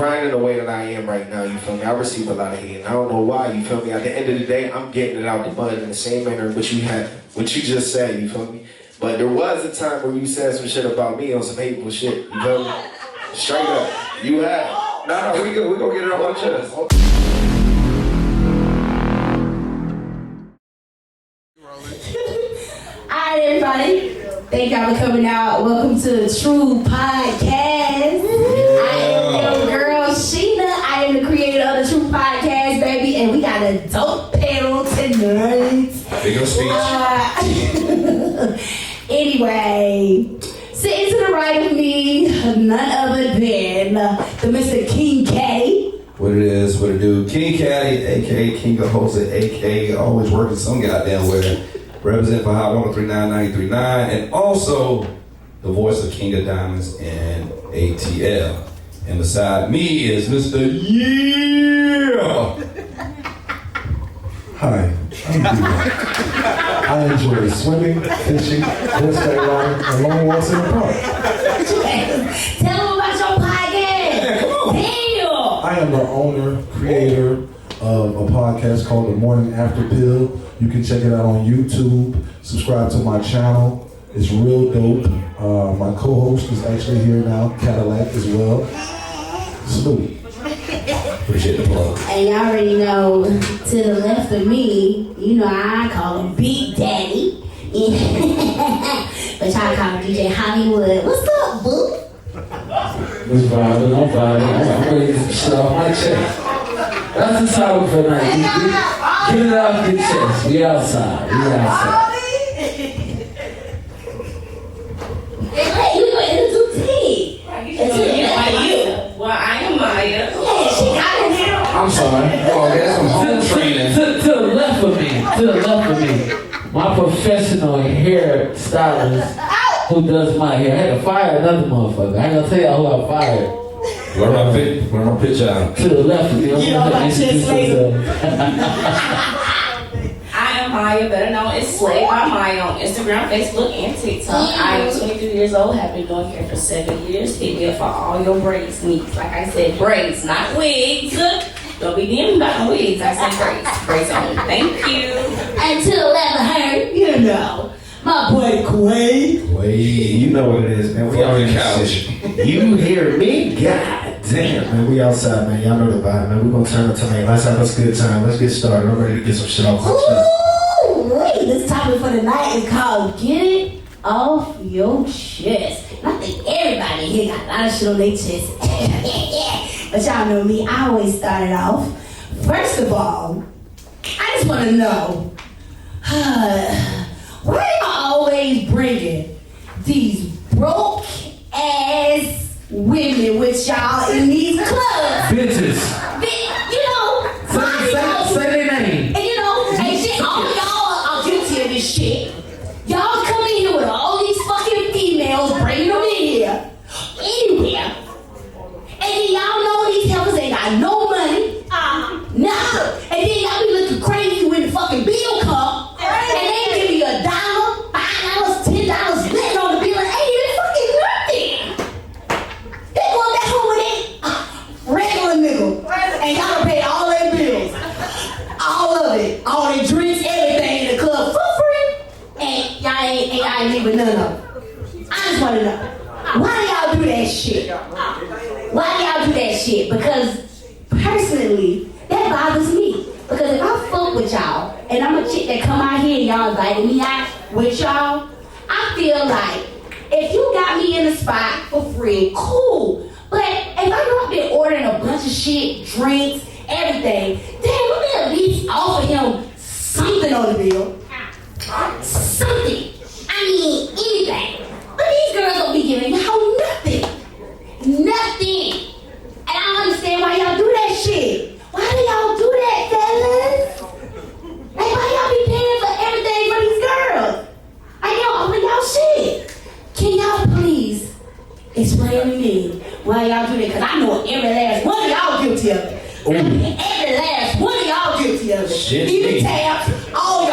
grinding the way that I am right now, you feel me? I received a lot of hate, and I don't know why, you feel me? At the end of the day, I'm getting it out the mud in the same manner which you just said, you feel me? But there was a time where you said some shit about me on some hateful shit, you feel me? Straight up, you have. No, we gonna get it on our chest. Alright, everybody. Thank y'all for coming out. Welcome to the True Podcast. I am your girl, Sheena. I am the creator of the True Podcast, baby. And we got a dope panel tonight. Big ol' speech. Anyway, sitting to the right of me, none other than the Mr. King Caddy. What it is, what it do. King Caddy, a.k.a. King of Jose, a.k.a. always working some goddamn way. Represent for Hot 103.9, and also the voice of King of Diamonds and ATL. And beside me is Mr. Yeah! Hi, I'm D-Rock. I enjoy swimming, fishing, horseback riding, and long walks in the park. Tell them about your podcast. Yeah, come on. Damn. I am the owner, creator of a podcast called The Morning After Pill. You can check it out on YouTube. Subscribe to my channel. It's real dope. My co-host is actually here now, Cadillac as well. Salute. Appreciate the plug. And y'all already know, to the left of me, you know I call him Big Daddy. But y'all call him DJ Hollywood. What's up, boo? What's vibing? I'm vibing. I'm ready to get shit off my chest. That's the topic for tonight. Get it off your chest. We outside. Hey, you gonna introduce me? Well, I am Maya. Yeah, she got it now. I'm sorry. Oh, that's some home training. To the left of me, my professional hair stylist who does my hair. I had to fire another motherfucker. I ain't gonna tell y'all who I fired. Where my picture out? To the left of me. You know my chest later. I am Maya, better known as Slay by Maya on Instagram, Facebook, and TikTok. I am 23 years old, have been doing hair for 7 years. Hit me up for all your braids needs. Like I said, braids, not wigs. Don't be DMing about no wigs. I said braids. Braids only. Thank you. And to the left of her, you know, my boy Quay. Wait, you know what it is, man. We On out the in couch. You hear me? God damn, man. We outside, man. Y'all know the vibe, man. We gonna turn up tonight. Let's have us a good time. Let's get started. I'm ready to get some shit off my chest. Ooh, wait, this topic for the night is called Get It Off Your Chest. And I think everybody here got a lot of shit on their chest. But y'all know me, I always start it off. First of all, I just want to know, why are y'all always bringing these broke ass women with y'all in these clubs? Bitches. You know, Say their name. and you know, hey, shit, all y'all are guilty of this shit. Y'all come in here with all these fucking females, bringing them in here, anywhere. And then y'all know these helpers ain't got no money. Nah. And then y'all be looking crazy when the fucking bill come. And they give you $1, $5, $10 letting on the bill and ain't even fucking nothing. They going back home with that regular nigga. And y'all pay all their bills. All of it. All their drinks, everything in the club for free. And y'all ain't leaving none of them. I just want to know, why do y'all do that shit? Why do y'all do that shit? Because personally, that bothers me. Because if I fuck with y'all, and I'm a chick that come out here and y'all invited me out with y'all, I feel like if you got me in a spot for free, cool. But if I know I've been ordering a bunch of shit, drinks, everything, damn, let me at least offer him something on the bill. Something. I mean, anything. But these girls don't be giving y'all nothing. Nothing. And I don't understand why y'all do that shit. Why do y'all do that, fellas? Like, why y'all be paying for everything for these girls? Like, y'all offer y'all shit. Can y'all please explain to me why y'all do that? Because I know every last one of y'all guilty of it. Every last one of y'all guilty of it. Shit, Even me. Tabs, all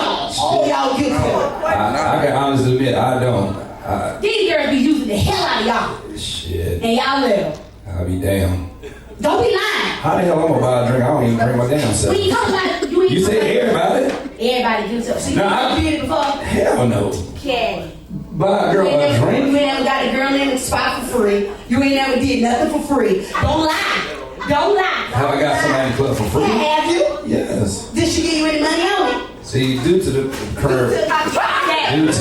y'all guilty of it. I can honestly admit, I don't. These girls be using the hell out of y'all. Shit. And y'all will. I'll be damned. Don't be lying. How the hell I'm gonna buy a drink? I don't even drink my damn self. When you talk about it, you ain't You said everybody? Everybody gives up. So Nah, you did it before? Hell no. Caddy. Buy a girl a You ain't drink? never got a girl in the spot for free. You ain't never did nothing for free. Don't lie. Don't lie. Have I got somebody in the club for free? Have you? Yes. Did she give you any money on it? See, due to the current, due to the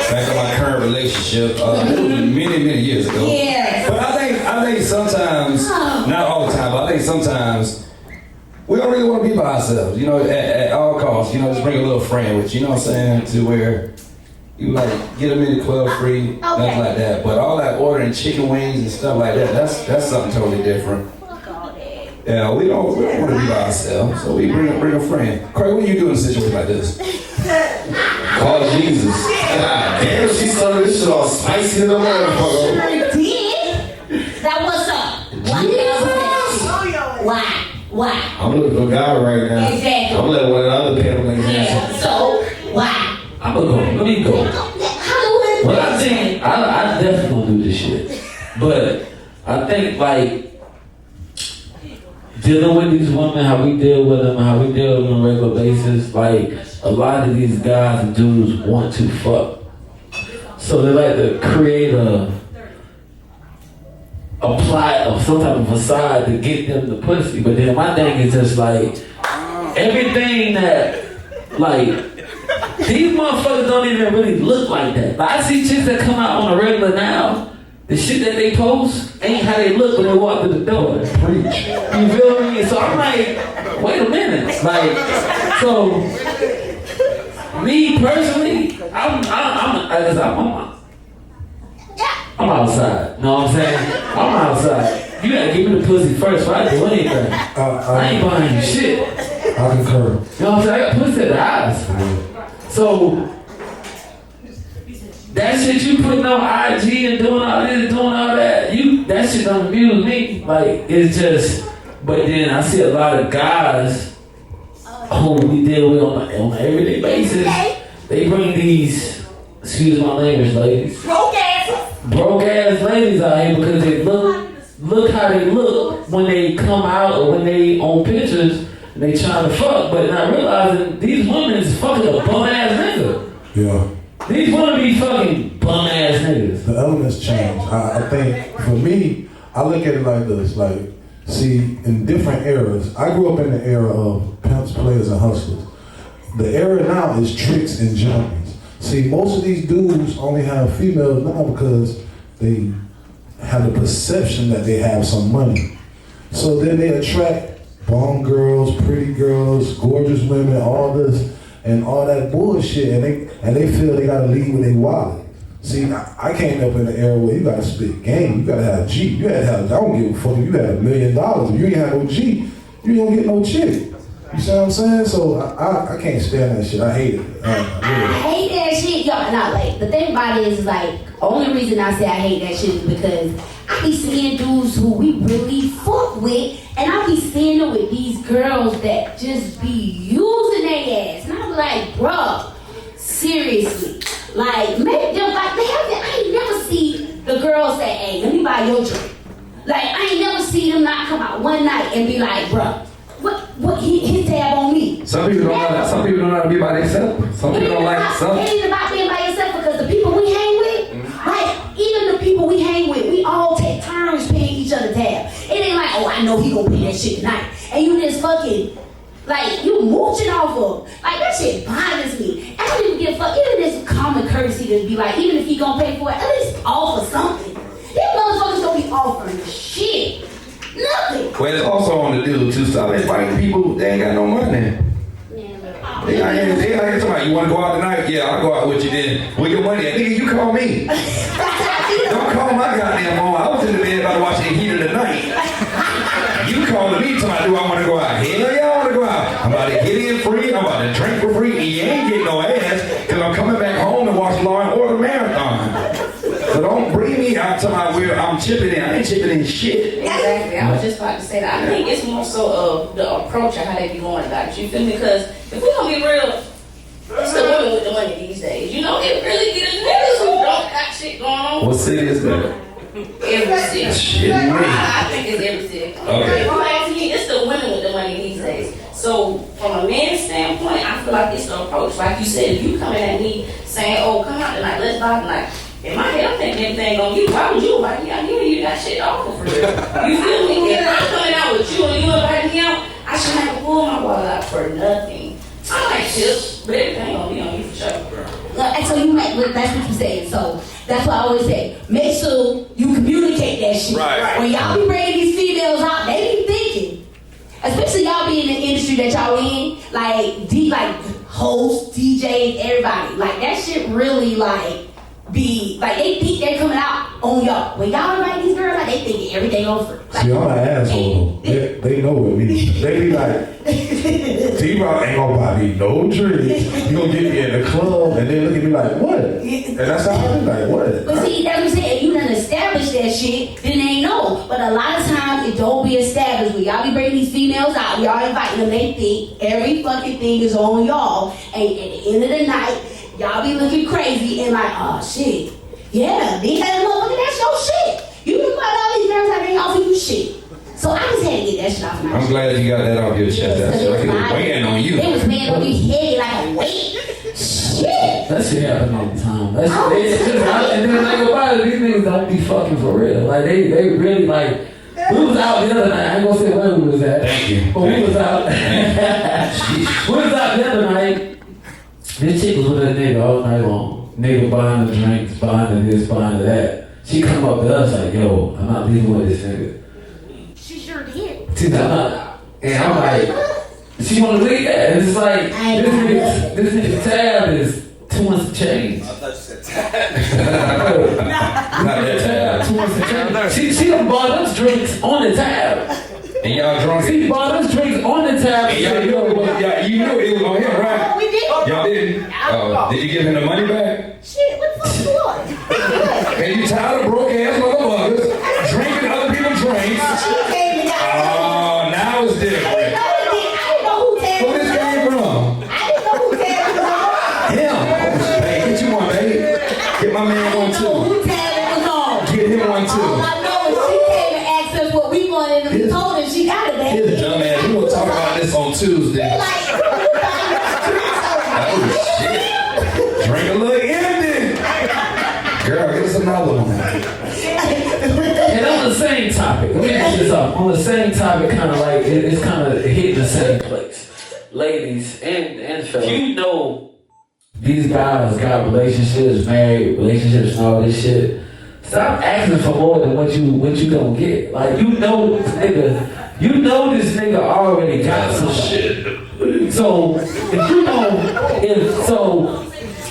fact of my current relationship, it was many years ago. Yes. But I think sometimes, not all the time, but I think sometimes we don't really want to be by ourselves. You know, at all costs. You know, just bring a little friend with you. You know what I'm saying? To where you like get them in the club free, nothing like that. But all that ordering chicken wings and stuff like that, that's something totally different. Yeah, we don't want to be by ourselves, so we bring a friend. Craig, what do you do in a situation like this? Call Jesus. God damn, she started this shit all spicy in the motherfucker. Sure did. Now what's up? Why? I'm looking for God right now. Exactly. I'm letting one of the other people like Yeah. So why? I'm gonna go. Let me go. Hollywood. But I think I definitely gonna do this shit. But I think like dealing with these women, how we deal with them, how we deal with them on a regular basis, like a lot of these guys and dudes want to fuck. So they like to create a plot of some type of facade to get them the pussy. But then my thing is just like everything that like these motherfuckers don't even really look like that. Like I see chicks that come out on a regular now. The shit that they post ain't how they look when they walk through the door. Preach. You feel me? So I'm like, wait a minute. Like, so me personally, I'm outside. You know what I'm saying? I'm outside. You gotta give me the pussy first before I do anything. I ain't buying you shit. I concur. You know what I'm saying? I got pussy at the eyes. So that shit you putting on IG and doing all this, doing all that, that shit don't amuse me. Like, it's just, but then I see a lot of guys who we deal with on an everyday basis. They bring these, excuse my language, ladies, broke ass ladies out here because they look how they look when they come out or when they on pictures and they trying to fuck, but not realizing these women is fucking a bum ass nigga. Yeah. These women be fucking bum ass niggas. The elements change. I think for me, I look at it like this. Like, see, in different eras, I grew up in the era of pimps, players, and hustlers. The era now is tricks and junkies. See, most of these dudes only have females now because they have the perception that they have some money. So then they attract bomb girls, pretty girls, gorgeous women, all this and all that bullshit, and they feel they gotta lead with their wallet. See, I came up in the era where you gotta spit game, you gotta have G, you had to have, I don't give a fuck if you had $1 million, if you ain't have no G, you don't get no chick. You see what I'm saying? So I can't stand that shit, I hate it. I hate that shit, y'all. Not like the thing about it is like only reason I say I hate that shit is because I be seeing dudes who we really fuck with, and I be seeing them with these girls that just be using their ass, and I'm like, bro, seriously, like make them like they have. I ain't never see the girls say, "Hey, let me buy your drink." Like I ain't never see them not come out one night and be like, bro. What his tab on me? Some people don't know how to be by themselves. Some people don't like some. It ain't about being by yourself because the people we hang with, like even the people we hang with, we all take turns paying each other tab. It ain't like, oh, I know he gonna pay that shit tonight, and you just fucking like you mooching off of. Like that shit bothers me. I don't even give a fuck. Even this common courtesy to be like, even if he gonna pay for it, at least offer something. These motherfuckers don't be offering shit. Nothing. Well, it's also on the dude too. Stop inviting people. They ain't got no money. They out here talking about, you want to go out tonight? Yeah, I'll go out with you then. Where your money at? Nigga, you call me. Don't call my goddamn phone. I was in the bed about to watch the heat of the night. You calling me talking about, do I want to go out? Hell yeah, I want to go out. I'm about to get in free. I'm about to drink for free. And you ain't getting no ass because I'm coming back home to watch Law and Order Marathon. So don't bring me out to my where I'm chipping in. I ain't chipping in shit. Exactly. I was just about to say that. I think it's more so of the approach of how they be going about it. You feel me? Because if we gonna be real, it's the women with the money these days. You know, it really be the niggas who don't got shit going on. What city is that? Every city. Shit, me. I think it's every city. Okay. If you ask me, it's the women with the money these days. So from a man's standpoint, I feel like it's the approach. Like you said, if you coming at me saying, "Oh, come out tonight, let's vibe tonight." In my head, I'm thinking everything on you. Why would you invite me out here? You got shit off for real. You feel me? If I'm coming out with you and you invite me out, I shouldn't have to pull my wallet out for nothing. I like chips, but everything gonna be on you for sure. And so you make, that's what you said. So that's what I always say. Make sure you communicate that shit. Right. When y'all be bringing these females out, they be thinking, especially y'all be in the industry that y'all in, like hosts, DJs, everybody. Like that shit really be like they think they're coming out on y'all. When y'all invite these girls, they think everything over. See, I'm an asshole. They know what me. They be like, T-Rock ain't gonna buy me no drinks. You gonna get me in the club, and then look at me like, what? And that's how I be like, what? But see, that's what I'm saying. If you done established that shit, then they ain't know. But a lot of times it don't be established. When y'all be bringing these females out, y'all inviting them, they think every fucking thing is on y'all. And at the end of the night, y'all be looking crazy and like, oh shit. Yeah, these other motherfuckers, that's your shit. You can find all these girls that ain't offer you shit. So I just had to get that shit off my I'm glad you got that off your chest. That's like it was weighing on you. It was weighing on your head like a weight. Shit. That shit happen all the time. And then like about it, these niggas don't be fucking for real. Like they really like. We was out the other night. I ain't gonna say where we was at. Thank you. But we was out. We was out the other night. This chick was with a nigga all night long. Nigga buying the drinks, buying the this, buying the that. She come up to us like, yo, I'm not leaving with this nigga. She sure did. She's like, and I'm like, she wanna leave that. And it's like, this nigga tab is 2 months to change. I thought you said tab. Not that tab. 2 months to change. She done bought us drinks on the tab. And y'all drunk. She bought us drinks on the tab. And y'all knew it was, you knew it was on him, right? Oh, we did. Y'all didn't? Did you give him the money back? Shit, what the fuck you want? And you tired of broke ass motherfuckers drinking other people's drinks? She came and got Oh, now it's I different. didn't know who Ted Where this came from? I didn't know who Ted was on. Him. Hey, get you one, baby. Get my man one I didn't know too. who Ted was on. Get him one All too. I know is she came and asked us what we wanted and we told her she got it, baby. Here's a dumbass. We will talk about this on Tuesday. Like, who buying Oh shit. Drink a little empty. Girl, get us another one. And on the same topic, let me put this up. On the same topic, kind of like, it's kind of hitting the same place. Ladies and fellas, you know these guys got relationships, married relationships, and all this shit. Stop asking for more than what you don't get. Like you know this nigga already got some shit. So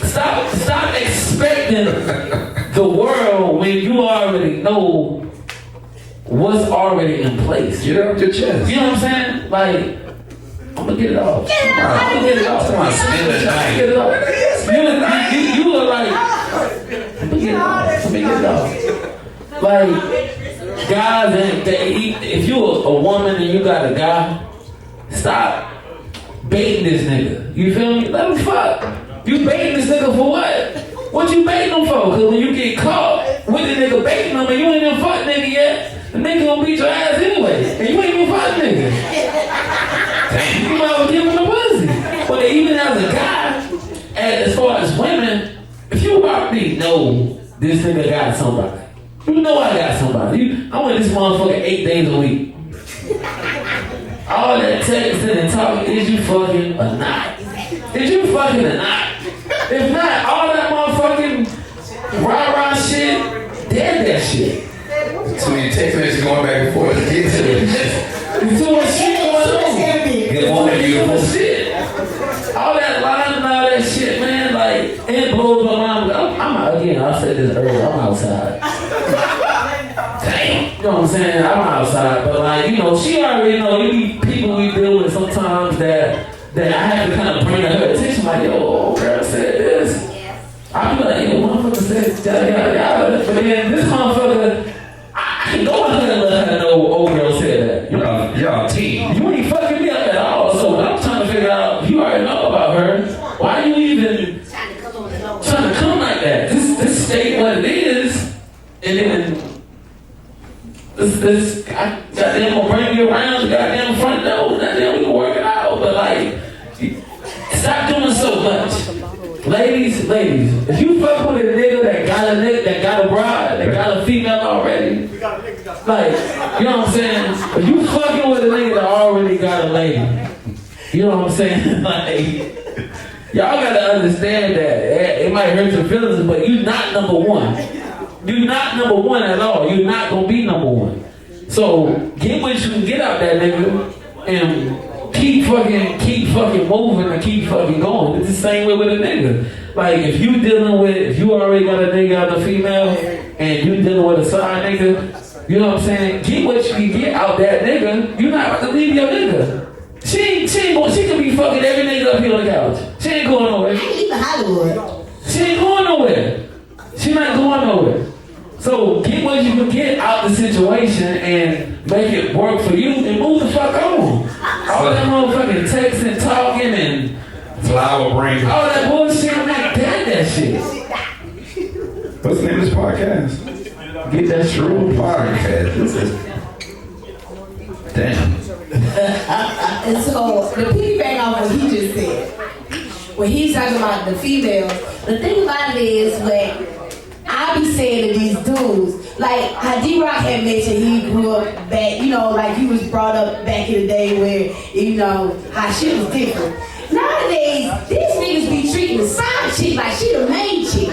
stop expecting the world when you already know what's already in place. Get it off your chest. You know what I'm saying? Like, I'm gonna get it off. I'm gonna get it off. Come on, spend the night. Get it off. You look like, let me get it off. Let me get it off. Like, guys, if you a woman and you got a guy, stop baiting this nigga. You feel me? Let him fuck. You baiting this nigga for what? What you baiting him for? Cause when you get caught with the nigga baiting him and you ain't even fuck nigga yet, the nigga gonna beat your ass anyway. And you ain't even fuck nigga. You might well give him the pussy. But even as a guy, as far as women, if you already know this nigga got somebody, you know I got somebody. I want this motherfucker 8 days a week. All that texting and talking, is you fucking or not? Is you fucking or not? If not, all that motherfucking rah-rah shit, dead that shit. Too many text messages going back and forth. Get to it. There's too much shit going on. Get on it, Too much beautiful. shit. All that line and all that shit, man, like, it blows my mind. Again, I said this earlier, I'm outside. Damn. You know what I'm saying? I'm outside, but like, you know, she already know, you people we deal with sometimes that I have to kind of bring to her attention, like, yo, old girl said this. I be like, yo, motherfucker said yada yada. But then this motherfucker, I can go in there and let her know old girl said that. Y'all team. You ain't fucking me up at all. So I'm trying to figure out, you already know about her. Why you even trying to come like that? Just state what it is, and then around the goddamn front door, goddamn, we can work it out. But like, stop doing so much. Ladies, if you fuck with a nigga that got a bride, that got a female already, like, you know what I'm saying? If you fucking with a nigga that already got a lady, you know what I'm saying? Like, y'all gotta understand that. It might hurt your feelings, but you're not number one. You're not number one at all. You're not gonna be number one. So get what you can get out that nigga and keep fucking moving and keep fucking going. It's the same way with a nigga. Like if you already got a nigga out the female and you dealing with a side nigga, you know what I'm saying? Get what you can get out that nigga. You're not about to leave your nigga. She can be fucking every nigga up here on the couch. She ain't going nowhere. I ain't even Hollywood. She ain't going nowhere. She not going nowhere. So get what you can get out the situation and make it work for you and move the fuck on. All that motherfucking texting, talking, and flower bring. all that bullshit, I'm not that shit. What's the name of this podcast? Get that shrew Podcast. This is damn. And so, the piggyback off what he just said, when he's talking about the females, the thing about it is when I be saying to these dudes, like how D-Rock had mentioned he grew up back, you know, like he was brought up back in the day where, you know, how shit was different. Nowadays, these niggas be treating the side chick like she the main chick.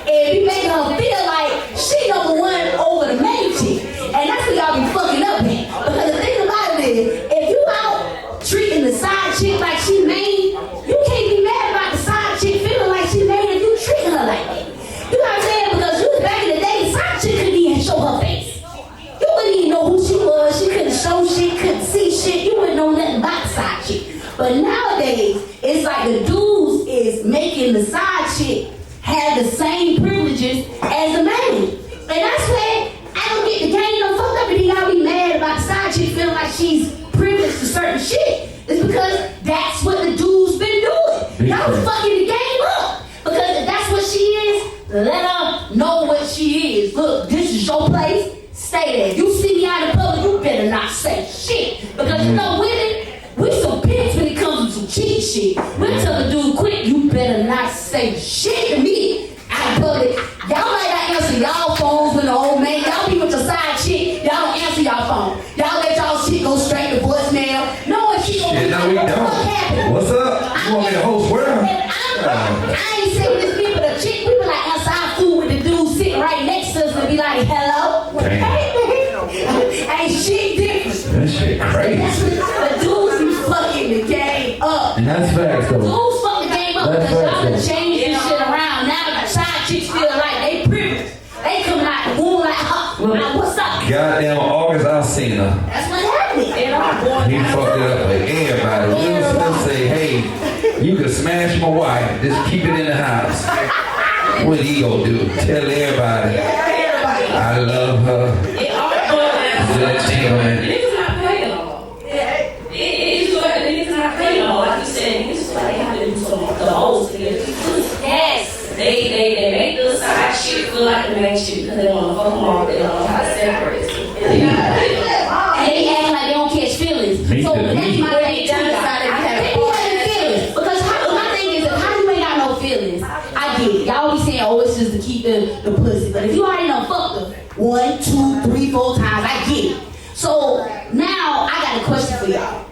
And be making her feel like she number one over the main chick. And that's what y'all be fucking up at. Because the thing about it is, if you out treating the side chick like she main, you can't be mad about the side chick feeling like she main if you treating her like that. You know what I'm saying? Because you was back in the day, the side chick couldn't even show her face. You wouldn't even know who she was. She couldn't show shit, couldn't see shit. You wouldn't know nothing about the side chick. But nowadays, it's like the dudes is making the side chick have the same privileges as the main. And that's where I don't get the game no fucked up and then y'all be mad about the side chick feeling like she's privileged to certain shit. It's because that's what the dude's been doing. Y'all fucking the game up. Because if that's what she is, let her know what she is. Look, this is your place. Stay there. You see me out in public, you better not say shit. Because you know women, we some bitch when it comes to some cheat shit. We'll tell the dude quick, you better not say shit to me out in public. Y'all might not answer y'all phones when the old man, y'all be with your side chick, y'all don't answer y'all phone. Y'all let y'all shit go straight to voicemail. Knowing she gonna Shit, no, we don't. What's up? You want me to host where? I ain't saying this people the chick, we be like answer our food with the dude sitting right next to us and be like, hello? Ain't shit different. That shit crazy. The dudes be fucking the game up. And that's facts though. Dudes fuck the game up because y'all done changed this shit around. Now the side chicks feel like they privileged. They coming out the womb like, what's up? Goddamn August Alsina. That's what happened. And I'm born He fucked it up with everybody. We was supposed to say, hey, you can smash my wife, just keep it in the house. What he gonna do? Tell everybody. I love her. It all boils down to niggas not paying no more. It's like niggas not paying no more. Like you said, niggas just like they have to do some of the most to get yes. They make the side shit feel like the main shit because they want to fuck them all. They don't know how to separate it. And they act like they don't catch feelings. So that's my thing too. They be having feelings. Because my thing is, how you ain't got no feelings? I get it. Y'all be saying, oh, it's just to keep the pussy. But if you already done fucked her 1, 2, 3, 4 times, I get it. So now I got a question for y'all.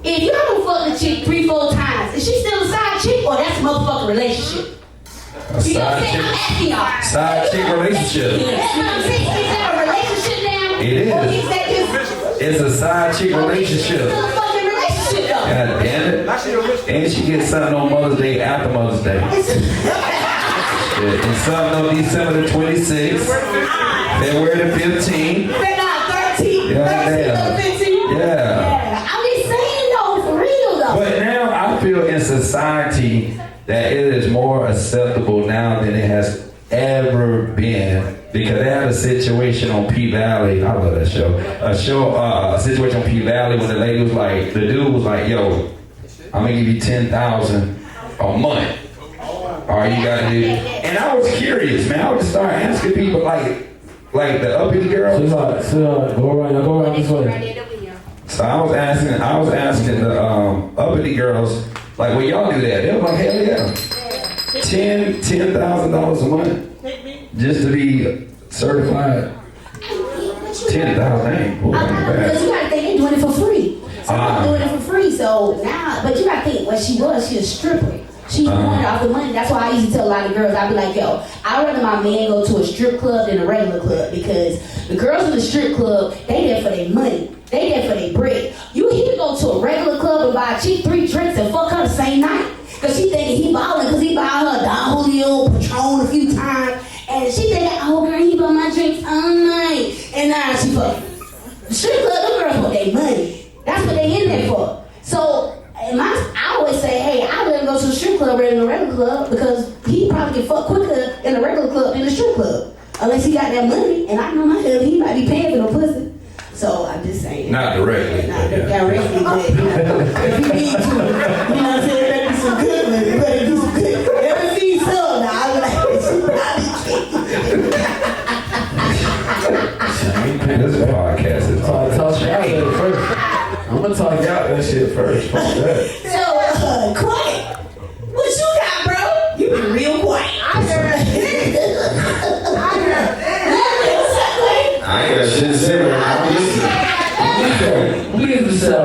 If y'all done fucked the chick 3, 4 times, is she still a side chick or that's a motherfucking relationship? A You know what I'm side saying? I'm chick. asking y'all. Side chick relationship. That's what I'm saying. Is that a relationship now? It is. Or is that just It's a side chick relationship. still a fucking relationship though? God damn it. And she gets something on Mother's Day after Mother's Day. And something on December the 26th, February the 15th. They're not 13, Yeah, 13, 15. Yeah. I'm just saying though, for real though. But now I feel in society that it is more acceptable now than it has ever been. Because they had a situation on P Valley. I love that show. A situation on P Valley when the lady was like, the dude was like, yo, I'm gonna give you $10,000 a month. All you gotta do. And I was curious, man. I would just start asking people like the uppity girls. Go around this way. So So I was asking the uppity girls, like, when y'all do that, they were like, hell yeah. $10,000 a month just to be certified. 10,000 ain't boy, because you gotta think they're doing it for free. So I'm doing it for free. So now, but you gotta think what she was a stripper. She wanted off the money. That's why I used to tell a lot of girls, I'd be like, yo, I'd rather my man go to a strip club than a regular club, because the girls in the strip club, they there for their money. They there for their bread. He can go to a regular club and buy a cheap 3 drinks and fuck her the same night. Because she thinking he balling because he bought her Don Julio, Patron a few times. And she thinking, oh girl, he bought my drinks all night. And now she fucking. The strip club, them girls want their money. That's what they in there for. So, I always say, hey, I'd rather go to the strip club rather than a regular club, because he probably get fucked quicker in a regular club than a strip club. Unless he got that money, and I know my husband, he might be paying for no pussy. So I'm just saying. Not directly. Not directly, but you know, if you need to, you know what I'm saying, better do some good with it. Better do some good. Ever see some now, I'm like, she probably This is a podcast. It's all Talk y'all that first. I'm gonna talk y'all that shit first. Fuck that. So, quiet. What you got, bro? You been real quiet. I ain't got shit to say, man. I'm listening. We get the stuff.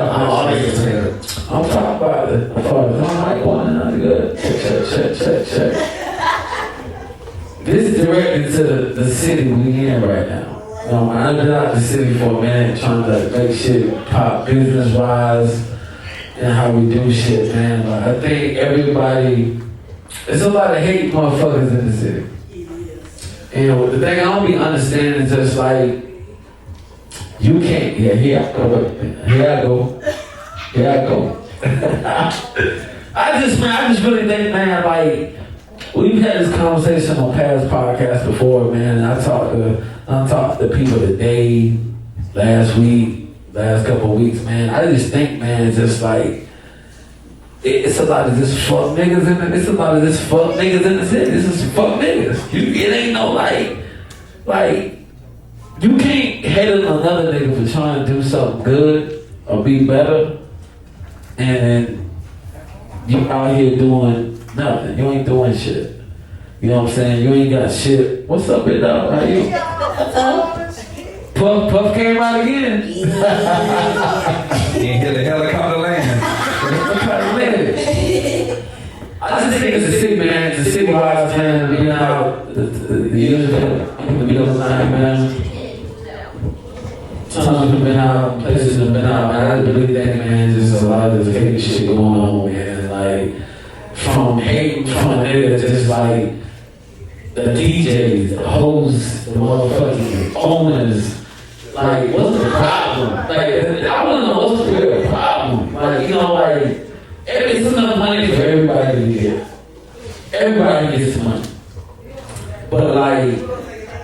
I'm talking about it. I'm like, one, good. Check. This is directed to the city we in right now. I've been out the city for a minute trying to make shit pop business-wise and how we do shit, man. But I think everybody, there's a lot of hate motherfuckers in the city. And the thing I don't be understanding is just like, you can't, here I go. I just really think, man, like, we've had this conversation on past podcasts before, man, and I talked to people today, last week, last couple of weeks, man. I just think, man, it's just like, it's a lot of this fuck niggas in the, it's a lot of this fuck niggas in the city. This is fuck niggas. It ain't no like, you can't hate on another nigga for trying to do something good or be better, and then you out here doing nothing. You ain't doing shit. You know what I'm saying? You ain't got shit. What's up, big dog? How you? What's up? Puff came out again. You ain't hear the helicopter land. I just think it's a city, man. It's a city-wise, man. Being out, the middle of the night, man. Times have been out, places have been out, man. I really think, man, there's a lot of this hate shit going on, man. Like, from hating from niggas, just like the DJs, the hosts, the motherfucking owners. Like, what's the problem? Like, I want to know what's the real problem. Like, you know, like, it's enough money for everybody to get. Everybody gets money. But, like,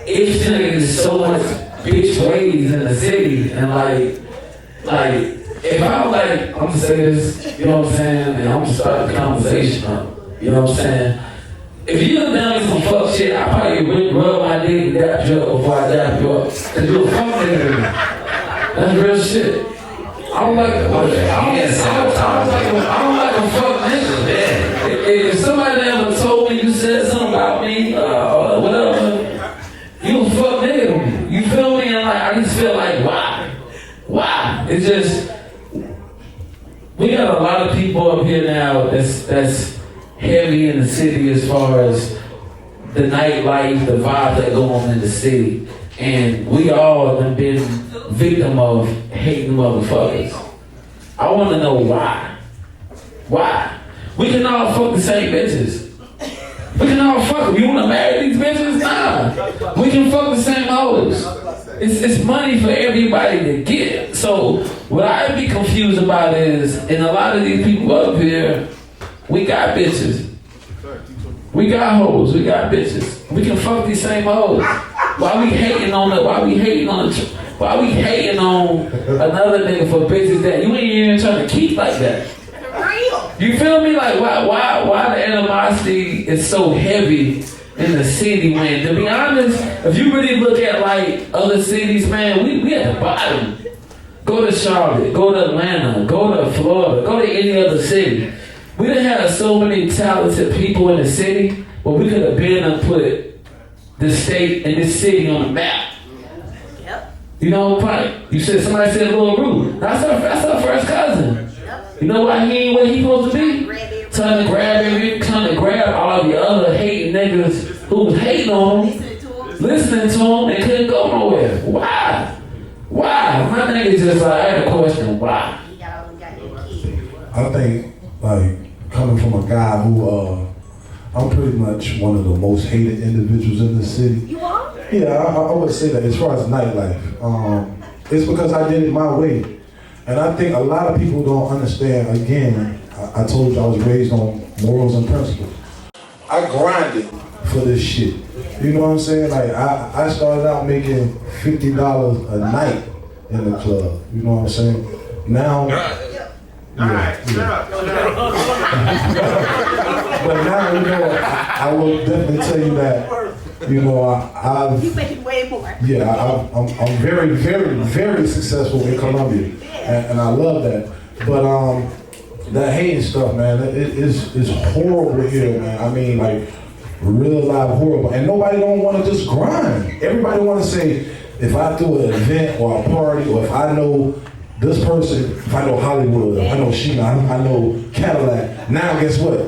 it's just so much bitch ways in the city, and like, if I'm like, I'm gonna say this, you know what I'm saying, and I'm gonna start the conversation up, you know what I'm saying? If you done done me some fuck shit, I probably would rub my dick and dap you up before I dap you up. Cause you a fuck nigga. That's real shit. I don't like a fuck nigga. If somebody ever told me you said something about me, or whatever, you a fuck nigga. You feel me? And like, I just feel like, why? It's just, we got a lot of people up here now that's heavy in the city as far as the nightlife, the vibe that go on in the city. And we all have been victim of hating motherfuckers. I want to know why. Why? We can all fuck the same bitches. We can all fuck them. You want to marry these bitches? Nah. We can fuck the same hoes. It's money for everybody to get. So what I be confused about is, and a lot of these people up here, we got bitches. We got hoes. We got bitches. We can fuck these same hoes. Why we hating on another nigga for bitches that you ain't even trying to keep like that? You feel me? Like why the animosity is so heavy in the city, when, to be honest, if you really look at like other cities, man, we at the bottom. Go to Charlotte, go to Atlanta, go to Florida, go to any other city. We done had so many talented people in the city, but we could have been and put this state and this city on the map. Yep. You know, probably, you said somebody said Lil Rude. That's our first cousin. You know why he ain't where he supposed to be? Trying to grab everything, trying to grab all the other hating niggas who was hating on him, listening to him, and couldn't go nowhere. Why? Why? My thing is just like, I had a question. Why? I think, like, coming from a guy who, I'm pretty much one of the most hated individuals in the city. You are? Yeah, I would say that as far as nightlife. It's because I did it my way. And I think a lot of people don't understand, again, I told you I was raised on morals and principles. I grinded for this shit. You know what I'm saying? Like, I started out making $50 a night in the club. You know what I'm saying? Now, but now, you know, I will definitely tell you that, you know, I've... You making way more. Yeah, I'm very, very, very successful in Colombia, and I love that. But that hating stuff, man, it's horrible here, man. I mean, like, real life horrible. And nobody don't want to just grind. Everybody want to say, if I do an event or a party, or if I know this person, if I know Hollywood, if I know Sheena, I know Cadillac, now guess what?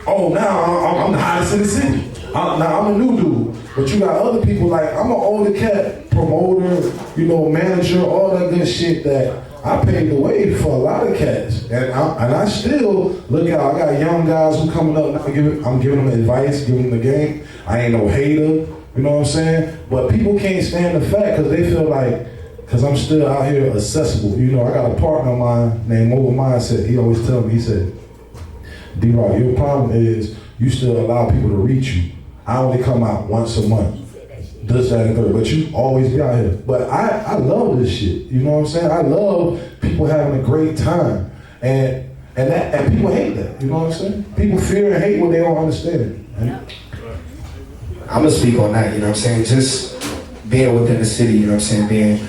Oh, now I'm the hottest in the city. Now I'm a new dude. But you got other people like, I'm an older cat, promoter, you know, manager, all that good shit that I paved the way for a lot of cats. And I still look out. I got young guys who coming up, I'm giving them advice, giving them the game. I ain't no hater, you know what I'm saying? But people can't stand the fact because they feel like, because I'm still out here accessible. You know, I got a partner of mine named Mobile Mindset. He always tell me, he said, D-Rock, your problem is you still allow people to reach you. I only come out once a month. This, that, and third. But you always be out here. But I love this shit. You know what I'm saying? I love people having a great time. And people hate that. You know what I'm saying? People fear and hate what they don't understand. I'm gonna speak on that, you know what I'm saying? Just being within the city, you know what I'm saying?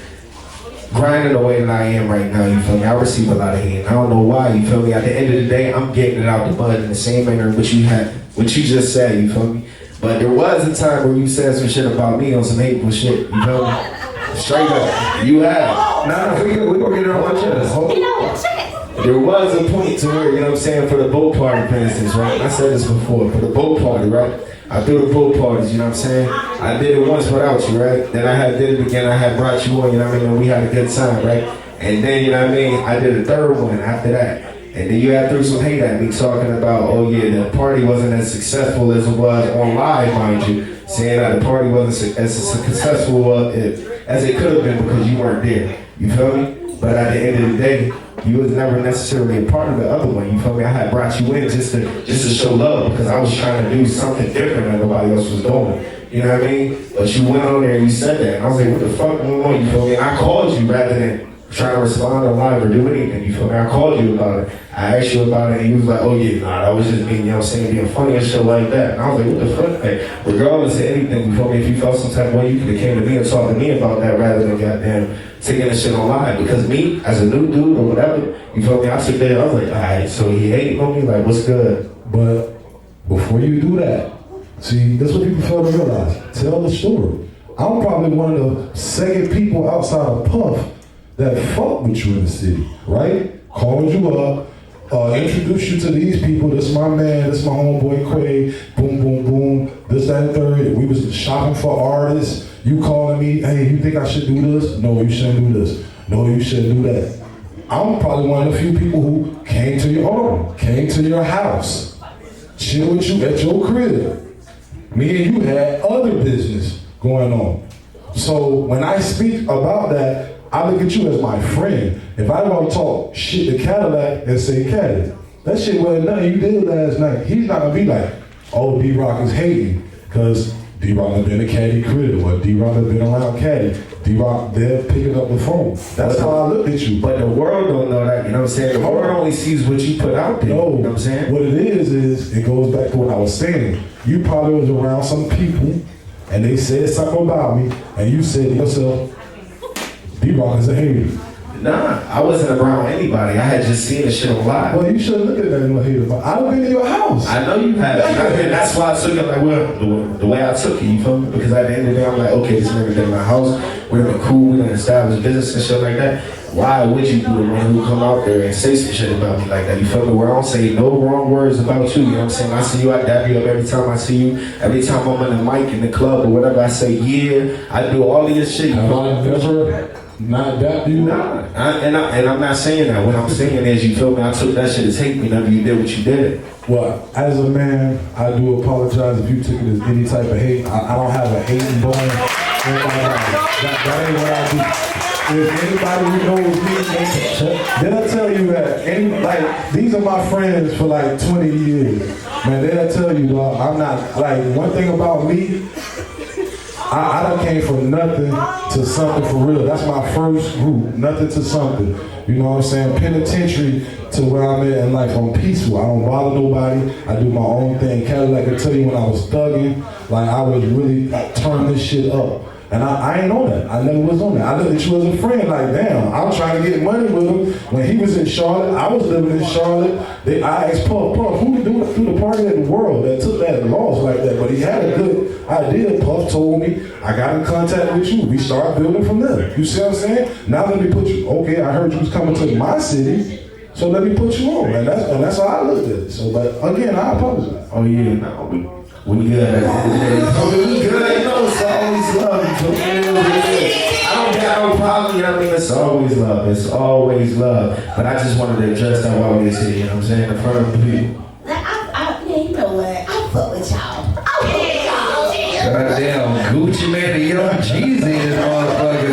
Grinding the way that I am right now, you feel me? I receive a lot of hate. I don't know why, you feel me? At the end of the day, I'm getting it out the mud in the same manner which you just said, you feel me? But there was a time where you said some shit about me on some hateful shit, you feel me? Straight up, you have. No, we gonna get it on my chest. There was a point to where, you know what I'm saying, for the boat party, for instance, right? I said this before, for the boat party, right? I threw the boat parties, you know what I'm saying? I did it once without you, right? Then I did it again, I had brought you on, you know what I mean? And we had a good time, right? And then, you know what I mean, I did a third one after that. And then you had threw some hate at me talking about, oh yeah, the party wasn't as successful as it was on live, mind you. Saying that the party wasn't as successful as it could have been because you weren't there. You feel me? But at the end of the day, you was never necessarily a part of the other one. You feel me? I had brought you in just to show love because I was trying to do something different than nobody else was doing. You know what I mean? But you went on there and you said that. And I was like, what the fuck going on? You feel me? And I called you rather than trying to respond or live or do anything. You feel me? I called you about it. I asked you about it and you was like, oh yeah, nah, that was just being, you know what I'm saying, being funny and shit like that. And I was like, what the fuck? Hey, regardless of anything, you feel me? If you felt some type of way, you could have came to me and talked to me about that rather than goddamn taking the shit on live. Because me, as a new dude or whatever, you feel me? I took that, I was like, alright, so he hating on me? Like, what's good? But before you do that, see, that's what people fail to realize. Tell the story. I'm probably one of the second people outside of Puff that fuck with you in the city, right? Called you up, introduced you to these people. This is my man, this is my homeboy Craig, boom, boom, boom, this, that, and third. We was shopping for artists. You calling me, hey, you think I should do this? No, you shouldn't do this. No, you shouldn't do that. I'm probably one of the few people who came to your house, chill with you at your crib. Me and you had other business going on. So when I speak about that, I look at you as my friend. If I don't talk shit to Cadillac and say, Caddy, that shit wasn't nothing you did last night, he's not gonna be like, oh, D-Rock is hating, because D-Rock has been a Caddy crib, or D-Rock has been around Caddy. D-Rock there picking up the phone. That's how I look at you. But the world don't know that, you know what I'm saying? The world only sees what you put out there, no, you know what I'm saying? What it is it goes back to what I was saying. You probably was around some people, and they said something about me, and you said to yourself, D-Rock is a hater. Nah, I wasn't around anybody. I had just seen the shit online. Well, you shouldn't look at that and hate about. I've been to your house. I know you have. And that's why I took it like, well, the way I took it, you feel me? Because at the end of the day, I'm like, okay, this nigga been in my house. We've been cool. We done established business and shit like that. Why would you be the one who come out there and say some shit about me like that? You feel me? Where I don't say no wrong words about you. You know what I'm saying? I see you, I dap you up every time I see you. Every time I'm in the mic in the club or whatever, I say, yeah, I do all of this shit. Have I never not dap you? Nah, and I'm not saying that. What I'm saying is, you feel me? I took that shit as hate whenever you did what you did. Well, as a man, I do apologize if you took it as any type of hate. I don't have a hating bone. That ain't what I do. If anybody who knows me, they'll tell you that. These are my friends for like 20 years. Man, they'll tell you, dog, I'm not, like, one thing about me, I done came from nothing to something for real. That's my first group, nothing to something. You know what I'm saying? Penitentiary to where I'm at in life. I'm peaceful. I don't bother nobody. I do my own thing. Cadillac can tell you when I was thugging, like I was really turning this shit up. And I ain't on that. I never was on that. I looked at you as a friend, like, damn, I was trying to get money with him. When he was in Charlotte, I was living in Charlotte. I asked Puff, who threw the party in the world that took that loss like that? But he had a good idea. Puff told me, I got in contact with you. We started building from there. You see what I'm saying? Now let me put you, okay, I heard you was coming to my city, so let me put you on. And that's how I looked at it. So, but again, I apologize. Oh yeah, no, we good. We good. You know, it's always love. I don't got no problem. You know what I mean? It's always love. It's always love. But I just wanted to address that while we was here. You know what I'm saying? In front of the people. You know what? I fuck with y'all. Goddamn Gucci man and Young Jeezy in this motherfucker.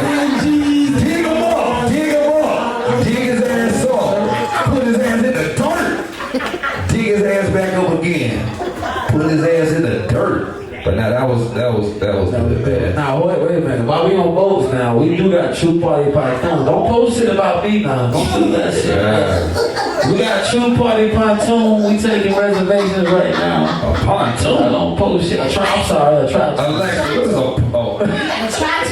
Dig him up. Dig his ass up. Put his ass in the dirt. Dig his ass back up again. Put his ass in the dirt. But now that was really bad. Now wait a minute. While we on boats now, we do got True Party Pontoon. Don't post shit about me now. Don't do that shit. Yeah. We got True Party Pontoon. We taking reservations right now. A pontoon? Don't post shit. I'm sorry. Alexa, what is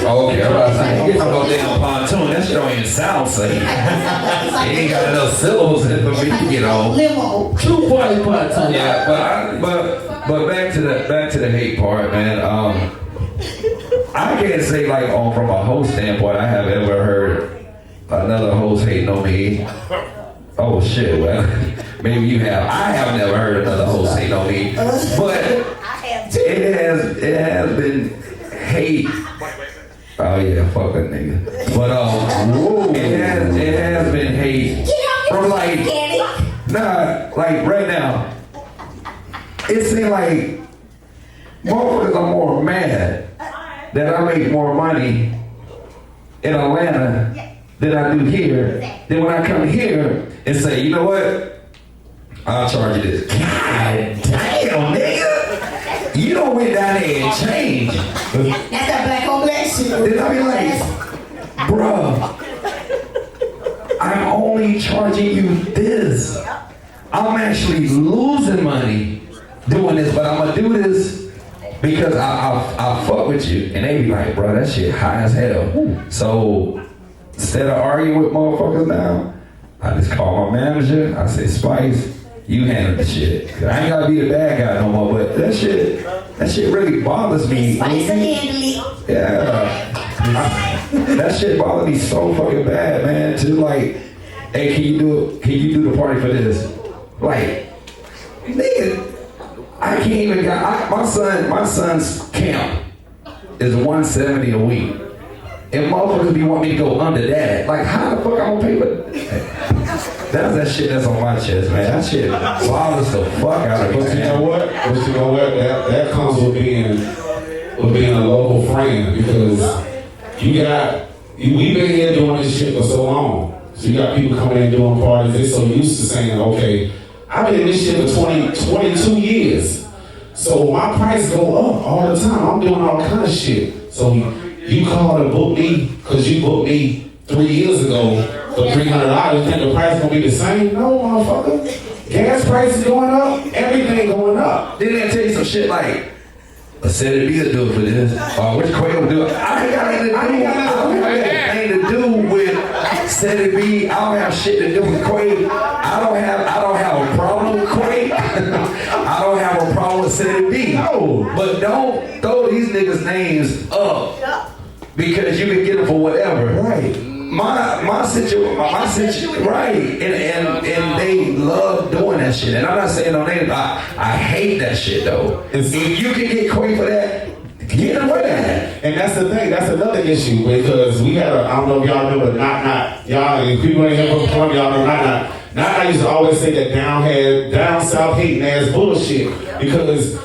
okay, I'm about to say, I'm about damn pontoon. That shit don't even sound safe. It ain't got enough syllables in it for me, you know. Limo. True Party Pontoon. Yeah, but back to the hate part, man. I can't say like from a host standpoint, I have ever heard another host hating on me. Oh shit, well, maybe you have. I have never heard another host hating on me, but it has been hate. Oh yeah, fuck that nigga. But it has been hate from like right now. It seems like motherfuckers are more mad that I make more money in Atlanta than I do here. Then when I come here and say, you know what? I'll charge you this. God damn, nigga. You don't went down there and changed. That's that black on black shit. Then I be like, bruh, I'm only charging you this. I'm actually losing money doing this, but I'm gonna do this because I fuck with you. And they be like, bro, that shit high as hell. So instead of arguing with motherfuckers now, I just call my manager. I say, Spice, you handle the shit. I ain't gotta be the bad guy no more, but that shit really bothers me. Spice and handle it. Yeah. That shit bothers me so fucking bad, man. To like, hey, can you do the party for this? Like, nigga, I can't even my son's camp is $170 a week. And motherfuckers be wanting me to go under that. Like, how the fuck I'm gonna pay for that's that shit that's on my chest, man. That shit bothers the fuck out of me. But you know what? That comes with being a local friend, because we've been here doing this shit for so long. So you got people coming in doing parties. They're so used to saying, okay, I've been in this shit for 22 years. So my price go up all the time. I'm doing all kind of shit. So you call and book me because you booked me 3 years ago for $300. You think the price gonna be the same? No, motherfucker. Gas prices going up. Everything going up. Then they tell you some shit like, I said it'd be a do it for this. Which Quail do it? I ain't got anything to do with Said it be, I don't have shit to do with Quay. I don't have a problem with Quay. I don't have a problem with Said it be. No. But don't throw these niggas' names up because you can get them for whatever. Right. My situation, right, and they love doing that shit. And I'm not saying no names. I hate that shit though. If you can get Quay for that, get him with that. And that's the thing. That's another issue because we had I don't know if y'all remember Not. Y'all, if people ain't here from Columbia, y'all know Not. Not used to always say that down south hating ass bullshit because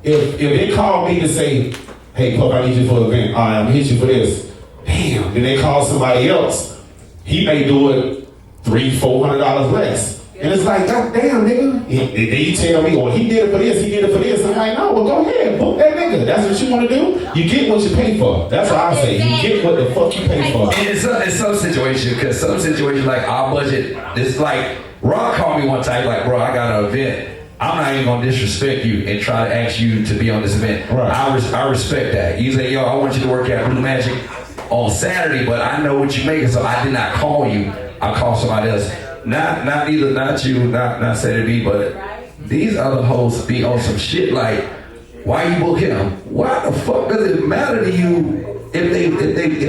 if they call me to say, hey, Puff, I need you for an event. All right, I'm gonna hit you for this. Damn. Then they call somebody else. He may do it $300-400 less. And it's like, God damn, nigga. Then you tell me, well, he did it for this, he did it for this. I'm like, no, well, go ahead, book that nigga. That's what you want to do? You get what you pay for. That's what I say. You get what the fuck you pay for. And in some situations, because some situations, like our budget, it's like, Ron called me one time, like, bro, I got an event. I'm not even gonna disrespect you and try to ask you to be on this event. Right. I respect that. You say, yo, I want you to work at Blue Magic on Saturday, but I know what you're making, so I did not call you. I called somebody else. Not you, not Saturday, but these other hosts be on some shit like, why you book him? Why the fuck does it matter to you if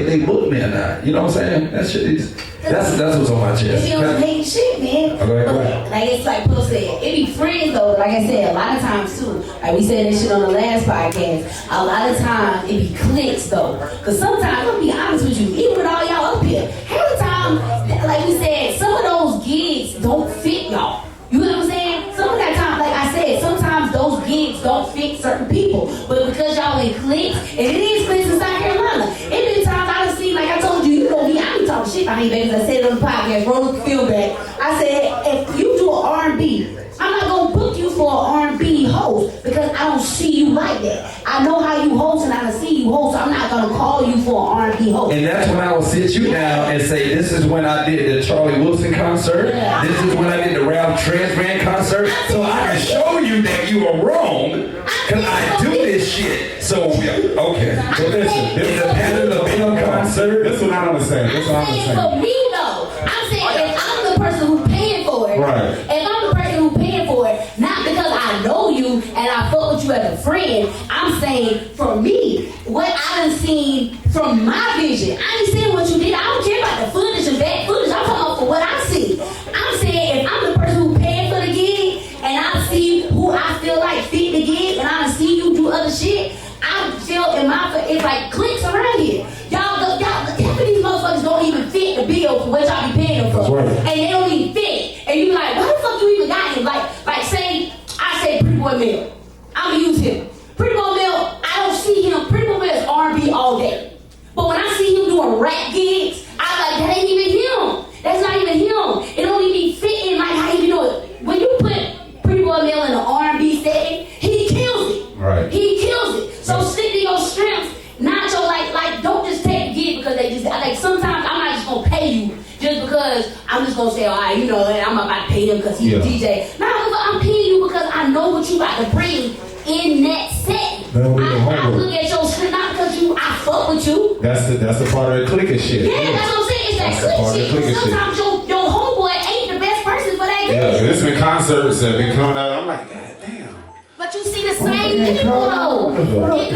they book me or not? You know what I'm saying? That shit is that's what's on my chest. It be on hate shit, man. Okay. Like it's like Puff said, it be friends though. Like I said, a lot of times too. Like we said that shit on the last podcast. A lot of times it be cliques though. Cause sometimes I'm gonna be honest with you, even with all y'all up here, half the time, like we said, some of those gigs don't fit y'all. You know what I'm saying? Some of that time, like I said, sometimes those gigs don't fit certain people. But because y'all in cliques, and it is cliques in South Carolina, it been times I done seen, like I told you, you know me, I ain't talking shit behind you, babies. I said it on the podcast, roll the field back. I said, if you do an R&B, I'm not gonna book you for an R&B host because I don't see you like that. I know how you host and I don't see you host, so I'm not gonna call you for an R&B host. And that's when I will sit you down and say, this is when I did the Charlie Wilson concert. Yeah. This is when I did the Ralph Transman concert. So I can show you that you are wrong because I do this shit. So, okay. So listen, this is a Panda of Film concert. This is what I understand. This is what I'm saying. For me though, I'm saying if I'm the person who's paying for it, right. If I'm the person who's paying for it, not because I know you and I fuck with you as a friend, I'm saying for me, what I done seen from my vision, I ain't seen what you did. I don't care about the footage and bad footage. I'm talking about for what I see. I'm saying if I'm the person who's paying for the gig and I see who I feel like fit the gig and I see you do other shit, I feel it's like clicks around here. Y'all, half of these motherfuckers don't even fit the bill for what y'all be paying them for. Right. And they don't even fit. And you be like, why the fuck you even got him? Like say, I say Pretty Boy Mill. I'm gonna use him. Pretty Boy Mill, I don't see him. Pretty Boy Mill is R&B all day. But when I see him doing rap gigs, I'm like, that ain't even him. That's not even him. It don't even be fitting like how you do it. When you put Pretty Boy Mill in an R&B setting, he kills it. Right. He kills it. So stick to your strengths, not your like don't just take gig because they just like sometimes I'm not just gonna pay you just because I'm just gonna say, all right, you know, I'm about to pay him because he's a DJ. No, I'm paying you because I know what you got to bring in that set. I look at your shit not because I fuck with you. That's the part of the clicking shit. Yeah, that's what I'm saying. It's that click shit. Sometimes your homeboy ain't the best person for that. Yeah, there's been concerts that been coming out. I'm like, God damn. But you see the same people though.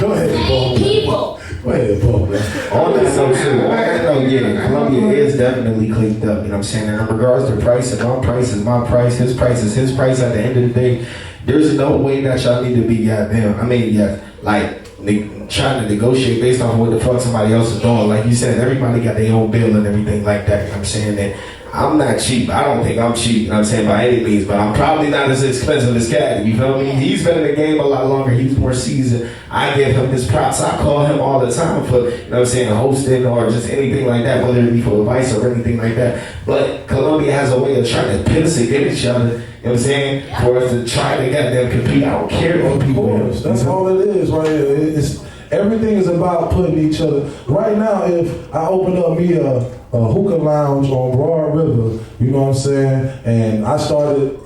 Go ahead, same people. Go ahead, Paul. All that so too. I know, yeah, Columbia is definitely clicked up, you know what I'm saying? And in regards to pricing, my price is my price, his price is his price. At the end of the day, there's no way that y'all need to be goddamn. I mean, yeah, like trying to negotiate based on what the fuck somebody else is doing. Like you said, everybody got their own bill and everything like that. You know what I'm saying? That I'm not cheap. I don't think I'm cheap, you know what I'm saying, by any means, but I'm probably not as expensive as Caddy, you feel me? He's been in the game a lot longer. He's more seasoned. I give him his props. I call him all the time for, you know what I'm saying, hosting or just anything like that, whether it be for advice or anything like that. But Columbia has a way of trying to pit us against each other, you know what I'm saying, for us to try to get them compete. I don't care what people do. That's all it is right here. Everything is about putting each other. Right now, if I open up me a hookah lounge on Broad River, you know what I'm saying, and I started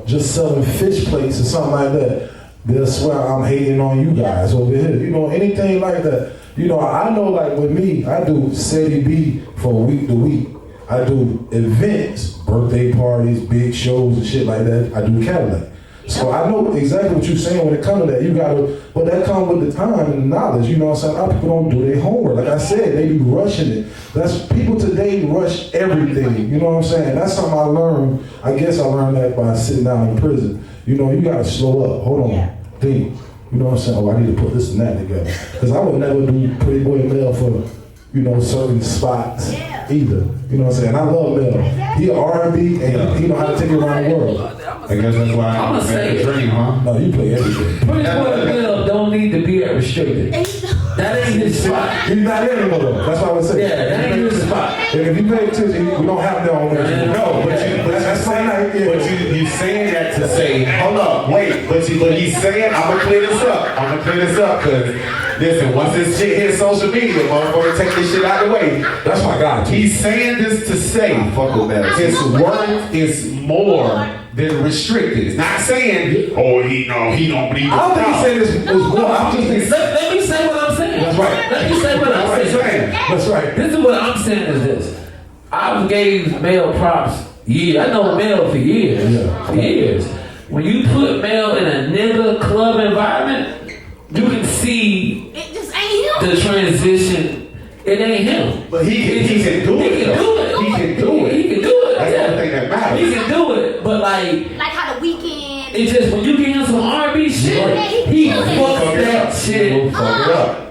just selling fish plates or something like that, they'll swear I'm hating on you guys over here. You know, anything like that. You know, I know like with me, I do steady B for week to week. I do events, birthday parties, big shows and shit like that. I do Cadillac. So I know exactly what you're saying when it comes to that. You gotta, but that comes with the time and the knowledge. You know what I'm saying? A lot of people don't do their homework. Like I said, they be rushing it. That's people today rush everything. You know what I'm saying? That's something I learned. I guess I learned that by sitting down in prison. You know, you gotta slow up. Hold on, think. You know what I'm saying? Oh, I need to put this and that together. Because I would never do Pretty Boy Mel for, you know, certain spots either. You know what I'm saying? I love Mel. He R&B and he know how to take it around the world. I guess that's why I'm a dream, huh? No, you play everything. Pretty Boy Mel don't need to be at restricted. That ain't his spot. He's not there anymore though. That's what I would say. Yeah, that ain't his spot. And if you pay attention, we don't have that on there. No, that's fine. But you saying that to say, hold up, wait, but he's saying, I'm gonna clear this up, because listen, once this shit hits social media, motherfucker, take this shit out of the way. That's my God. He's saying this to say, Fuck with that. his worth is more than restricted. It's not saying, oh, he don't believe. I don't think he said this was more. I'm just thinking. Let me say what I'm saying. That's right. Let me say what I'm saying. That's right. This is what I'm saying is this. I gave Mel props years. I know Mel for years. Yeah. For years. When you put Mel in a nigga club environment, you can see It just ain't him. the transition. It ain't him. But he can do it. He can do it. He can do it. He can do it. That's the only thing that matters. He can do it. But like How the weekend. it's just when you get him some R&B shit, he fucks that shit. Fuck it up.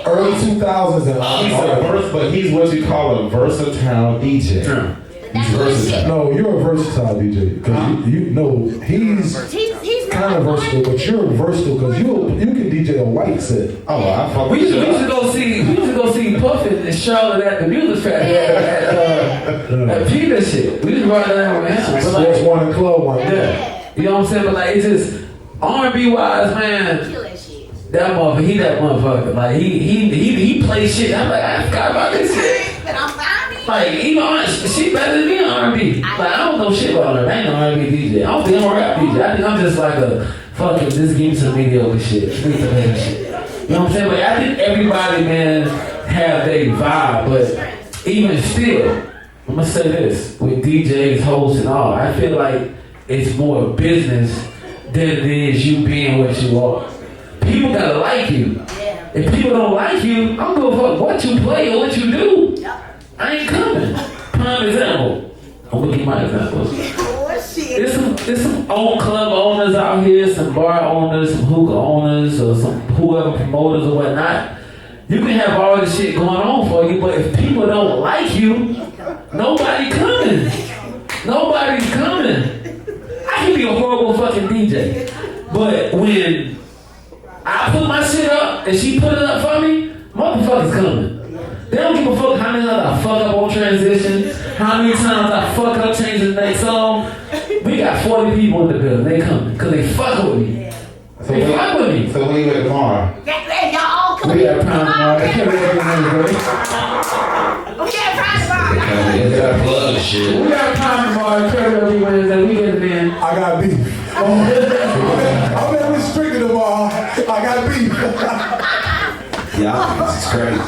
Early 2000s and But he's what you call a versatile DJ. He's versatile. No, you're a versatile DJ. Because you know, he's kind of versatile, but you're versatile because you can DJ a white set. Oh, I fuck We with used you. to go see Puffin and Charlotte at the music factory at Peter shit. We used to ride down with him. But Sports like, One and Club One. yeah. You know what I'm saying? But like it's just R&B wise, man. That motherfucker, he that motherfucker. Like he plays shit. I'm like, I forgot about this shit. Like even she better than me on R&B. Like I don't know shit about her. I ain't no R&B DJ. I don't think I'm a rap DJ. I think I'm just like a fucking just give me some mediocre shit. Give me some better shit. You know what I'm saying? But I think everybody, man, have their vibe. But even still, I'm gonna say this with DJs, hosts, and all. I feel like it's more business than it is you being what you are. People gotta like you. If people don't like you, I don't give a fuck what you play or what you do. I ain't coming. Prime example. I'm gonna give my examples. There's some old club owners out here, some bar owners, some hookah owners, or some whoever promoters or whatnot. You can have all this shit going on for you, but if people don't like you, nobody coming. Nobody's coming. I can be a horrible fucking DJ, but when I put my shit up and she put it up for me, motherfuckers coming. They don't give a fuck how many times I fuck up on transition, how many times I fuck up changing the next song. We got 40 people in the building. They coming because they fuck with me. They fuck with me. So when you at tomorrow? Y'all all come We got Prime tomorrow. They can't wait It's that plug shit. We got Prime tomorrow. Karaoke Wednesday. We get it in. I got beef. I'm not restricted tomorrow. I got beef. Yeah, this is crazy.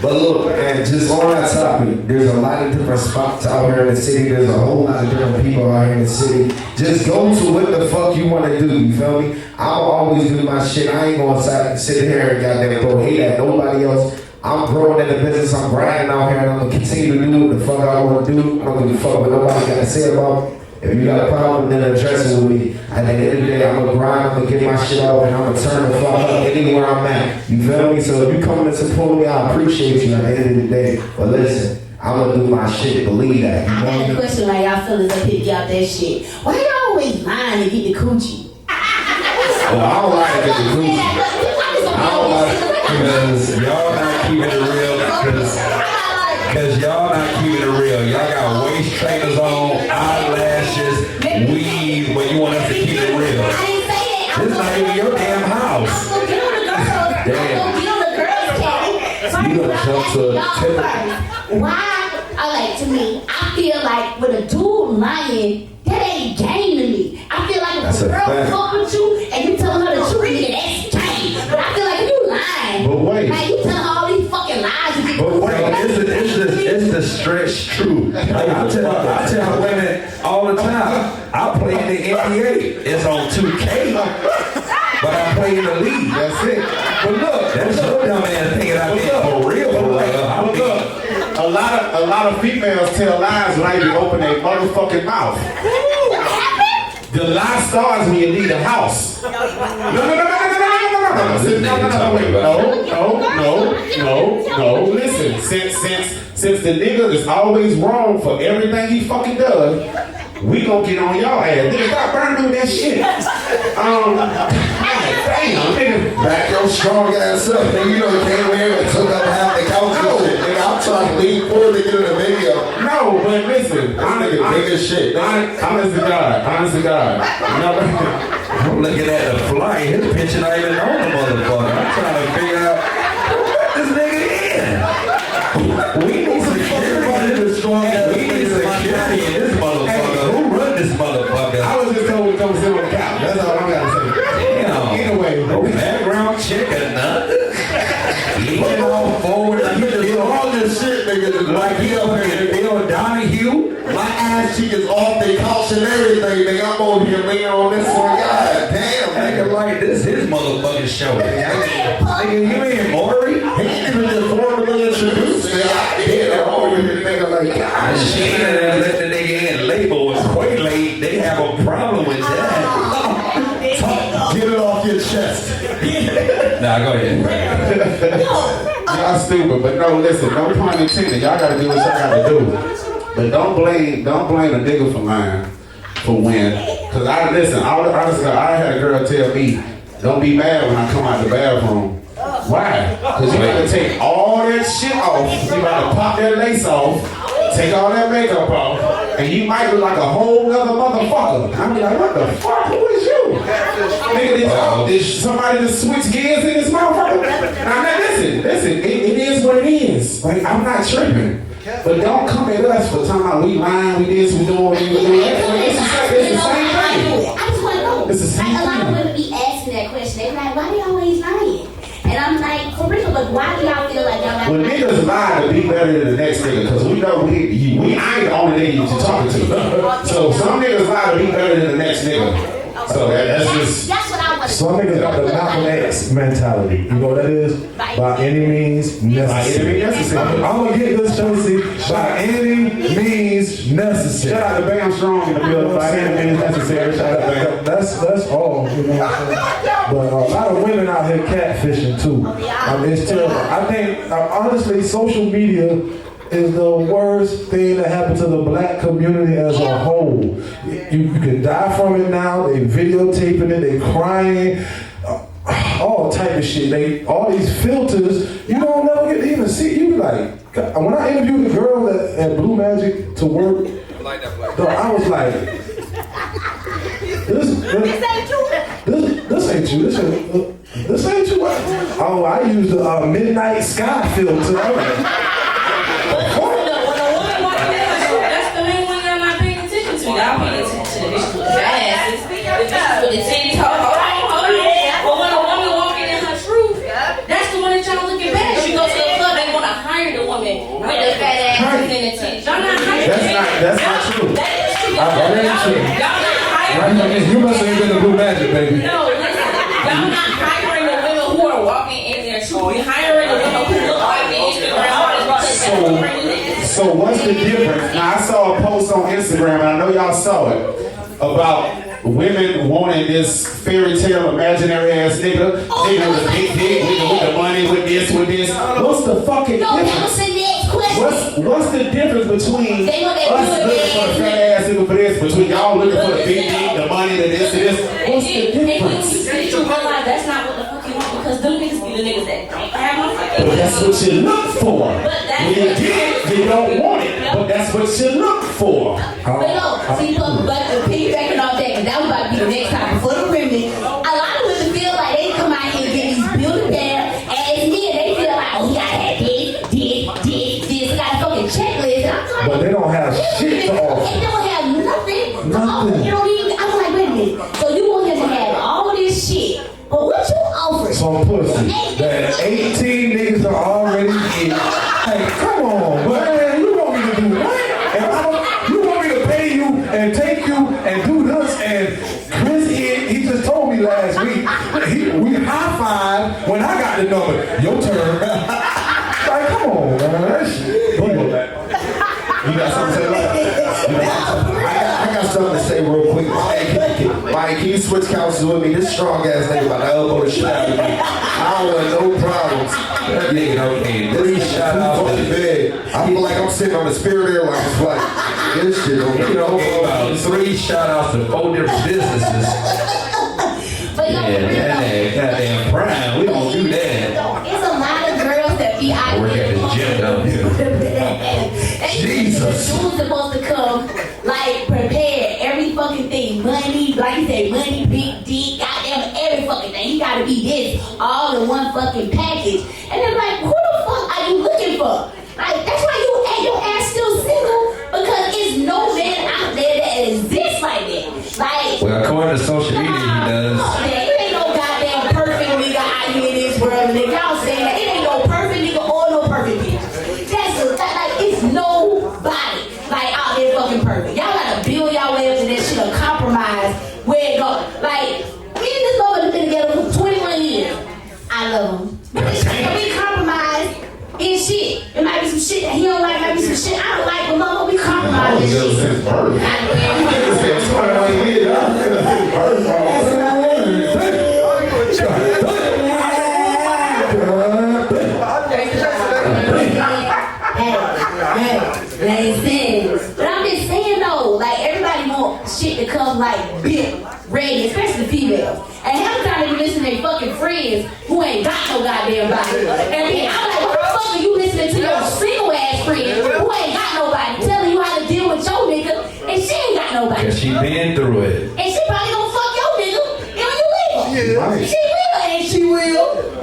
But look, man, just on that topic, there's a lot of different spots out here in the city. There's a whole lot of different people out here in the city. Just go to what the fuck you want to do, you feel me? I'll always do my shit. I ain't gonna sit here and goddamn throw hate at nobody else. I'm growing in the business, I'm grinding out here, and I'm gonna continue to do what the fuck I wanna do. I don't give a fuck what nobody gotta say about it. If you got a problem, then address it with me. At the end of the day, I'm gonna grind, I'm gonna get my shit out, and I'm gonna turn the fuck up anywhere I'm at. You feel me? So if you coming to support me, I appreciate you at the end of the day. But listen, I'm gonna do my shit, believe that. You I know got a me? question like y'all fellas up here get out that shit. Why y'all always lying to get the coochie? Well, I don't like to get the coochie. I don't like Because y'all not keeping it real. Because y'all not keeping it real. Y'all got waist trainers on, eyelashes, weave, but you want us to keep it real. This is not even your damn house. You gonna jump to a why? To me, I feel like with a dude lying, that ain't game to me. I feel like if a girl fuck with you and you tell her the truth, nigga, that's game. But I feel like if you lying, But wait. like you tell her all these fucking lies. But wait, it's the stretch truth. Like I tell women all the time, I play in the NBA. It's on 2K, but I play in the league. That's it. But look, that's your dumb ass thinking I mean for real. But look, a lot of females tell lies when they open their motherfucking mouth. The lie starts when you leave the house. No. Listen, since the nigga is always wrong for everything he fucking does, we gon' get on y'all ass. Nigga, stop burning with that shit. Damn, nigga. Back your strong ass up, nigga. You know you came here and took up half the couch and shit, nigga. I'm trying to lean forward to get in the video. No, but listen, Nigga, big as shit. honest to God. I'm looking at the flight. His picture not even on the motherfucker. I'm trying to figure out what this nigga in. We need security in this motherfucker. Who run this motherfucker? I was just told to come sit on the couch. That's all I gotta say. Damn. Anyway, No background check or nothing. Leaning all forward. He just all this shit, nigga. Like he up here, Bill Donahue. My ass cheek is off the couch and everything, nigga. I'm over here laying on this one. God damn, Nigga, like this his motherfucking show. Nigga, you ain't Maury? He ain't even just formally introduced me. I did. I'm over here thinking like, God, She let the nigga in label was quite late. They have a problem with that. get it off your chest. Nah, go ahead. y'all stupid, but no, listen, no pun intended. Y'all gotta do what y'all gotta do. But don't blame a nigga for lying for when. Cause I had a girl tell me, don't be mad when I come out the bathroom. Why? Cause you gotta take all that shit off. You gotta pop that lace off, take all that makeup off, and you might look like a whole other motherfucker. I'm like, what the fuck? Who is you? Nigga, did somebody just switch gears in this motherfucker? Now listen, it is what it is. Like, I'm not tripping. But don't come at us for talking about we lying, we this, we doing, we doing that. It's the same thing. I just want to know. It's the same like, a lot of thing. women be asking that question. They be like, why they always lying? And I'm like, for real, but why do y'all feel like y'all not When lying? niggas lie to be better than the next nigga, because we know we ain't the only nigga you're talking to. So some niggas lie to be better than the next nigga. So that's just... That's what I want to Some niggas got the Malcolm X mentality. You know what that is? By any means necessary. I'm gonna get this, Chelsea. By any means necessary. Shout out to Bam Strong in the building. By any means necessary. Shout out to Bam. That's all. You know what I'm saying? But a lot of women out here catfishing too. It's terrible. I think honestly, social media is the worst thing that happened to the black community as a whole. You can die from it now. They videotaping it. They crying. All type of shit. All these filters. You don't never get to even see. You be like, when I interviewed the girl at Blue Magic to work, I was like, this ain't you. This ain't you. Oh, I used the Midnight Sky filter. Y'all paying attention to the bitches with the asses, the bitches with the titties. Hold on. But when a woman walking in her truth, that's the one that y'all looking back. She goes to the club, they want to hire the woman with the fat asses and the titties. Y'all not hiring. That's not true. That is true. That ain't true. Y'all not hiring. You must have been the Blue Magic, baby. No, listen. Y'all not hiring the women who are walking in their truth. You're hiring the women who look like the Instagram models because that's what bringing it. So what's the difference? Now I saw a post on Instagram, and I know y'all saw it, about women wanting this fairy tale imaginary ass nigga with a big dick, nigga with the money, with this. What's the fucking No, that was difference? the next question. What's the difference between They want that us good looking for the ass fat ass nigga for this, between y'all looking for the big dick, the money, the this, and this? What's the difference? And you realize that's not what the fuck you want because them niggas be the niggas that don't have no fucking. But that's what you look for. When you get it, you don't want it. But that's what you look for. But no, see, but piggybacking off that, because that was about to be the next topic for the women. A lot of women feel like they come out here and get these built bear ass men. They feel like, oh, you gotta have this, got a fucking checklist. And I'm like, But they don't have shit to offer. They don't have nothing to offer. Nothing. You don't even, I'm like, wait a minute. So you want him to have all this shit, but what you offering? Some pussy that 18 niggas are already in. Hey, come on, man. You want and take you and do this. And Chris, he just told me last week, we high five when I got the number. Your turn. Like, come on, man. That shit. You got something to say about that? I got something to say real quick. Mike, can you switch couches with me? This strong ass nigga about to elbow the shit out of me. I don't want no problems. That nigga don't need Three shout outs to bed. I feel like I'm sitting on the Spirit Airlines flight. This shit don't You know about 3 shout outs to 4 different businesses. But Yeah, that ain't goddamn prime. We don't do that. it's a lot of girls that be out Work at the gym down here. Jesus. Who's supposed to come, like, prepared, every fucking thing. Money, like you said, money, big dick, goddamn, every fucking thing. You gotta be this, all in one fucking package. And they're like, who the fuck are you looking for? Like, that's why your ass still single, because it's no man out there that exists like that. Like, Well, according to social media, he does. man, it ain't no goddamn perfect nigga out here in this world, nigga. Y'all saying that it ain't no perfect nigga or no perfect bitch. Like, it's nobody like out there fucking perfect. Y'all gotta build y'all way up to that shit or compromise where it go. Like, me and this mother have been together for 21 years. I love him. But this shit gonna be compromised in shit. It might be some shit that he don't like, might be some shit I don't like, but mama, we compromise this shit. Since birth. That's what I ain't saying. But I'm just saying though, like everybody want shit to come like built, ready, especially the females. And half the time they be listening to their fucking friends who ain't got no goddamn body. And then I'm like, what the fuck are you listening to your single ass friend who ain't got nobody telling you how to deal with your nigga and she ain't got nobody. Cause she been through it. And she probably gonna fuck your nigga and you leave her. Right. She will and she will.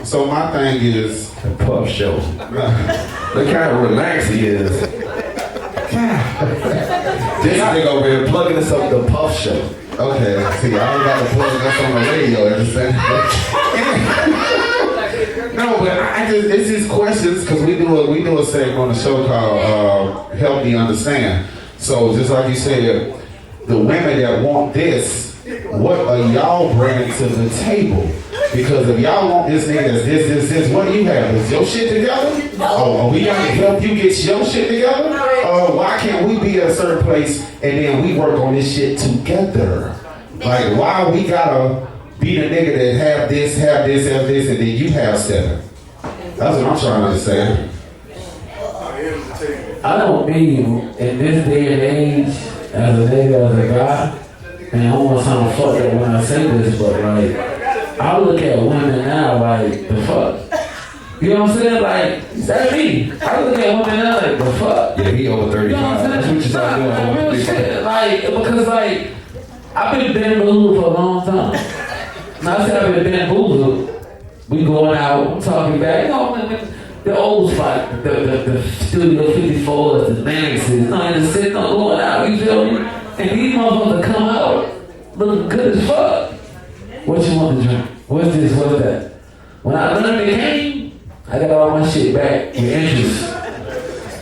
So my thing is, The Puff Show. Look how relaxed he is. This nigga over here plugging us up the Puff Show. okay, see, I ain't got to plug us on the radio at the same No, but I just, it's just questions, because we do a segment on the show called Help Me Understand. So just like you said, the women that want this, what are y'all bringing to the table? Because if y'all want this nigga that's this, what do you have? Is your shit together? Oh, we gotta help you get your shit together? Why can't we be at a certain place and then we work on this shit together? Like, why we gotta be the nigga that have this, and then you have 7? That's what I'm trying to understand. I don't mean in this day and age, as a nigga, as a guy, and I almost sound fucked up when I say this, but like, I look at women now like, the fuck? You know what I'm saying? Like, that's me. I look at women now like, the fuck? Yeah, he over 35. You know what I'm That's saying? what you start doing. Nah, over real 35. shit. Like, because like, I've been bamboozled for a long time. Now I said I've been bamboozled. We going out, I'm talking back, you know, the old spot, the Studio 54s, the Manixes, you know, just sitting on going out, you feel me? And these motherfuckers come out looking good as fuck. What you want to drink? What's this? What's that? When I learned the game, I got all my shit back with interest.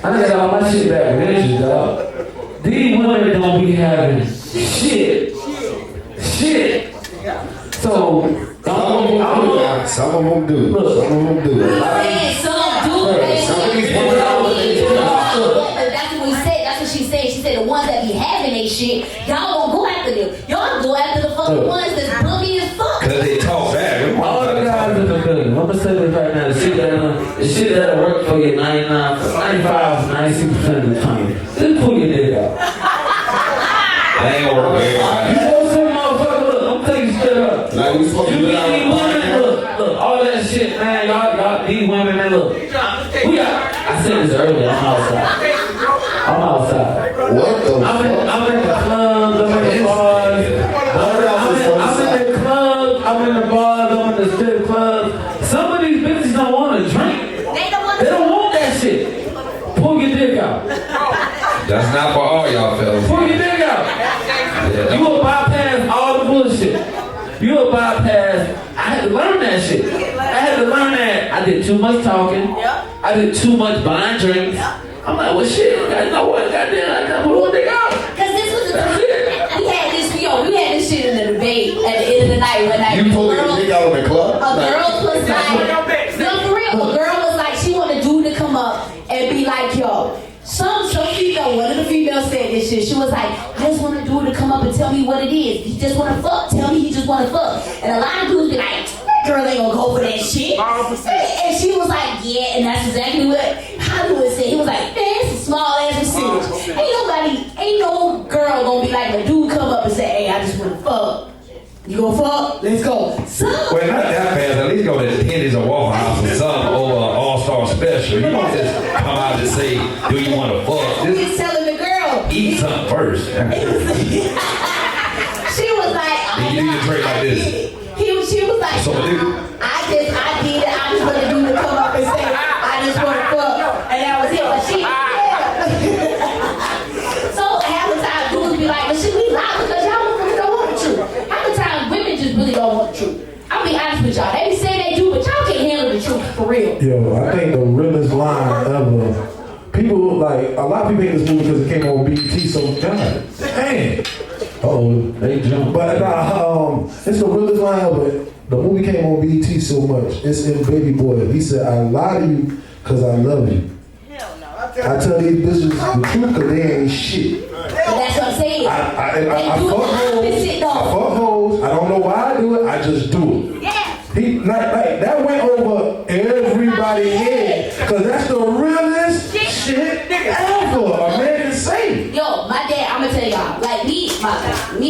I got all my shit back with interest, dog. These women don't be having shit. So, Some of them do. Look. Some of them do. I'm saying some do, baby. Some of these women That's what we said. That's what she said. She said the ones that be having they shit, y'all don't go after them. Y'all go after the fucking ones that's bummy as fuck. Cause they talk back. all the guys in the building, I'm gonna say this right now, the shit that'll work for you 95, 96% of the time. Just pull your dick out. That ain't gonna work with You everybody. know some motherfucker, look, I'm telling you straight up. Like, we supposed to You do need these women, that. look, all that shit, man, y'all, these women, man, look. We got, I said this earlier, I'm outside. What the I'm in the clubs, I'm in the bars. I'm in the clubs, I'm in the bars, I'm in the strip clubs. Some of these bitches don't want to drink. They don't want that shit. Pull your dick out. That's not for all y'all fellas. Pull your dick out. Yeah, You will bypass all the bullshit. You will bypass. I had to learn that shit. I had to learn that. I did too much talking. I did too much buying drinks. I'm like, well, shit. You know what? Goddamn, I gotta pull one dick out. Cause this in the night one night. You pulled a nigga out of the club? A girl was like, no, for real. A girl was like, she wanted dude to come up and be like, yo. Some female, one of the females said this shit. She was like, I just want a dude to come up and tell me what it is. He just want to fuck. Tell me he just want to fuck. And a lot of dudes be like, that girl ain't gonna go for that shit. And she was like, yeah, and that's exactly what Hollywood said. He was like, man, it's a small ass percentage. Ain't no girl gonna be like, a dude come up and say, hey, I just want to fuck. You gonna fuck? Let's go. Well, not that fast. At least go to the Henry's or Waffle House or something, or All-Star Special. You don't just come out and say, do you want to fuck? He's telling the girl. Eat something first. She was like, you do your drink like this. She was like, So, dude. I did it. I just want to do to come up and say, I just want to fuck. And that was it. But she, So half the time dudes be like, well, should we lie because y'all really don't want the truth? Half the time women just really don't want the truth. I'll be honest with y'all. They be saying they do, but y'all can't handle the truth for real. Yo, I think the realest line ever. People like a lot of people hate this movie because it came on BT. So God, damn. Oh, they jumped. But it's the realest line ever. The movie came on BT so much. It's in Baby Boy. He said, "I lie to you because I love you." Hell no. I tell these bitches the truth because they ain't shit. But that's what I'm saying. I fuck hoes. I don't know why I do it. I just do it. Yeah. That went over everybody's head because that's the realest shit ever a man can say. Yo, my dad, I'm gonna tell y'all, like me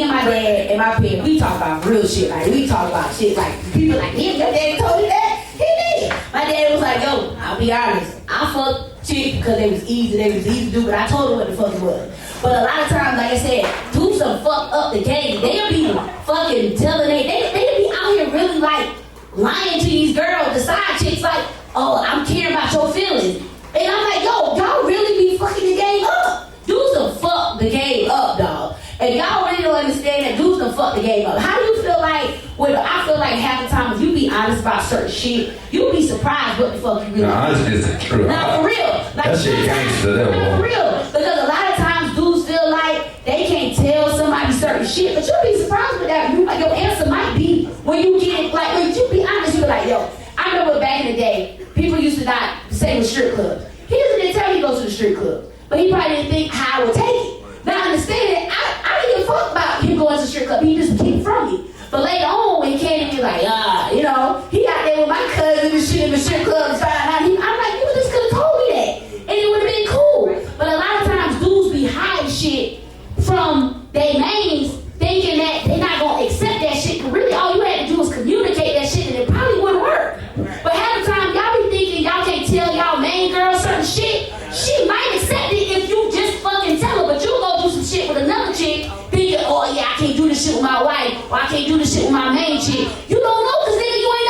and my dad and my parents, we talk about real shit. Like we talk about shit like people like, damn, your daddy told you that? He did. My dad was like, yo, I'll be honest, I fucked chicks because they was easy to do, but I told her what the fuck it was. But a lot of times, like I said, dudes done fuck up the game. They'll be fucking telling they'll be out here really like lying to these girls, the side chicks, like, oh, I'm caring about your feelings. And I'm like, yo, y'all really be fucking the game up. Dudes done fuck the game up, dog. And y'all really don't understand that dudes done fuck the game up. How do you feel like, I feel like half the time if you be honest about certain shit, you'll be surprised what the fuck you really do. Honesty is the truth. Nah, for real. Like, that shit gangster, that nah, for real. Because a lot of times dudes feel like they can't tell somebody certain shit, but you'll be surprised with that. Like, your answer might be, when you get it, like, when you be honest, you be like, yo, I remember back in the day, people used to not say with strip clubs. He didn't tell me he goes to the strip club, but he probably didn't think how I would take it. Now, understand that I didn't give a fuck about him going to the strip club. He just kept from me. But later on, when he came to me like, he out there with my cousin and shit in the strip club and trying out. I'm like, you just could have told me that, and it would have been cool. But a lot of times, dudes be hiding shit from their mains, thinking that they're not gonna accept that shit. But really, all you had to do was communicate that shit, and it probably wouldn't work. But half the time, y'all be thinking y'all can't tell y'all main girl certain shit. She might accept it if you just fucking tell her, but you go do some shit with another chick, thinking, oh yeah, I can't do this shit with my wife, or I can't do this shit with my main chick. You don't know, cause nigga, you ain't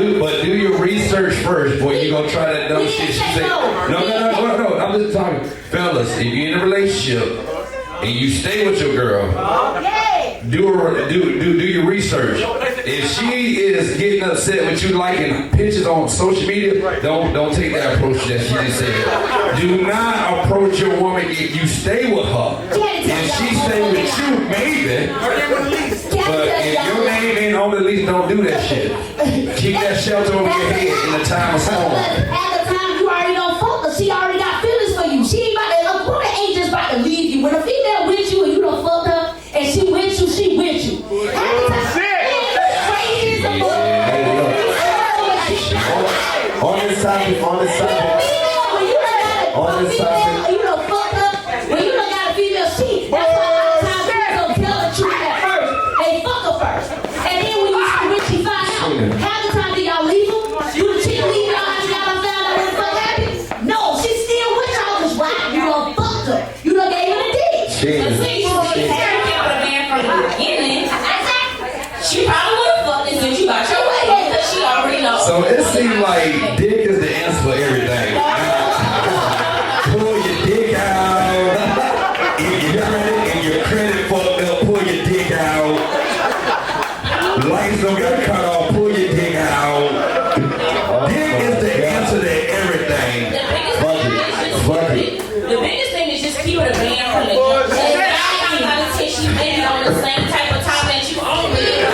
never. But do your research first before you go try that dumb shit. She say, no. I'm just talking, fellas. If you're in a relationship and you stay with your girl, do your research. If she is getting upset with you liking pictures on social media, don't take that approach that she just said. Do not approach your woman if you stay with her. If she stay with you, maybe. But if your name ain't on the lease, don't do that shit. Keep that shelter over your head in the time of storm. At the time, you already don't fuck her. She already got feelings for you. She ain't about to, a woman ain't just about to leave you. When a female with you and you don't fuck her, and she with you, she with you. On this topic, you don't fuck up. When you don't got a female sheet, that's why a lot of times people don't tell the truth at first. They fuck her first. And then when she find out, half the time do y'all leave her? Do the chick leave y'all after y'all found out what the fuck happened? No, she's still with y'all because why? You done fucked her. You done gave her the dick. She probably would have fucked this if you got your way because she already knows. So it seems like dick is the answer for everything. Pull your dick out. If your credit fucked up, pull your dick out. Lights don't got cut off, pull your dick out. Dick is the answer to everything. The biggest thing is just keep it a band from the jump. And God knows how to teach you maybe on the same type of time that you own with.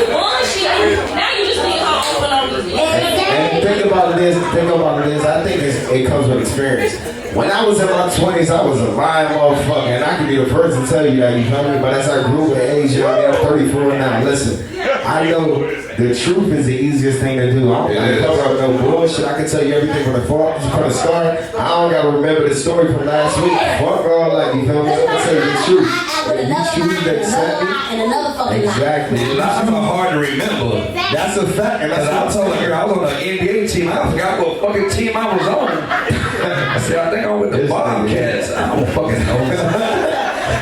think about it is, I think it comes with experience. When I was in my 20s, I was a lying motherfucker, and I could be the first to tell you that, you feel me? But as I grew with age, you know, I'm 34 now. Listen, I know the truth is the easiest thing to do. I don't gotta cover up no bullshit. I can tell you everything from the start. I don't gotta remember the story from last week. Fuck all that, you feel me? I can tell you the truth. If you choose to accept me, exactly. Lies are hard to remember. That's a fact. And Cause I told her, I was on the NBA team. I forgot what fucking team I was on. I said, I think I'm with the Bobcats. I don't fucking know.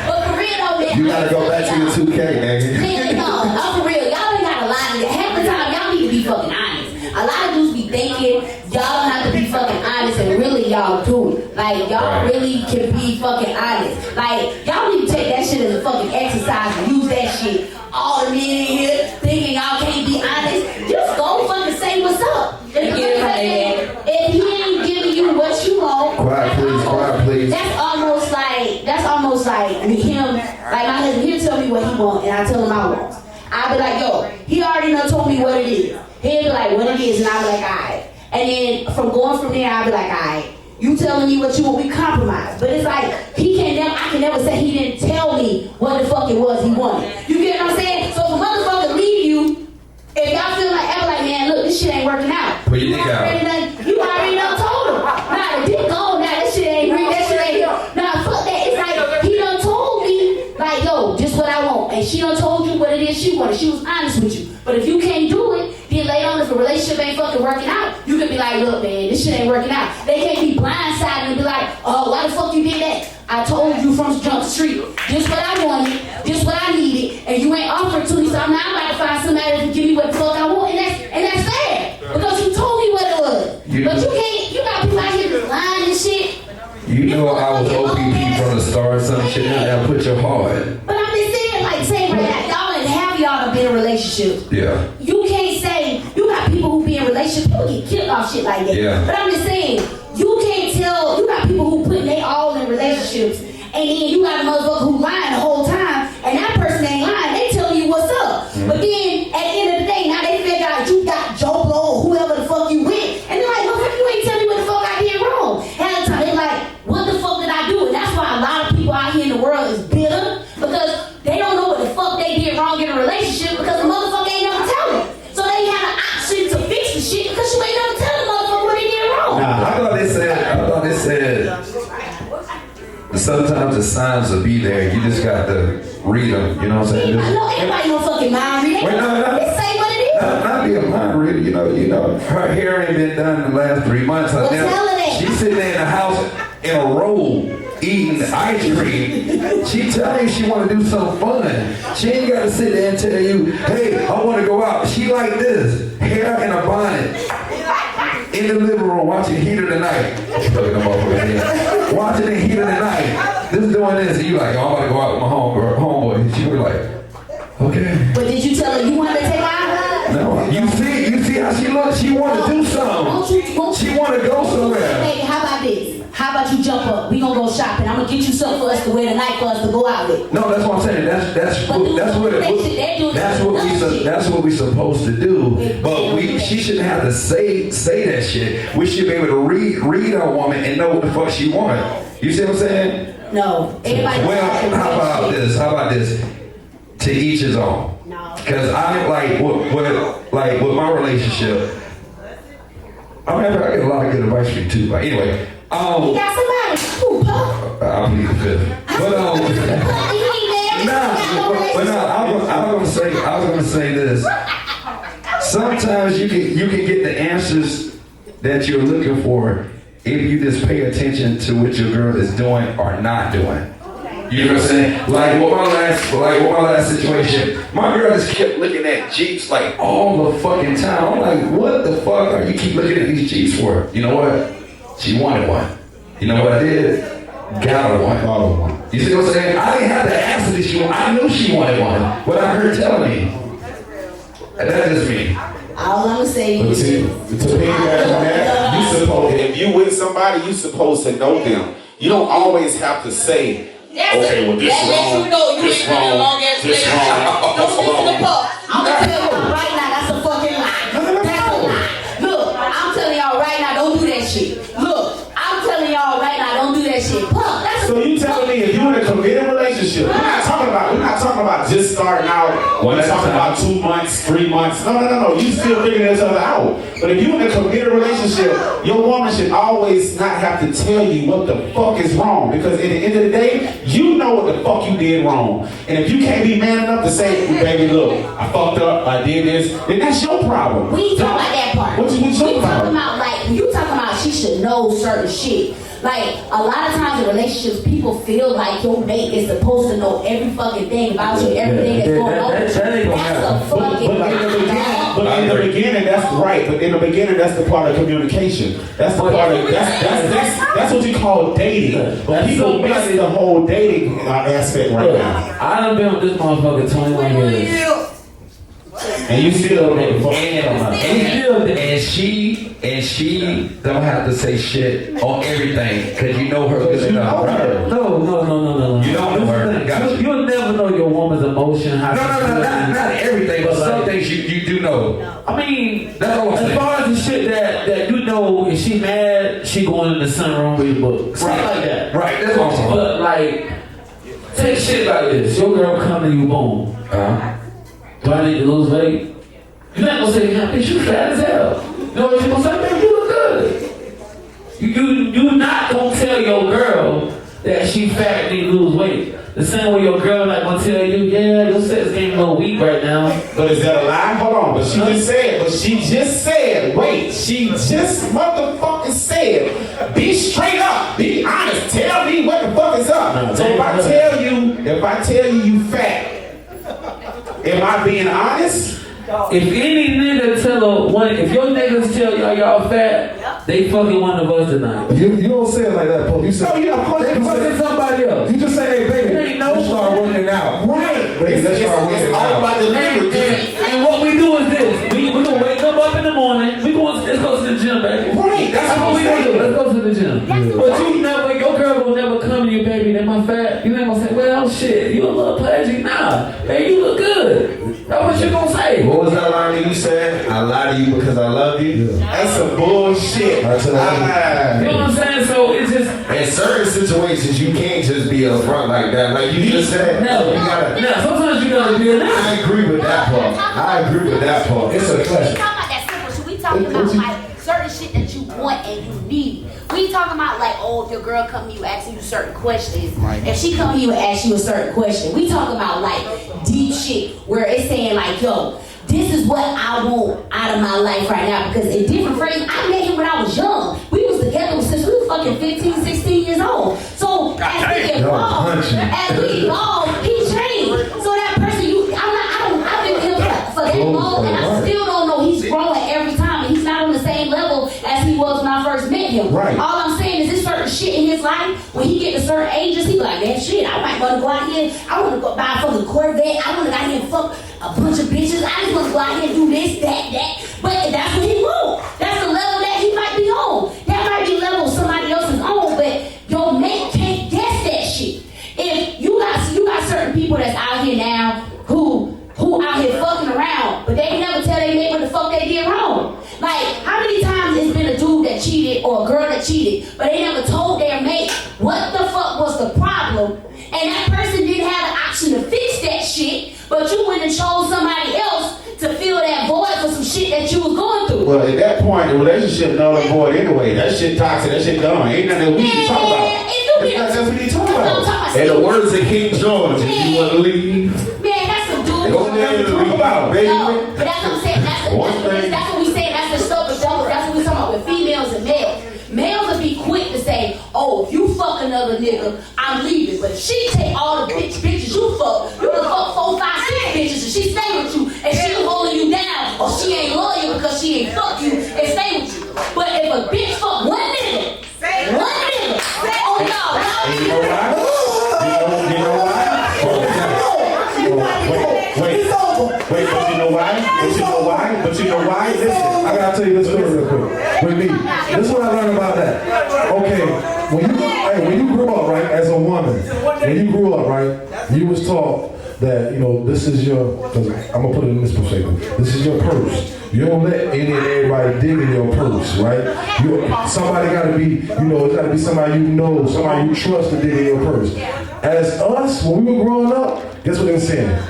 But for real though, man. You gotta go back to your 2K, man. Man, no, I'm for real. Y'all ain't gotta lie to me. Half the time, y'all need to be fucking honest. A lot of dudes be thinking y'all don't have to be fucking honest, and really y'all do. Like, y'all really can be fucking honest. Like, y'all need to take that shit as a fucking exercise and use that shit. All the men in here thinking y'all can't be honest. Just go fucking say what's up. If he ain't giving you what you want, Quiet, please. That's almost like him. Like my husband, he'll tell me what he wants, and I tell him I want. I'll be like, yo, he already done told me what it is. He'll be like, what it is, and I'll be like, alright. And then from there, I'll be like, alright. You telling me what you want, we compromise. But it's like, I can never say he didn't tell me what the fuck it was he wanted. You get what I'm saying? So if a motherfucker leave you, if y'all feel like, ever like, man, look, this shit ain't working out. Put your dick out. You already done told him. Nah, the dick gone, nah, that shit ain't real, that shit ain't, nah, fuck that. It's like, he done told me, like, yo, just what I want. And she done told you what it is she wanted. She was honest with you. But if you can't do it, then later on, if a relationship ain't fucking working out, you can be like, look, man, this shit ain't working out. They can't be blindsided and be like, oh, why the fuck you did that? I told you from Jump Street, just what I wanted, just what I needed, and you ain't offered to me, so now I'm about to find somebody that can give me what the fuck I want, and that's fair, because you told me what it was. But you got people out here just lying and shit. You know I was OPP from the start, some shit in there, put your heart. But I'm just saying, like, say right now, y'all done been in relationships. Yeah. You can't say, you got people who be in relationships, people get killed off shit like that. Yeah. But I'm just saying, you can't tell, you got people who put they all in relationships, and then you got a motherfucker who lying the whole time, and that person ain't lying, they telling you what's up. But then, at the end of the day, now they figure out you got Joe Blow or whoever the fuck you with, and they're like, motherfucker, you ain't telling me what the fuck I did wrong. Half the time, they like, what the fuck did I do? And that's why a lot of people out here in the world is bitter, because they don't know what the fuck they did wrong in a relationship, because the motherfucker ain't never tell them. So they had an option to fix the shit, because you ain't never tell the motherfucker what they did wrong. I thought they said sometimes the signs will be there. You just got to read them. You know what I'm saying? I know everybody no fucking mind read. They say what it is. Not be a mind reader. You know. Her hair ain't been done in the last 3 months. Well, tell her that. She's sitting there in the house in a robe eating ice cream. She tell you she want to do something fun. She ain't got to sit there and tell you, hey, I want to go out. She like this, hair in a bonnet, in the living room watching Heat of the Night. Watching the Heat of the Night. This doing this, and you like, oh, I'm about to go out with my homeboy. She be like, okay. But did you tell her you wanted to take out? No. You see how she looks? She want to do something. She want to go somewhere. Hey, how about this? How about you jump up? We gonna go shopping. I'm gonna get you something for us to wear tonight for us to go out with. No, that's what I'm saying. That's what we supposed to do. But she shouldn't have to say that shit. We should be able to read our woman and know what the fuck she want. You see what I'm saying? No. Everybody. Well, how about this? To each his own. No. Because I like with my relationship. I get a lot of good advice from you too. But anyway, you got somebody. Ooh, Puff. I'll plead the fifth. But I was gonna say this. Sometimes you can get the answers that you're looking for if you just pay attention to what your girl is doing or not doing. You know what I'm saying? Like with my last situation, my girl just kept looking at Jeeps like all the fucking time. I'm like, what the fuck are you keep looking at these Jeeps for? You know what? She wanted one. You know what I did? Got her one. You see what I'm saying? I didn't have to ask her if she wanted. I knew she wanted one without her telling me. And that's just me. All I'm gonna say is, to piggyback on that, if you with somebody, you supposed to know them. You don't always have to say, okay, well, this wrong. I'm gonna tell you right now, that's a fucking lie. That's a lie. Look, I'm telling y'all right now, don't relationship. We're not talking about just starting out. We're talking about 2 months, 3 months. No. You still figuring each other out. But if you're in a committed relationship, your woman should always not have to tell you what the fuck is wrong. Because at the end of the day, you know what the fuck you did wrong. And if you can't be man enough to say, baby, look, I fucked up, I did this, then that's your problem. We ain't talking about that part. What you talking about? Like, you talking about she should know certain shit. Like, a lot of times in relationships, people feel like your mate is supposed to know every fucking thing about you, everything that's going on. That's a fucking But in the beginning, that's right. But in the beginning, that's the part of communication. That's the part of that's what you call dating. But people miss the whole dating aspect right now. I done been with this motherfucker 21 years. And you still don't fuck. And she don't have to say shit on everything because you know her good enough. No. You don't know her. You'll never know your woman's emotion. No, not everything, but some things you do know. I mean, that's all I'm saying. as far as the shit that you know, if she mad, she going in the sunroom with a book. Stuff like that. Right, that's what I'm saying. But like, take shit like this. Your girl come to you, boom. Do I need to lose weight? You're not gonna say, bitch, you fat as hell. You know what you're gonna say? Man, you look good. You not gonna tell your girl that she fat and need to lose weight. The same way your girl not gonna tell you, yeah, your sex game a little weak right now. But is that a lie? Hold on. But she just said, wait, she just motherfucking said, be straight up, be honest, tell me what the fuck is up. So if I tell you you fat, am I being honest? If any nigga if your niggas tell y'all fat, they fucking one of us tonight. You don't say it like that, Pope. You say, oh, yeah, of course. They fucking somebody else. You just say, hey, baby, ain't no start working it out. Right. Baby, let's start working it all out. about the language. And what we do is this. We gonna wake up in the morning. Let's go to the gym, baby. Right. That's what we gonna do. Let's go to the gym. But your girl will never come to you, baby. Am I fat? You ain't gonna say, well, shit, you a little pudgy. Nah, baby, you look good. That's what you gonna say. What was that line that you said? I lie to you because I love you? Yeah. That's some bullshit. You know what I'm saying? So it's just in certain situations you can't just be upfront like that. Like you just said. No. You gotta. Yeah, sometimes you gotta be a nigga. I agree with that part. It's a We question. talking about that simple shit. We talking about like certain shit that you want and you need. We ain't talking about like, oh, if your girl come to you asking you certain questions. Right. If she come to you and ask you a certain question, we talking about like deep shit where it's saying like, yo, this is what I want out of my life right now. Because in different phrases, I met him when I was young. We was together since we was fucking 15, 16 years old. So as we evolve, he changed. So that person, I've been with him for that long, and I still don't know. He's growing every time, and he's not on the same level as he was when I first met him. Right. All I'm saying is, there's certain shit in his life when he get to certain ages, he be like, man, shit, I might want to go out here. I want to go buy a fucking Corvette. I want to go out here and fuck a bunch of bitches. I just want to go out here and do this, that. But that's what he want. That's the level that he might be on. That might be level somebody else is on, but your mate can't guess that shit. If you got certain people that's out here now who out here fucking around, but they never tell their mate what the fuck they did wrong. Like, how many times it's been a dude that cheated or a girl that cheated, but they never told their mate what the fuck was the problem, and that person didn't have the option to fix that shit, but you went and chose somebody else to fill that void for some shit that you was going through. Well, at that point, the relationship null and void anyway. That shit toxic. That shit done. Ain't nothing we need to talk about. That's what we need to talk about. And the words of King George, if you want to leave, man, that's some dude. go there and talk about, baby. No, but that's what I'm saying. That's what we saying. That's the stuff of double. That's what we talking about with females and males. Males will be quick to say, oh, if you fuck another nigga, I'm leaving. But if she take all the bitches you fuck, you can fuck 4, 5, 6 bitches and she stay with you and she holding you down, or she ain't loyal because she ain't fuck you and stay with you. But if a bitch fuck one nigga, oh no, And you know why? You know why? Wait, but you know why? But you know why? Listen, I gotta tell you this story real quick. With me, this is what I learned about that. Okay, when you grew up, right, as a woman, when you grew up, right, you was taught that, you know, this is your, because I'm going to put it in this perspective, this is your purse. You don't let any and everybody dig in your purse, right? Somebody got to be, you know, it's got to be somebody you know, somebody you trust to dig in your purse. As us, when we were growing up, guess what they were saying?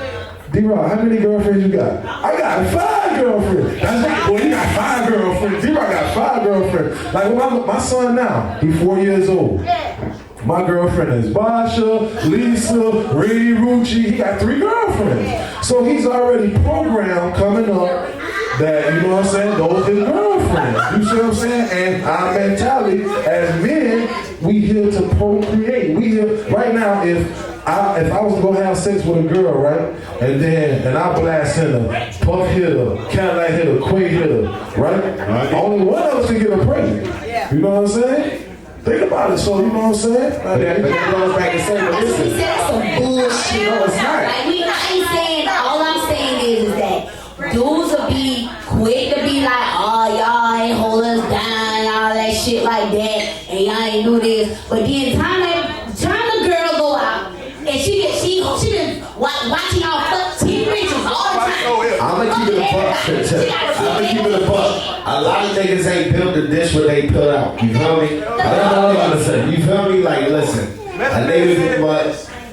D-Rock, how many girlfriends you got? I got 5 girlfriends. That's like, boy, you got 5 girlfriends. D-Rock got 5 girlfriends. Like, my son now, he's 4 years old. My girlfriend is Basha, Lisa, Ray Rucci. He got 3 girlfriends. So he's already programmed coming up that, you know what I'm saying, those are his girlfriends. You see what I'm saying? And our mentality as men, we here to procreate. We here, right now, if I was to go have sex with a girl, right, and I blast in a puff hitter, Cadillac hitter, Quay hitter, right? Only one of us can get her pregnant. You know what I'm saying? Think about it. So you know what I'm saying? But that goes back and say, but listen. That's some bullshit. No, it's not. Like, I ain't saying, all I'm saying is that dudes will be quick to be like, oh, y'all ain't hold us down, all that shit like that, and y'all ain't do this. But then time the girl go out, and she been watching y'all fuck 10 bitches all the time. I'm gonna keep it a buck. I'm gonna keep it a buck. A lot of niggas ain't built the dish where they put out. You feel me? That's all I'm gonna say. You feel me? Like, listen, a nigga can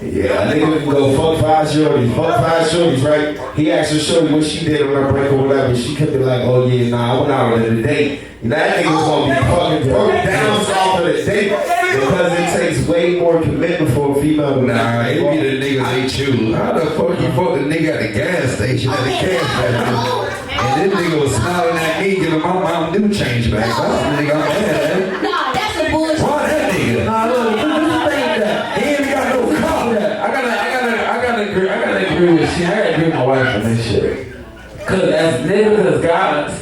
a nigga can go fuck 5 shorties, right? He asked her shorty what she did on her break or whatever. She could be like, oh yeah, nah, I went out with her today. You know, that nigga's gonna be fucking broke down off of the date because it takes way more commitment for a female. Nah, it be the niggas they choose. How the fuck you fuck the nigga at the gas station at the gas station? And this nigga was smiling at me, giving my mom new change back. That's the nigga I'm mad at. Nah, that's a bullshit. Why that nigga? Nah, look, this thing that He ain't got no car. I gotta agree with she. I gotta agree with my wife on this shit. Cause as niggas, as guys,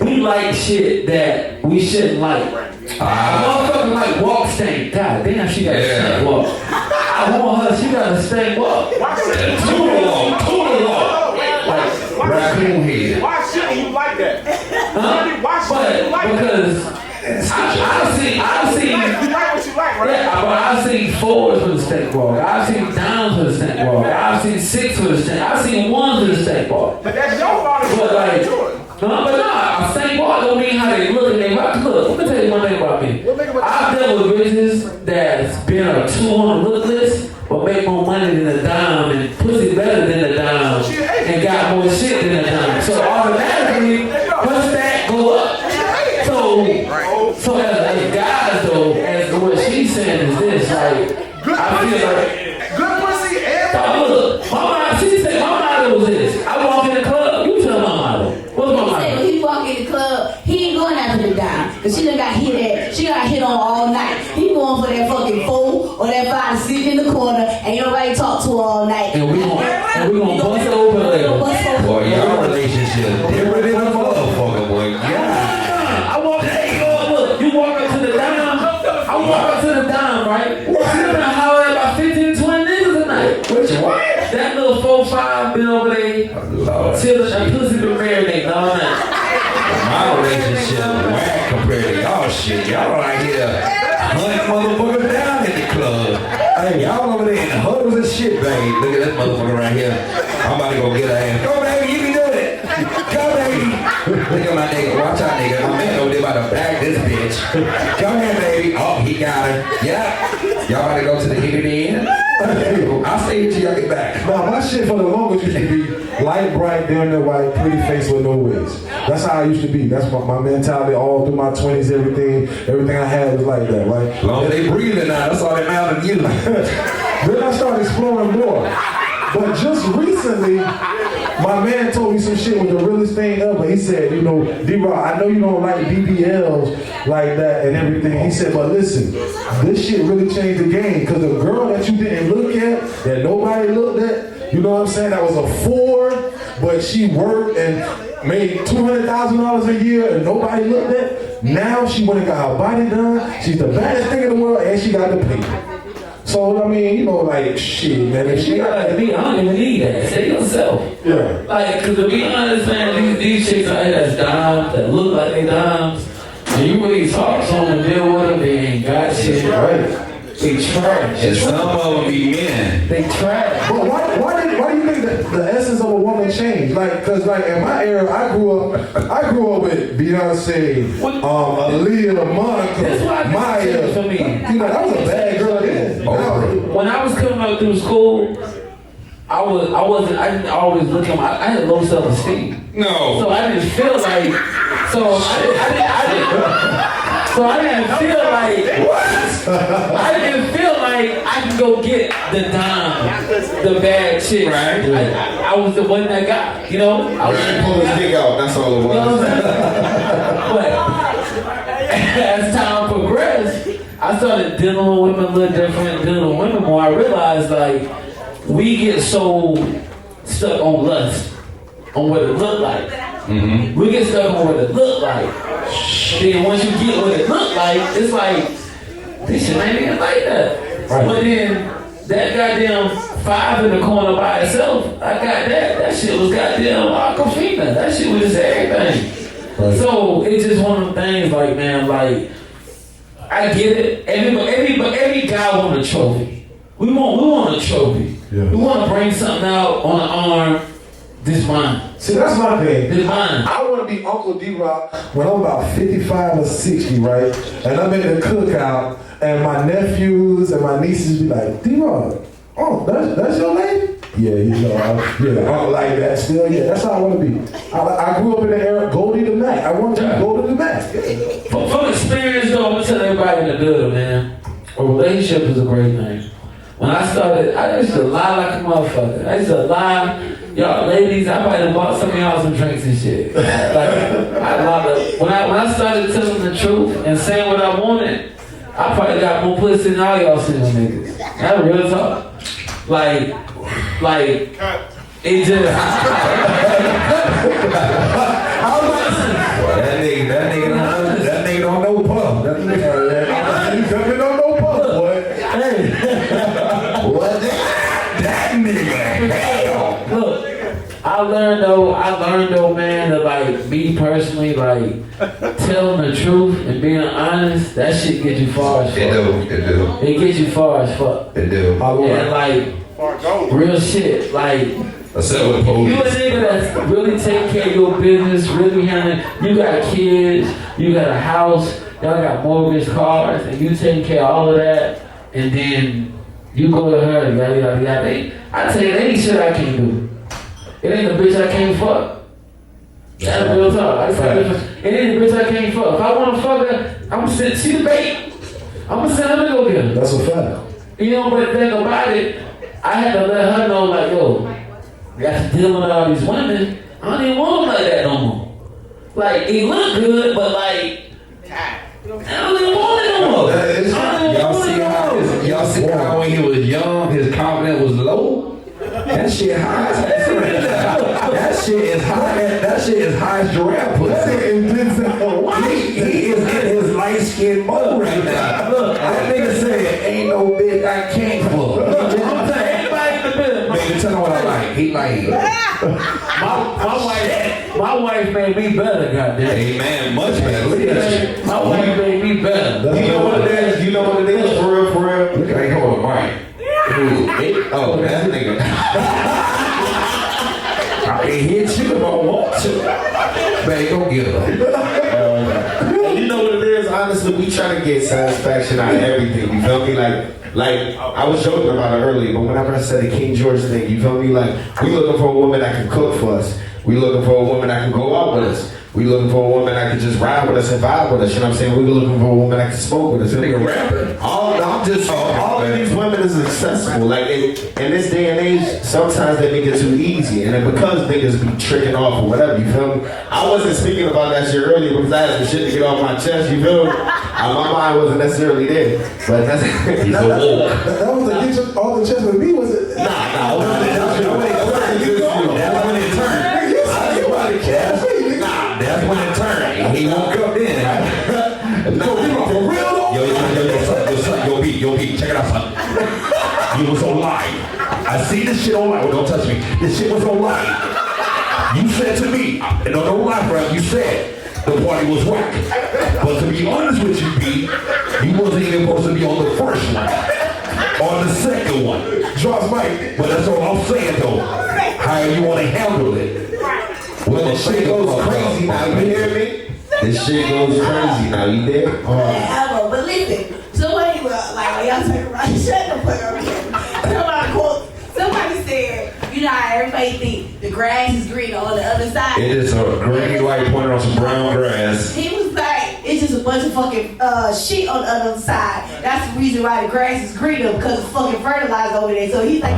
we like shit that we shouldn't like. A motherfucker like walk stank. God damn, she got a stank walk. I want her, she got a stank walk. Total walk. Like raccoon head. Why shouldn't you like that? Why shouldn't you like that? Because I've seen you like what you like, right? Yeah, but I've seen 4s with a stank walk. I've seen downs with a stank walk. I've seen 6 with a stank. I've seen 1s with a stank walk. But that's your fault. But like, a stank walk don't mean how they look and they rock. Look, let me tell you one thing about me. I've dealt with bitches that's been a 2 on the look list, but make more money than a dime and pussy better than a dime and got more shit than a dime. So automatically, her stack go up. So as guys though, as what she's saying is this, like, I feel like good pussy and look, she said my motto was this. I walk in the club, you tell my motto. What's my motto? When he walk in the club, he ain't going after the dime. Cause she done got hit on all night. He going for that fucking 4 or that 5 sitting in the corner, ain't nobody talk to her all night. And we gonna bust it open later. Boy, y'all relationship different than a motherfucker, boy. Yeah. You walk up to the dime. I walk up to the dime, right? You been hollering about 15, 20 niggas a night. Which one? That little 4-5 been over there. Till the pussy been marinating all night. My relationship whack compared to y'all shit. Y'all right here hunt motherfuckers down in the club. Hey, y'all over there in the huddles and shit, babe. Look at this motherfucker right here. I'm about to go get her ass. Go, baby, you can do it. Go, baby. Look at my nigga. Watch out, nigga. My man over there about to bag this bitch. Go ahead, baby. Oh, he got her. Yeah. Y'all about to go to the end. I'll stay until y'all get back. Now, my shit for the longest used to be light, bright, damn near white, pretty face with no wigs. That's how I used to be. That's my mentality all through my 20s, everything I had was like that, right? As long as they breathing now, that's all that matters to you. Then I started exploring more. But just recently, my man told me some shit was the realest thing ever. He said, you know, D-Rock, I know you don't like BBLs like that and everything. He said, but listen, this shit really changed the game. Because the girl that you didn't look at, that nobody looked at, you know what I'm saying, that was a 4, but she worked and made $200,000 a year and nobody looked at. Now she went and got her body done. She's the baddest thing in the world and she got the paper. So, I mean, you know, like, shit, man. If she got to be honest, you need that. Stay yourself. Yeah. Like, because to be honest, man, these chicks out here that's dimes, that look like they dimes, and you really talk to them and deal with them, they ain't got shit. Right. They trash. And some of them be men. They trash. But why do the essence of a woman changed. Like, cause like in my era, I grew up with Beyonce, Aaliyah, Monica, Maya. For me, you know, that was a bad girl then. When I was coming up through school, I didn't always look at I had low self-esteem. No. So I didn't feel like, I didn't feel like I could go get the dime, the bad shit. Right. Wasn't that guy, you know? I was pull his dick out, that's all it was. You know what I'm But as time progressed, I started dealing with women a little different, dealing with women more. I realized like we get so stuck on lust, on what it looked like. Mm-hmm. We get stuck on what it looked like. Then once you get what it looked like, it's like, this shit ain't even like that. Right. But then that goddamn 5 in the corner by itself, I got that. That shit was goddamn Aquafina. That shit was just everything. Right. So it's just one of them things like, man, like, I get it. Every guy want a trophy. We want a trophy. Yeah. We want to bring something out on the arm. This mine. See, that's my thing. This mine. I want to be Uncle D-Rock when I'm about 55 or 60, right? And I'm at the cookout, and my nephews and my nieces be like, D-Rock, oh, that's your lady? Yeah, you know, I'm like that still. Yeah, that's how I want to be. I grew up in the era, Goldie the Mac. I want to be Goldie the Mac. Yeah. From experience, though, I'm going to tell everybody in the building, man, a relationship is a great thing. When I started, I used to lie like a motherfucker. I used to lie. Y'all ladies, I might have bought some of y'all some drinks and shit. Like, I love it. When I started telling the truth and saying what I wanted, I probably got more pussy than all y'all single niggas. That's real talk. Like, it just... That nigga don't know pub. That nigga don't know pub, boy. Hey. What? That nigga, hell. Look, I learned though, man, that like me personally, like telling the truth and being honest, that shit gets you far as fuck. It do. It gets you far as fuck. It do. And like real shit, like you a nigga that's really taking care of your business, really handling. You got kids, you got a house, y'all got mortgage, cars, and you taking care of all of that, and then you go to her, yada. I tell you, there ain't shit I can't do. It ain't a bitch I can't fuck. That's real talk. It ain't a bitch I can't fuck. If I want to fuck her, I'm gonna send, she the bait. I'm gonna send her to go get her. That's a fact. You know, but the thing about it, I had to let her know, like, yo, I got to deal with all these women. I don't even want them like that no more. Like, it look good, but like, I don't even want it no more. Y'all see how when he was young, his confidence was low? That shit high as that shit is high. That shit is high as giraffe pussy. He is in his light skin mode right now. Look, that nigga said, ain't no bitch I can't fuck. I'm saying, anybody in the business. Baby, tell me what I like. He like my wife made me better, goddamn. Amen. Much better. My wife made me better. You know what it is? You know what it is? For real. Look at hold on, Mike. Oh, that nigga. I can hit you if I want to. Man, go get her. And you know what it is? Honestly, we try to get satisfaction out of everything. You feel me? Like I was joking about it earlier, but whenever I said the King George thing, you feel me? Like, we looking for a woman that can cook for us. We looking for a woman that can go out with us. We looking for a woman that can just ride with us and vibe with us. You know what I'm saying? We looking for a woman that can smoke with us. Nigga rapping. All of these women is accessible. Like, in this day and age, sometimes they make it too easy, and then because niggas be tricking off or whatever, you feel me? I wasn't speaking about that shit earlier because I had some shit to get off my chest. You feel me? My mind wasn't necessarily there, but that's that was the get all the chest with me, was it? Nah. That's when it turned. That's when it turned. He won't come in. No, for real though? Yo, Pete, check it out, son. You was on live. I see this shit on live. Well, don't touch me. This shit was on live. You said to me, and on the live, bro, you said the party was whack. But to be honest with you, Pete, you wasn't even supposed to be on the first one. On the second one. Drops mic. But that's all I'm saying though. How how you want to handle it. When the shit goes crazy now, you hear me? This shit goes crazy now, you there? Whatever, but listen, somebody was like, when y'all talking about shut the fuck up. Somebody said, you know how everybody think the grass is green on the other side? It is a green light pointed on some brown grass. He was like, it's just a bunch of fucking shit on the other side. That's the reason why the grass is greener, because of fucking fertilizer over there. So he's like,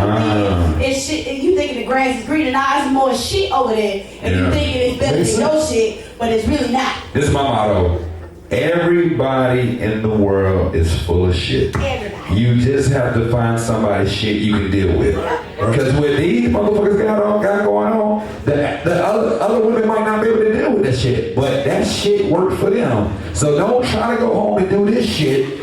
it's shit, and you thinking the grass is greener, now there's more shit over there. And you thinking it's better than your shit, but it's really not. This is my motto. Everybody in the world is full of shit. Everybody. You just have to find somebody's shit you can deal with. Because what these motherfuckers got going on, the other women might not be able to deal with that shit. But that shit worked for them. So don't try to go home and do this shit.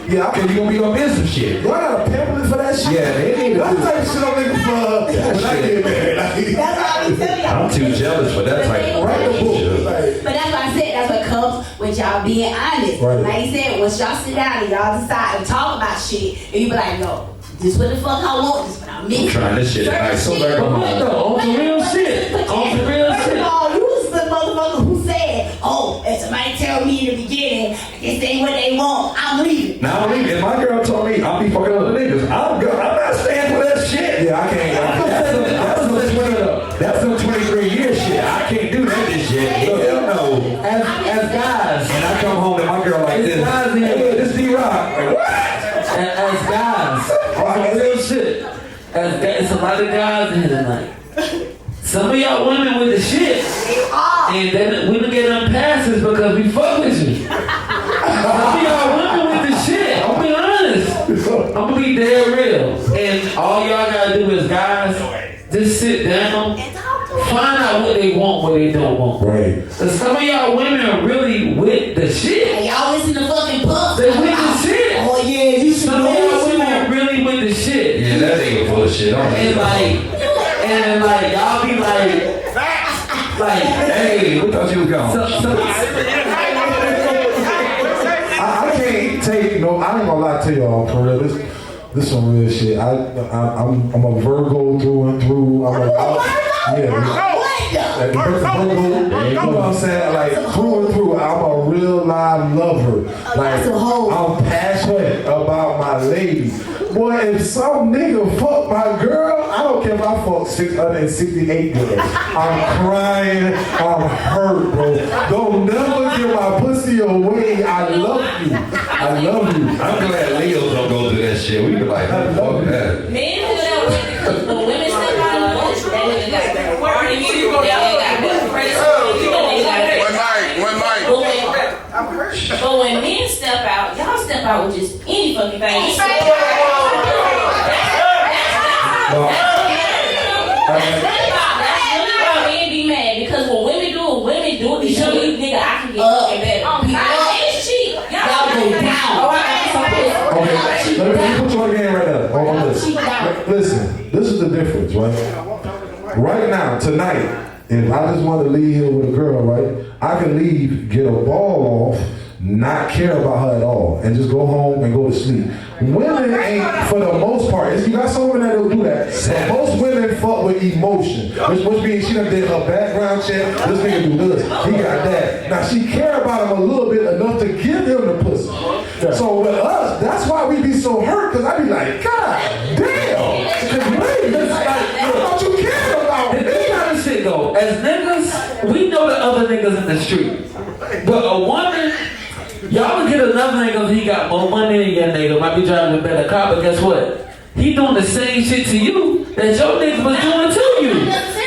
Yeah, okay, you're gonna be up in some shit. Y'all got a pamphlet for that shit? Yeah, they need to That's the type of shit I'm looking for when I get married. That's what I be telling y'all. I'm too jealous for that type of Write the book. Like, But that's what I said, that's what comes with y'all being honest. Right. Like he said, once y'all sit down and y'all decide and talk about shit, and you be like, yo, this what the fuck I want, this what I mean. I'm trying this shit tonight, so back home. On some real shit. On some real First shit. of all, you was the motherfucker who said, oh, if somebody tell me in the beginning, this ain't what they want, I'm leaving. Now I'm leaving. If my girl told me I'll be fucking other niggas, I'm not staying for that shit. yeah, I can't. That's some 23 year shit. I can't do that shit. Hell no. As guys, And I come home and my girl like this. guys in Hey, here. this D-Rock. Like, what? as guys, on real shit. It's a lot of guys in here tonight. Some of y'all women with the shit, and then we don't get them passes because we fuck with you. Some of y'all women with the shit, I'm gonna be honest. I'm gonna be dead real. And all y'all gotta do is, guys, just sit down, find out what they want, what they don't want. Right. Cause some of y'all women are really with the shit. And y'all listen to fucking Puff. They with the shit. Oh yeah, you should Some of know y'all this women shit. are really with the shit. Yeah, that nigga full of shit. And like y'all be like, hey, We thought you was gone. I can't take no. I ain't gonna lie to y'all for real. This some real shit. I'm a Virgo through and through. Like, Virgo, you know what I'm saying? Like through and through, I'm a real live lover. Like I'm passionate about my lady. Boy, if some nigga fuck my girl, I don't care if I fuck 668 girls. I'm crying, I'm hurt, bro. Don't never give my pussy away. I love you. I love you. I'm glad Leos don't go through that shit. We be like, fuck that. Men do that with when women step out of the bush, they nigga got that warning you, they ain't got that credit, they got that. One night. But when men step out, y'all step out with just any fucking thing. That's really why men be mad, because when women do it, they show you, nigga, I can get fucking better. It's cheap. Y'all go down. Oh, I got some pussy. Okay, let me put you on the game right now. On this. Listen, this is the difference, right? Right now, tonight, if I just want to leave here with a girl, right, I can leave, get a ball off, not care about her at all, and just go home and go to sleep. Women ain't, for the most part, you got some women that'll do that. But most women fuck with emotion, which means she done did her background check. This nigga do this, he got that. Now she care about him a little bit enough to give him the pussy. So with us, that's why we be so hurt, because I be like, God damn, please, I thought you cared about me. This kind of shit though. As niggas, we know the other niggas in the street. But a woman, y'all will get another nigga if he got more money than your nigga, might be driving a better car, but guess what? He doing the same shit to you that your nigga was doing to you.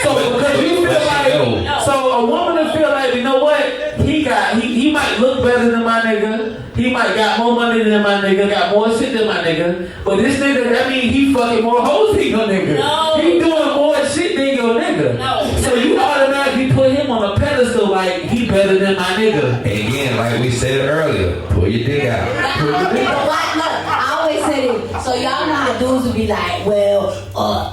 So because you feel like, so a woman will feel like, you know what? He might look better than my nigga. He might got more money than my nigga, got more shit than my nigga. But this nigga, that mean he fucking more hoes than your nigga. No. He doing more shit than your nigga. No. So you automatically put him on a pedestal like he better than my nigga. And again, like we said earlier, pull your dick out. I always say it. So y'all know how dudes would be like, well,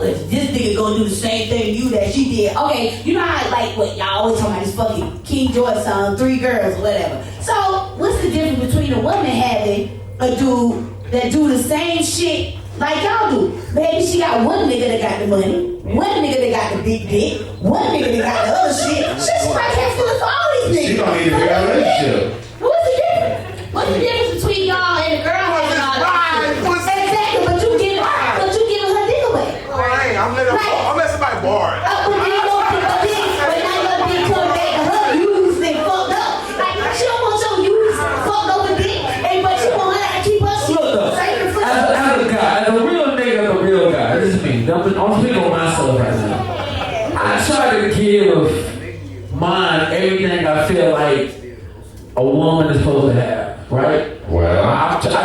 if this nigga gonna do the same thing to you that she did. Okay, you know how like what y'all always talking about this fucking King George song, 3 girls or whatever. So what's the difference between a woman having a dude that do the same shit like y'all do? Maybe she got one nigga that got the money, one nigga that got the the big dick. One nigga that got the other shit. Shit, she might have feelings for all these niggas. She don't need to be in a relationship. What's the difference? What's the difference between y'all and the girl having all that? Exactly, but you giving her dick away. I'm letting somebody borrow it. But then your dick come back to her used and fucked up. Like, she don't want your used, fucked up dick, but she want her to keep her shit. Look, as a guy, as a real nigga, as a real guy, this is me. I'm speaking on myself right now. I try to give mine everything I feel like a woman is supposed to have, right? Well, I try to,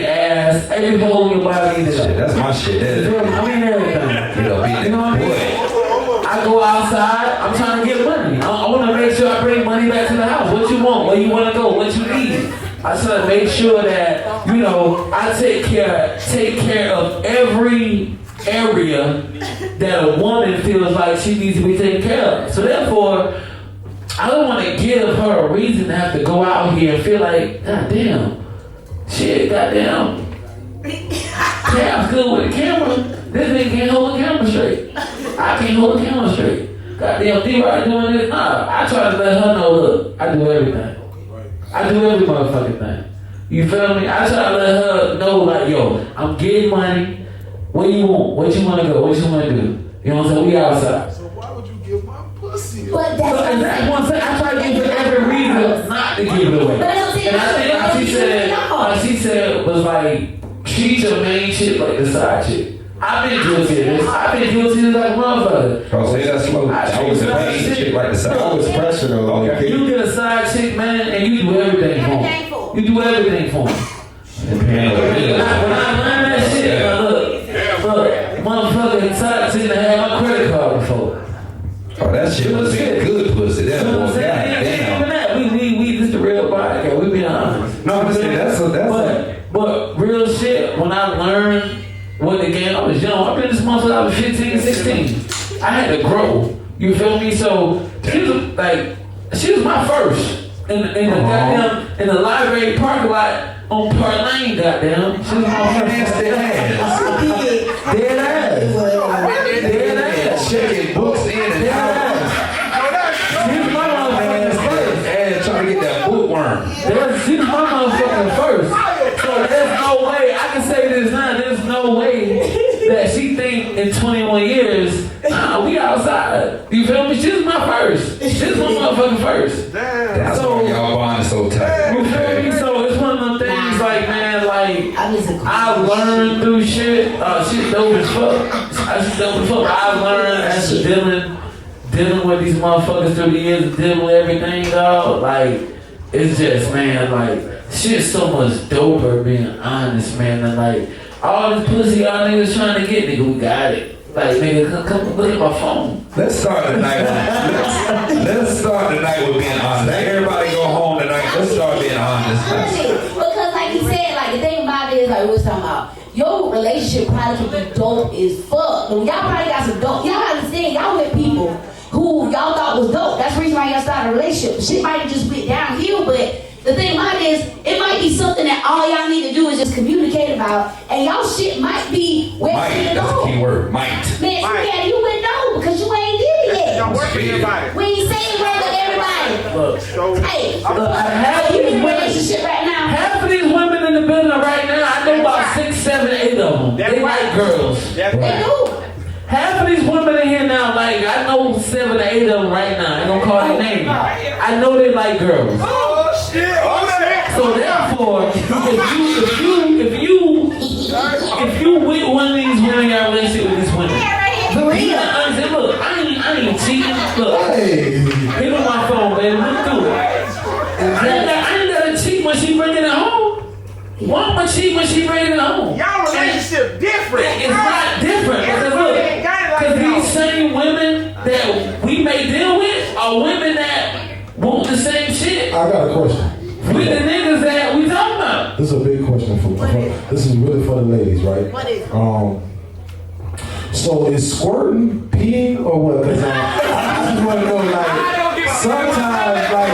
ass, every hole in your body. shit, that's my shit. That's, Everything. you know, being You know what I mean? I go outside, I'm trying to get money. I want to make sure I bring money back to the house. What you want, where you want to go, what you need. I try to make sure that, I take care of every area that a woman feels like she needs to be taken care of. So therefore, I don't want to give her a reason to have to go out here and feel like, goddamn, shit, goddamn. Cap's good with the camera. This nigga can't hold the camera straight. I can't hold the camera straight. Goddamn, D-Rock doing this. Nah, I try to let her know, look, I do everything. I do every motherfucking thing. You feel me? I try to let her know, like, yo, I'm getting money. What you want? What you want to go? What you want to do? You know what I'm saying? We outside. So why would you give my pussy? But that's So exactly what I'm saying. I try to give her every reason not to give it away. But I don't think And I think like she said was like, treat your main chick like the side chick. I've been guilty of this. I've been guilty of like a motherfucker. oh, say that's slow. I was a main chick like the side. I was pressure though. Okay. You get a side chick, man, and you do everything for him. You do everything for him. When I learned that shit, look, motherfucker, side chick had my credit card before. Oh, that shit was good pussy. That You know what boy, I'm saying? goddamn. Even that, we this the real podcast. We being honest. No, I'm saying But real shit, when I learned what the game, I was young. I've been this motherfucker, I was 15, 16. I had to grow. You feel me? So she was my first in the goddamn in the library parking lot on Park Lane. Goddamn, she was my first. Dead ass. Checking books in and out. She was my motherfucking first. And trying to get that bookworm. She was my motherfucking first. So there's no way, I can say this now, there's no way that she think in 21 years, we outside. You feel me? She was my first. She was my motherfucking first. That's So- why y'all bonded so tight. You feel me? So it's one of them things like, man, like, I learned through shit. Shit dope as fuck. Shit dope as fuck. I learned as to dealing with these motherfuckers through the years, dealing with everything, dog. Like, it's just, man, like, shit's so much doper being honest, man. And like, all this pussy y'all niggas trying to get, nigga, we got it. Like, nigga, come look at my phone. Let's start the night with being honest. Everybody go home tonight. Let's start being honest. Because like he said, like the thing about it is like we was talking about, your relationship probably can be dope as fuck. Y'all probably got some dope. Y'all understand, y'all with people who y'all thought was dope. That's the reason why y'all started a relationship. Shit might have just went downhill, but the thing about it is, it might be something that all y'all need to do is just communicate about, and y'all shit might be where Might, it that's go. the key word. Might. Man, yeah, you wouldn't know because you ain't did it yet. Don't work with everybody. We ain't saying work with everybody. Look, Hey, half you these in a women, relationship right now. half of these women in the building right now, I know about 6, 7, 8 of them. That's They right. like girls. That's They right. do. Half of these women in here now, like, I know 7 or 8 of them right now. I ain't gonna call their name. I know they like girls. Oh shit! Oh shit! So therefore, if you with one of these women, got a relationship with these women, you gotta understand, look, I ain't cheating. Look, hit on my phone, baby. Look through it. I ain't gotta cheat when she bringing it home. Why am I cheat when she bringing it home? Y'all relationship different. It's not different. Because look, because these same women that we may deal with are women that want the same shit. I got a question. With the niggas that we talking about. This is a big question this is really for the ladies, right? What is it? So is squirting peeing or what? 'Cause, I just want to know, like, sometimes, like,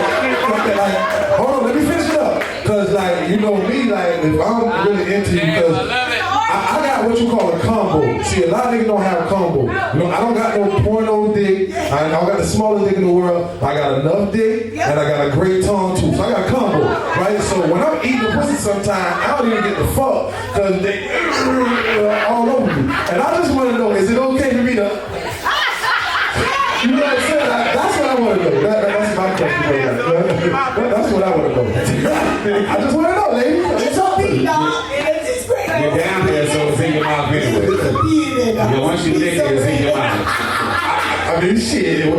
hold on, let me finish it up. Cause like, you know me, like, if I'm really into you, cause I got got what you call a combo. See, a lot of niggas don't have a combo. No, I don't got no porno dick. I don't got the smallest dick in the world. I got enough dick, and I got a great tongue too. So I got a combo, right? So when I'm eating the pussy sometimes, I don't even get the fuck, because they all over me. And I just want to know, is it okay for me to... You know what I'm saying? That's what I want to know. That's my question. That's what I want to know. I just want to know, ladies. It's on me, dog. It's great. You're down there, so it's in your mouth anyway. Yeah, once you lick it, it's in your mouth. I mean, shit. I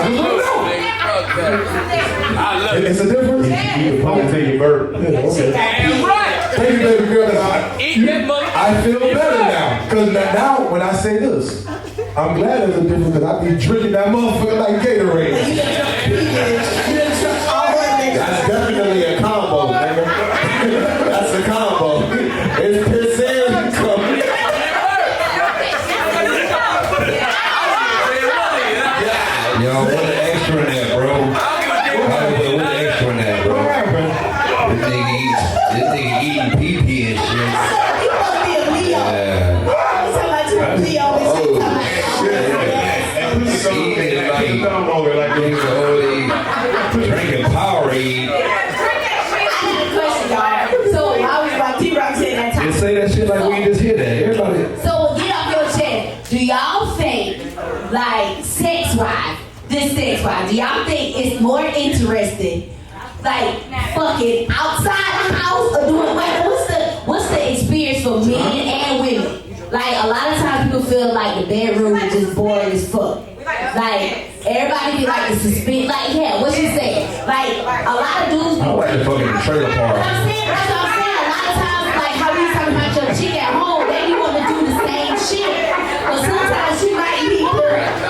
just want to know. I love it. It's a difference? You can pump until you burp. Yeah, okay. Damn right. Thank you, baby girl. Eat that mother. I feel better now. Because now, when I say this, I'm glad there's a difference, because I be drinking that motherfucker like Gatorade. That's definitely a combo, nigga. That's a combo. It's piss and coming. Yo, what an extra in that, bro. What an extra in that, bro. This nigga eating pee and shit. You must be a Leo. Yeah. Somebody to a Leo. Drinking Powerade. So how was my T-Rock saying that time? Just say that shit like we just hit that. Everybody. So get off your chest. Do y'all think, like, sex-wise, do y'all think it's more interesting, like, fucking outside the house or doing what's the experience for men and women? Like, a lot of times people feel like the bedroom is just boring as fuck. Like, everybody be like, the suspense, like, yeah, what you saying? Like, a lot of dudes. I like the fucking trailer park. That's what I'm saying. A lot of times, like, how we talking about your chick at home, they want to do the same shit. But sometimes she might need to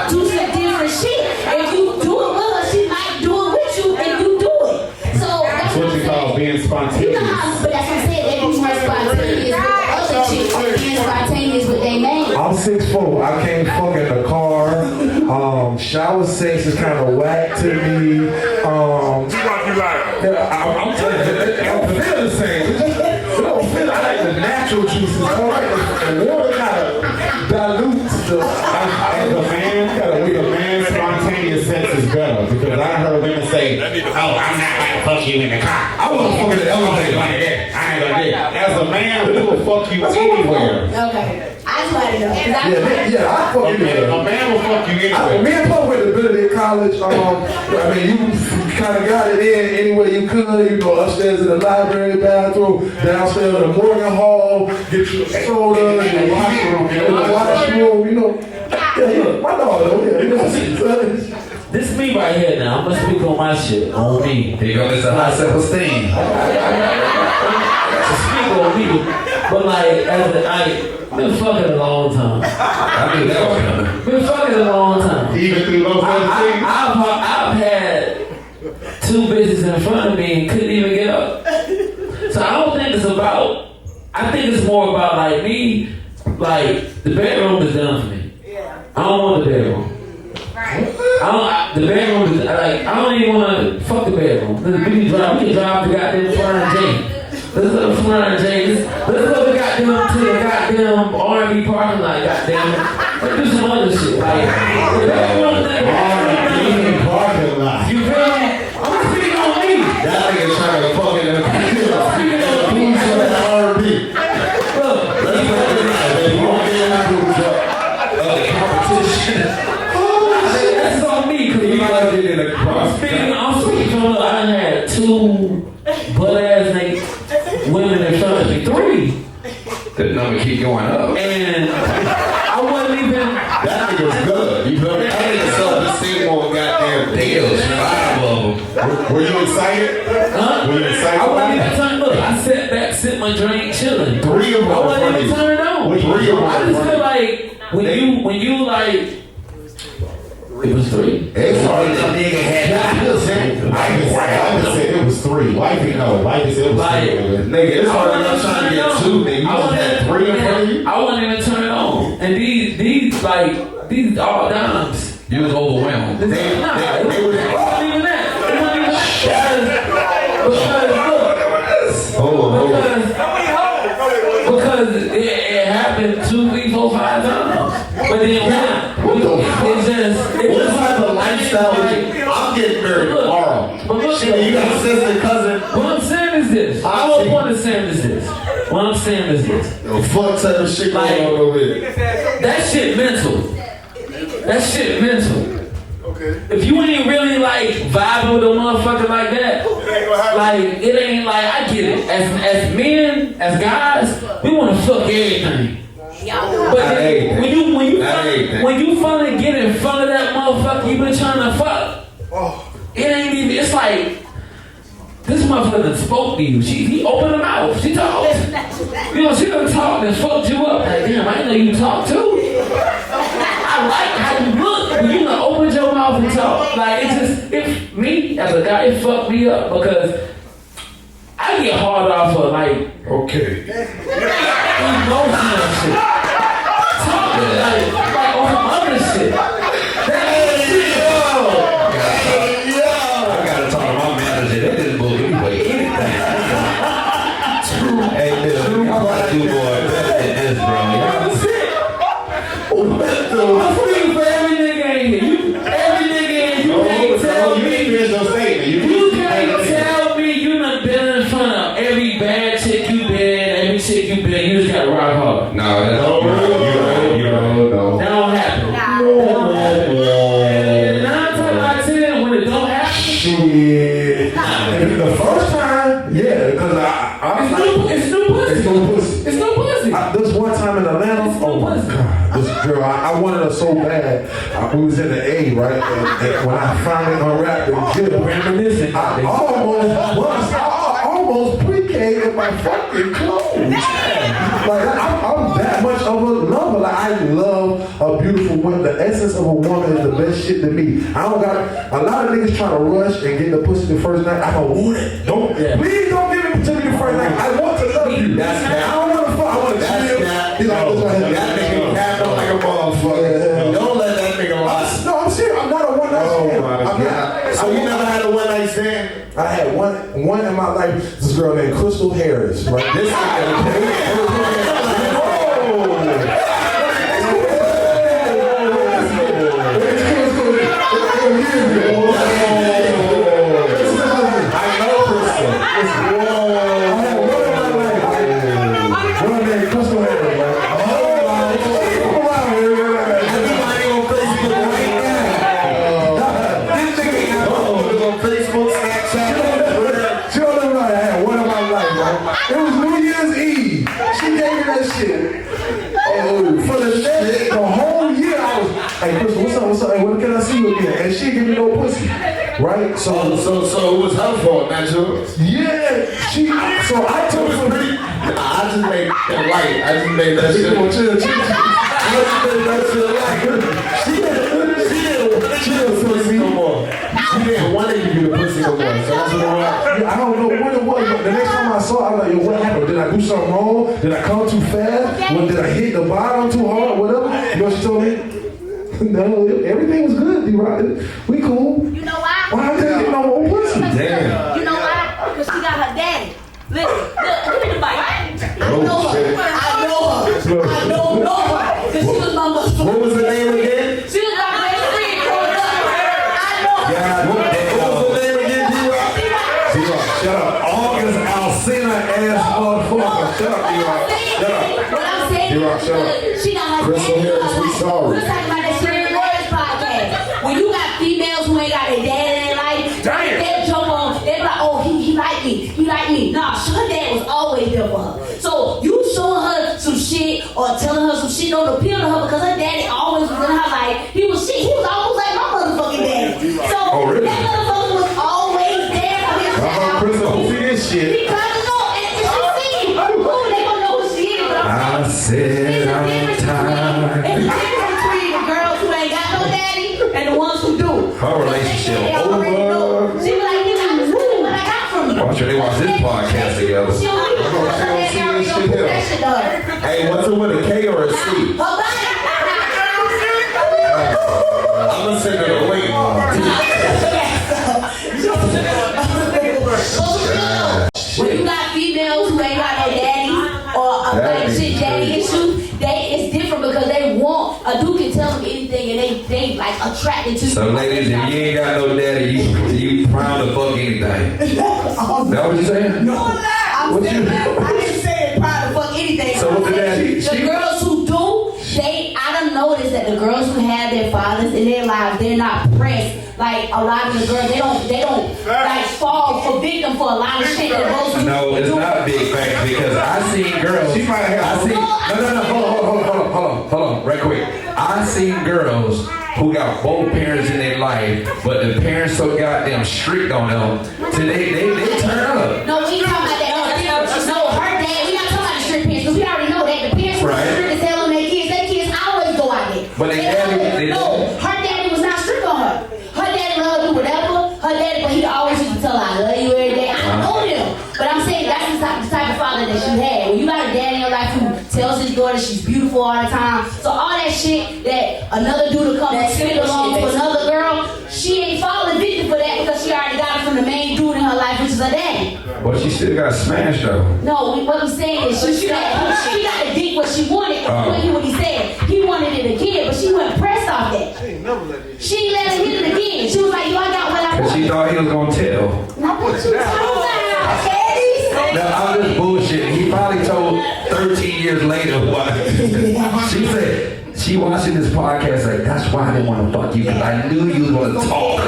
do some different shit. If you do it with her, she might do it with you and you do it. So that's What you call being you spontaneous. know how, but that's what I'm saying. They be more spontaneous with the other chicks than being spontaneous with their man. I'm 6'4". I can't fuck in the car. Shower sex is kind of whack to me. T-Rock, you like. I'm telling you, it don't feel the same. It don't feel. I like the natural juices. I don't like the water kind of dilutes the. The man spontaneous sex is better, because I heard women say, "Oh, I'm not going to fuck you in the car. I want to fuck in the elevator. Like that. I ain't gonna do that." As a man, we will fuck you anywhere. Okay. I just wanted to know. 'Cause I fuck anywhere. A man will fuck you Me anywhere. and Paul went to Benedict College. I mean, you kind of got it in any way you could. You know, upstairs in the library, bathroom, downstairs in the Morgan Hall, get you a soda, in the washroom, you know. Yeah, look, my dog, though, yeah, you know. This is me right here now. I'm gonna speak on my shit. On me. Here go Mr. High Self-Esteem. Speak on me. But like, I've been fucking a long time. I knew that was coming. Been fucking a long time. Even through those other things. I've had two bitches in front of me and couldn't even get up. So I don't think it's about. I think it's more about like me. Like the bedroom is done for me. I don't want the bedroom. The bedroom is like I don't even want to fuck the bedroom. We can drive the goddamn Flying J. Let's go to Flying J. Let's go to the goddamn R&B parking lot. Goddamn it. Let's do some other shit. Like the bedroom R&B parking lot. You feel me? I'm speaking on me. That nigga trying to fuck in the Speaking on me. R&B. Look, Let's go to competition. that's on me. I'm speaking from the. I had two butt-ass niggas, women in front of me, three. The number keep going up. And I wasn't even. That nigga's good. You feel me? That nigga saw the same more goddamn deals. 5 of them. Were you excited? Huh? Were you excited? I wasn't even turned. Look, I sat back, sipped my drink, chilling. 3 of them. I wasn't even turned on. Which 3 of them? I just feel like when you like. It was 3. It's hard that nigga had I just said it was 3. Wifey know. Wifey said it was 3. Nigga, it's hard enough trying to get 2, nigga. You just had 3 in front of you. I wasn't even turned on. And these all dimes. You was overwhelmed. It wasn't even that. It wasn't even that. Because it happened. happened 2, 3, 4, 5 times. But then What type of lifestyle is it? I'm getting married tomorrow. Shit, you got a sister, cousin. What I'm saying is this. What I'm saying is this. What I'm saying is this. Yo, fuck type of shit going on over here. That shit mental. That shit mental. Okay. If you ain't really like vibing with a motherfucker like that, like it ain't like I get it. As men, as guys, we want to fuck everything. But then, when you finally get in front of that motherfucker you been trying to fuck, it ain't even. It's like this motherfucker that spoke to you. He opened her mouth. She talked. You know, she done talked and fucked you up. Like damn, I didn't know you talk too. I like how you look when you done opened your mouth and talk. Like it me as a guy, it fucked me up because I get hard off of like Okay. emotional shit. Talking like on other shit. That shit, I gotta talk to my manager. They didn't believe me anything. Hey, Bill, y'all gotta do more better than this, bro. I'm speaking for every nigga in here. Every nigga in here, you can't tell me. You can't tell me you done been in front of every bad chick you been, every chick you been. You just gotta rock hard. No, that's no. That don't happen. And 9 times out of 10, when it don't happen, Shit. The first time, yeah, because it's no pussy. it's no pussy. It's no pussy. This one time in Atlanta, oh my God, this girl, I wanted her so bad. We was in the A, right? And when I finally unwrapped and did it, Reminiscing. I almost pre-K'd in my fucking clothes. Like, I'm that much of a lover. Like, I love a beautiful woman. The essence of a woman is the best shit to me. I don't got a lot of niggas trying to rush and get the pussy the first night. I don't want it. Please don't give it to me the first night. I want to love you. I don't want to fuck. I want to chill. That nigga capped up like a motherfucker. Don't let that nigga lie. No, I'm serious. I'm not a one night stand. Oh my God. So you never had a one night stand? I had one in my life. This girl named Crystal Harris. Right? This right? So it was her fault, not yours. Yeah, so I told her. I just made that light. I just made that shit. I just made that shit light. She didn't pussy no more. She didn't want to give you the pussy no more. So that's what it was. I don't know what it was, but the next time I saw it, I was like, yo, what happened? Did I do something wrong? Did I come too fast? Did I hit the bottom too hard? Whatever. You know what she told me? No, everything was good, D-Rock. We cool. You know why? Why I couldn't get no more pussy? Damn. You know why? Because she got her daddy. Listen, look, give me the mic. I know her. Because she was my mother. What was the name again? She was my best friend growing up. I know her. What was the name again, D-Rock? D-Rock, shut up. August Alcina ass motherfucker. Shut up, D-Rock. Shut up. What I'm saying D-Rock, shut up. she got her Crystal daddy. Harris, we sorry. We're talking about that Serious Words podcast. When you got females who ain't got their dad in their life, they'll jump on, they'll be like, oh, he like me. He like me. Nah, her dad was always there for her. So you showing her some shit or telling her some shit don't appeal to her because her daddy always was in her life. He was almost like my motherfucking daddy. So really? that motherfucker was always there for his child. Crystal, who see this shit? Because no, and she see you. They gonna know who she is. But I said I'm tired. it's the difference between the girls who ain't got no daddy and the ones who do. Her relationship They already over. know. She be like, nigga, I'm really what I got from you. I'm sure they watch this podcast together. She don't even know her daddy already shit gonna put here. that shit to her. Hey, what's it with a K or a C? Her body. I'm gonna send her a link. When you got females who ain't got no daddy or a like shit daddy issues, they they like attracted to you. So ladies, if you ain't got no daddy, you proud to fuck anything. That what you saying? No, I'm saying, I didn't say it proud to fuck anything. So what's the daddy? The girls who do, I done noticed that the girls who have their fathers in their lives, they're not pressed. Like a lot of the girls, they don't like fall for victim for a lot of shit that goes through. No, it's not big facts because I seen girls. Hold on, right quick. I seen girls who got both parents in their life, but the parents so goddamn strict on them, so they turn up. No, we ain't talking about that. No, her dad, we not talking about the strict parents, because we already know that the parents were strict as hell on their kids always go out there. But her daddy was not strict on her. Her daddy let her do whatever. Her daddy, but he always used to tell her, I love you every day. I know him. But I'm saying that's the type of father that she had. When you got a dad in your life who tells his daughter she's beautiful all the time, so all that shit that another dude will come and spit along for another girl, she ain't falling victim for that because she already got it from the main dude in her life, which is her daddy. But she still got smashed though. No, what I'm saying is she got the dick what she wanted. You hear what he said. He wanted it again, but she wasn't pressed off that. She ain't let her hit it again. She was like, yo, I got what I want. She thought he was gonna tell. Now what you talking about, Eddie? No, I'm just bullshitting. He probably told 13 years later what. She said, she watching this podcast like, that's why I didn't want to fuck you, because I knew you was going to talk.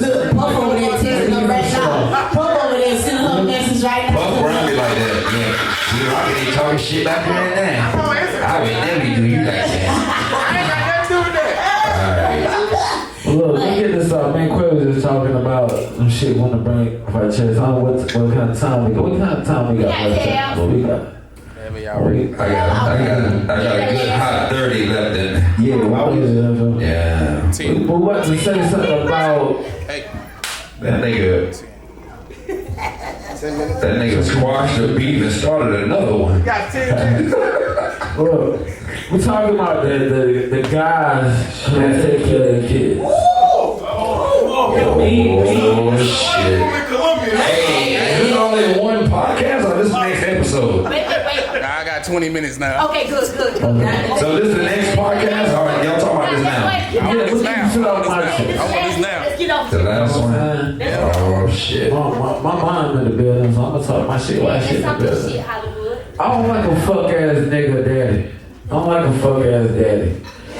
Look, Puff over there texting her right now. Puff over there sending her a message right now. Puff around me like that, yeah. You know, I can talking shit back there now. I would never do you like that. I ain't got nothing to do with that. Look, let me get this off. Man, Quay was just talking about some shit we want to bring off our chest. I don't know what kind of time we got. What kind of time we got? What we got? I got a good hot 30 left in. Yeah. But what to say something about that nigga squashed the beef and started another one. Got 10 minutes. Look, we're talking about the guys who take care of their kids. Oh shit. Hey, is this only one podcast or this is the next episode? Wait. I got 20 minutes now. Okay, good. So this is the next podcast? Alright, y'all talking about this now. I want this now. Let's get off. The last one? Oh shit. My mom in the building, so I'm gonna talk my shit while she's in the building. I don't like a fuck ass nigga daddy. I don't like a fuck ass daddy.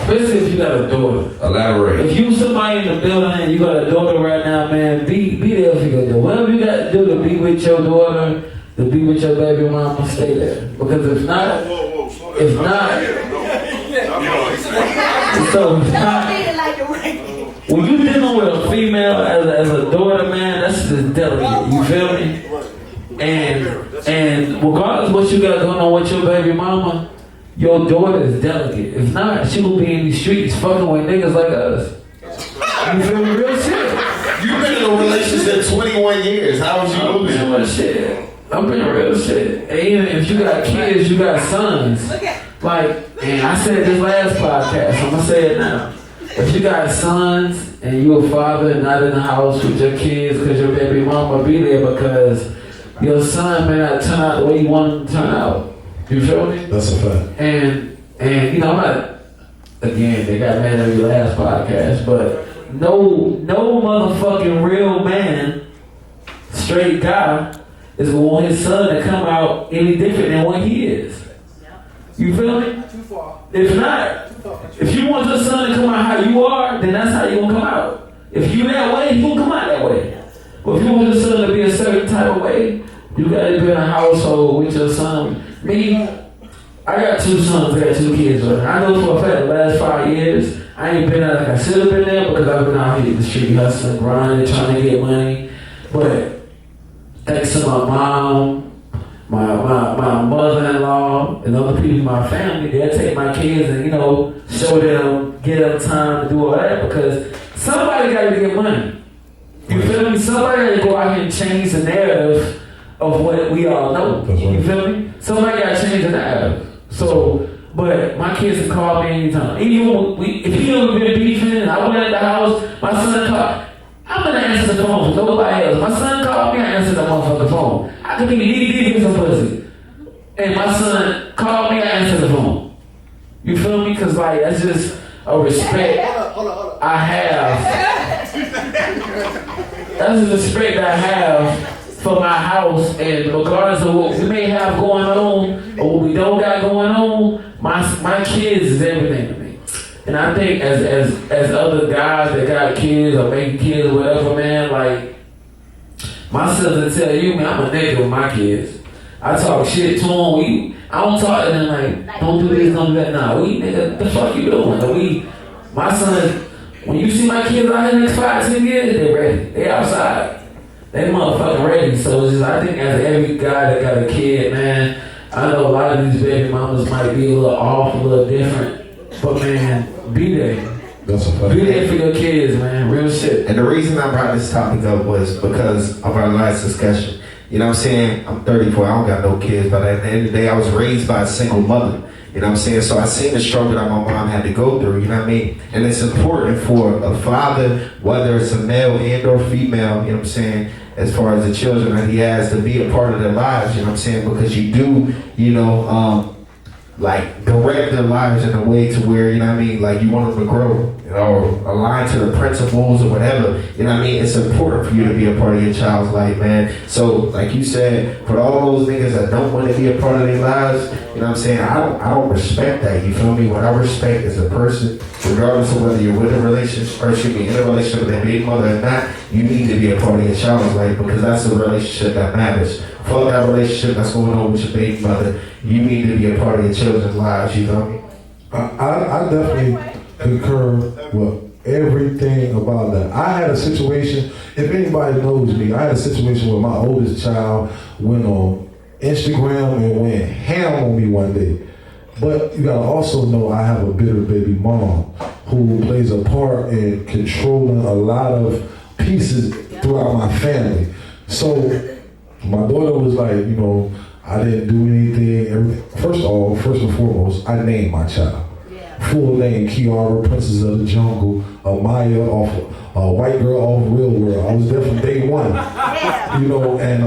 Especially if you got a daughter. Elaborate. If you somebody in the building and you got a daughter right now, man, be there for your daughter. Whatever you got to do to be with your daughter, to be with your baby mama, stay there. Because if not, when you dealing with a female as a daughter, man, that's just delicate. You feel me? And regardless of what you got going on with your baby mama, your daughter is delicate. If not, she will be in these streets fucking with niggas like us. You feel me? Real shit. You've been in a relationship 21 years. How was you moving? I'm real shit. I'm being real shit. And even if you got kids, you got sons. Like, and I said this last podcast, I'm gonna say it now. If you got sons and you a father not in the house with your kids because your baby mama be there because your son may not turn out the way you want him to turn out. You feel me? That's a fact. And you know, I'm not, again, they got mad at your last podcast, but no motherfucking real man, straight guy, is gonna want his son to come out any different than what he is. You feel me? If not, if you want your son to come out how you are, then that's how you gonna come out. If you that way, he gonna come out that way. But if you want your son to be a certain type of way, you gotta be in a household with your son. Me, I got 2 sons, I got 2 kids. Right? I know for a fact the last 5 years, I ain't been out like I should have been there because I've been out here in the street hustling, grinding, trying to get money. But thanks to my mom, my mother-in-law, and other people in my family, they'll take my kids and, you know, show them, give them time to do all that because somebody got to get money. You feel me? Somebody got to go out here and change the narrative of what we all know. You feel me? Somebody got to change the narrative. So, but my kids have called me anytime. Even if you ever been beefing and I went at the house, my son called. I'm gonna answer the phone for nobody else. My son called me, I answered the motherfucking phone. I could be needy some pussy. And my son called me, I answered the phone. You feel me? Cause like, that's just, a respect I have. That's the respect I have for my house, and regardless of what we may have going on or what we don't got going on, my kids is everything to me. And I think as other guys that got kids or making kids or whatever, man, like my sister tell you, man, I'm a nigga with my kids. I talk shit to them. I don't talk to them like, don't do this, don't do that. Nah, nigga, the fuck you doing? My son, when you see my kids out here next 5-10 years, they ready. They outside. They motherfucking ready. So it's just, I think as every guy that got a kid, man, I know a lot of these baby mamas might be a little off, a little different, but man, be there. That's a fact. Be there for your kids, man. Real shit. And the reason I brought this topic up was because of our last discussion. You know what I'm saying? I'm 34, I don't got no kids, but at the end of the day, I was raised by a single mother. You know what I'm saying? So I seen the struggle that my mom had to go through, you know what I mean? And it's important for a father, whether it's a male and or female, you know what I'm saying, as far as the children that he has, to be a part of their lives, you know what I'm saying? Because you do, you know, like direct their lives in a way to where, you know what I mean, like you want them to grow, you know, or align to the principles or whatever, you know what I mean? It's important for you to be a part of your child's life, man. So, like you said, for all those niggas that don't want to be a part of their lives, you know what I'm saying, I don't respect that, you feel me? What I respect is a person, regardless of whether you're with a relationship, or excuse me, in a relationship with a baby mother or not, you need to be a part of your child's life because that's a relationship that matters. Fuck that relationship that's going on with your baby mother. You need to be a part of your children's lives, you know me? I definitely concur with everything about that. I had a situation, if anybody knows me, I had a situation where my oldest child went on Instagram and went ham on me one day. But you gotta also know I have a bitter baby mom who plays a part in controlling a lot of pieces throughout my family. So my daughter was like, you know, I didn't do anything. First and foremost, I named my child. Full name, Kiara, Princess of the Jungle, Maya, off White Girl off Real World. I was there from day one. You know, and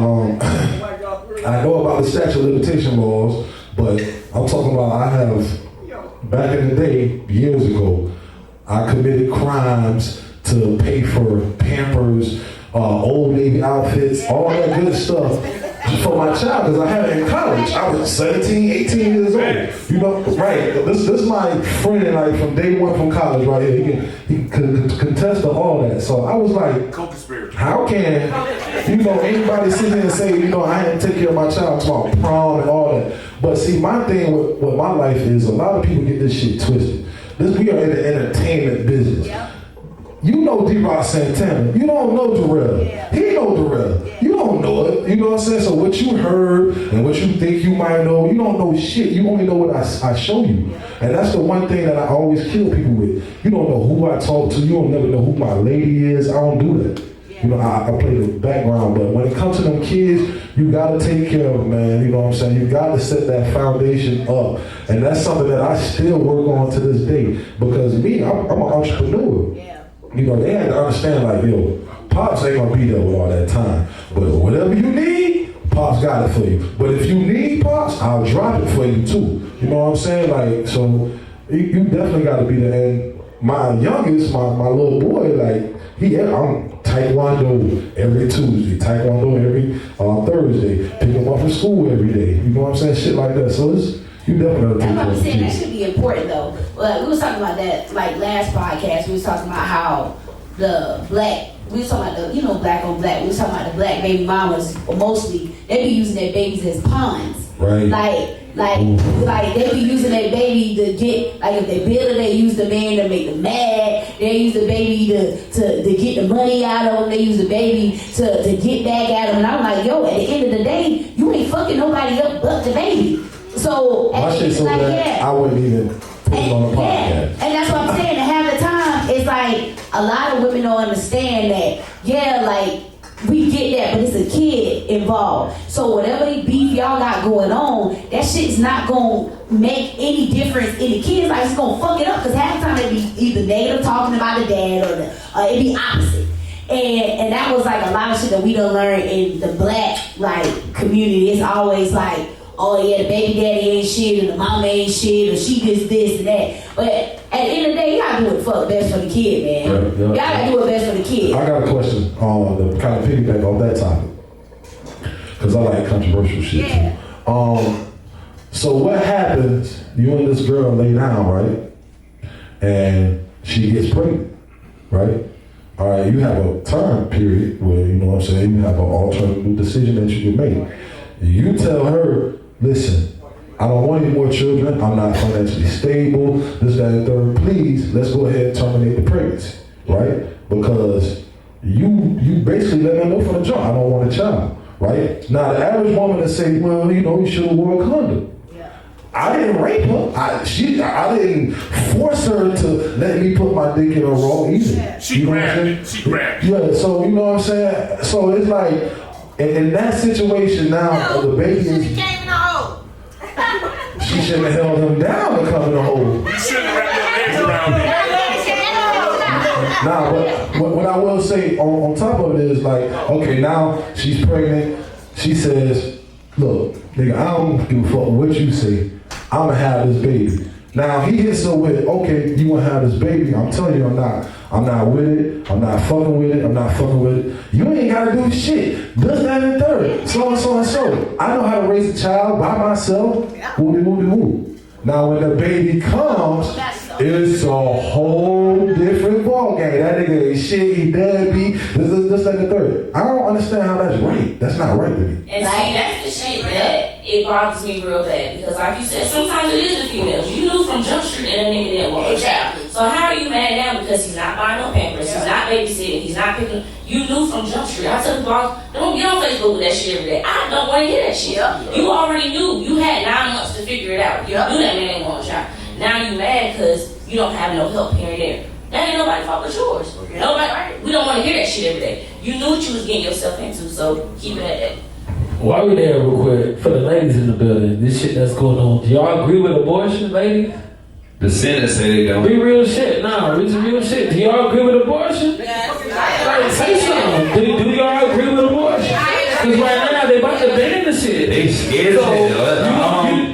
I know about the statute of limitation laws, but I'm talking about I have, back in the day, years ago, I committed crimes to pay for Pampers, Old Navy outfits, all that good stuff for my child, because I had it in college. I was 17, 18 years old. You know, right? This is my friend, like from day one from college, right here. He can contest to all that. So I was like, how can, you know, anybody sit here and say, you know, I didn't take care of my child, talk about prom and all that. But see, my thing with my life is a lot of people get this shit twisted. We are in the entertainment business. You know D-Rock Santana. You don't know Darrell. He know Darrell. You don't know it. You know what I'm saying? So what you heard and what you think you might know, you don't know shit. You only know what I show you. And that's the one thing that I always kill people with. You don't know who I talk to. You don't never know who my lady is. I don't do that. You know, I play the background, but when it comes to them kids, you gotta take care of them, man. You know what I'm saying? You gotta set that foundation up. And that's something that I still work on to this day. Because me, I'm an entrepreneur. You know, they had to understand, like, yo, Pops ain't gonna be there with all that time. But whatever you need, Pops got it for you. But if you need Pops, I'll drop it for you too. You know what I'm saying? Like, so you definitely gotta be there. And my youngest, my little boy, like, I'm Taekwondo every Tuesday, Taekwondo every Thursday, pick him up from school every day. You know what I'm saying? Shit like that. So you definitely that's what I'm saying. That should be important though. Like, we was talking about that like last podcast. We was talking about how we was talking about the, you know, black on black. We was talking about the black baby mamas, mostly they be using their babies as pawns. Right. Like they be using their baby to get, like if they build it, they use the man to make them mad. They use the baby to get the money out of them. They use the baby to get back at them. And I'm like, yo, at the end of the day, you ain't fucking nobody up but the baby. So, my shit so like, that I wouldn't even put it on the podcast. And that's what I'm saying. And half the time, it's like a lot of women don't understand that. Yeah, like we get that, but it's a kid involved. So whatever beef y'all got going on, that shit's not gonna make any difference in the kids' life. It's gonna fuck it up because half the time it be either negative talking about the dad or it be opposite. And that was like a lot of shit that we done learn in the black like community. It's always like, oh yeah, the baby daddy ain't shit, or the mama ain't shit, or she this and that. But At the end of the day, you gotta do what's best for the kid, man. Y'all gotta do what's best for the kid. I got a question on the kind of piggyback on that topic. Because I like controversial shit too. So what happens, you and this girl lay down, right? And she gets pregnant, right? All right, you have a time period where, you know what I'm saying, you have an alternative decision that you can make. You tell her, listen, I don't want any more children, I'm not financially stable, this, that, and third, please, let's go ahead and terminate the pregnancy, right? Because you basically let her know from the jump, I don't want a child, right? Now the average woman will say, well, you know, you should have wore a condom. I didn't rape her. I didn't force her to let me put my dick in her raw either. She grabbed it. She grabbed it. Yeah, so you know what I'm saying? So it's like, in that situation now, the baby is... She shouldn't have held him down to come in the hole. You shouldn't have wrapped your legs around it. Nah, but what I will say on top of it is like, okay, now she's pregnant. She says, look, nigga, I don't give a fuck what you say. I'm gonna have this baby. Now he hits her with, okay, you wanna have this baby? I'm telling you, I'm not with it. I'm not fucking with it. I'm not fucking with it. You ain't gotta do shit. This, that, and third. So and so and so. I know how to raise a child by myself. Woo. Now when the baby comes, it's a whole different ballgame. That nigga ain't shit, he deadbeat, this, that, and third. I don't understand how that's right. That's not right to me. And see, that's the shit that it bothers me real bad. Because like you said, sometimes it is the females. You knew from Jump Street that a nigga didn't want a child. So how are you mad now because he's not buying no Pampers, he's not babysitting, he's not picking... You knew from Jump Street. I tell people, don't get on Facebook with that shit every day. I don't want to hear that shit. You already knew. You had 9 months to figure it out. You knew that man didn't want a child. Now you mad because you don't have no help here and there. That ain't nobody's fault but yours. Nobody, we don't want to hear that shit every day. You knew what you was getting yourself into, so keep it at that. While we're there real quick, for the ladies in the building, this shit that's going on, do y'all agree with abortion, ladies? The Senate say they don't. Be real shit. Nah, it's real shit. Do y'all agree with abortion? Like, say something. Do y'all agree with abortion? Because right now, they about to ban the shit. They scared so,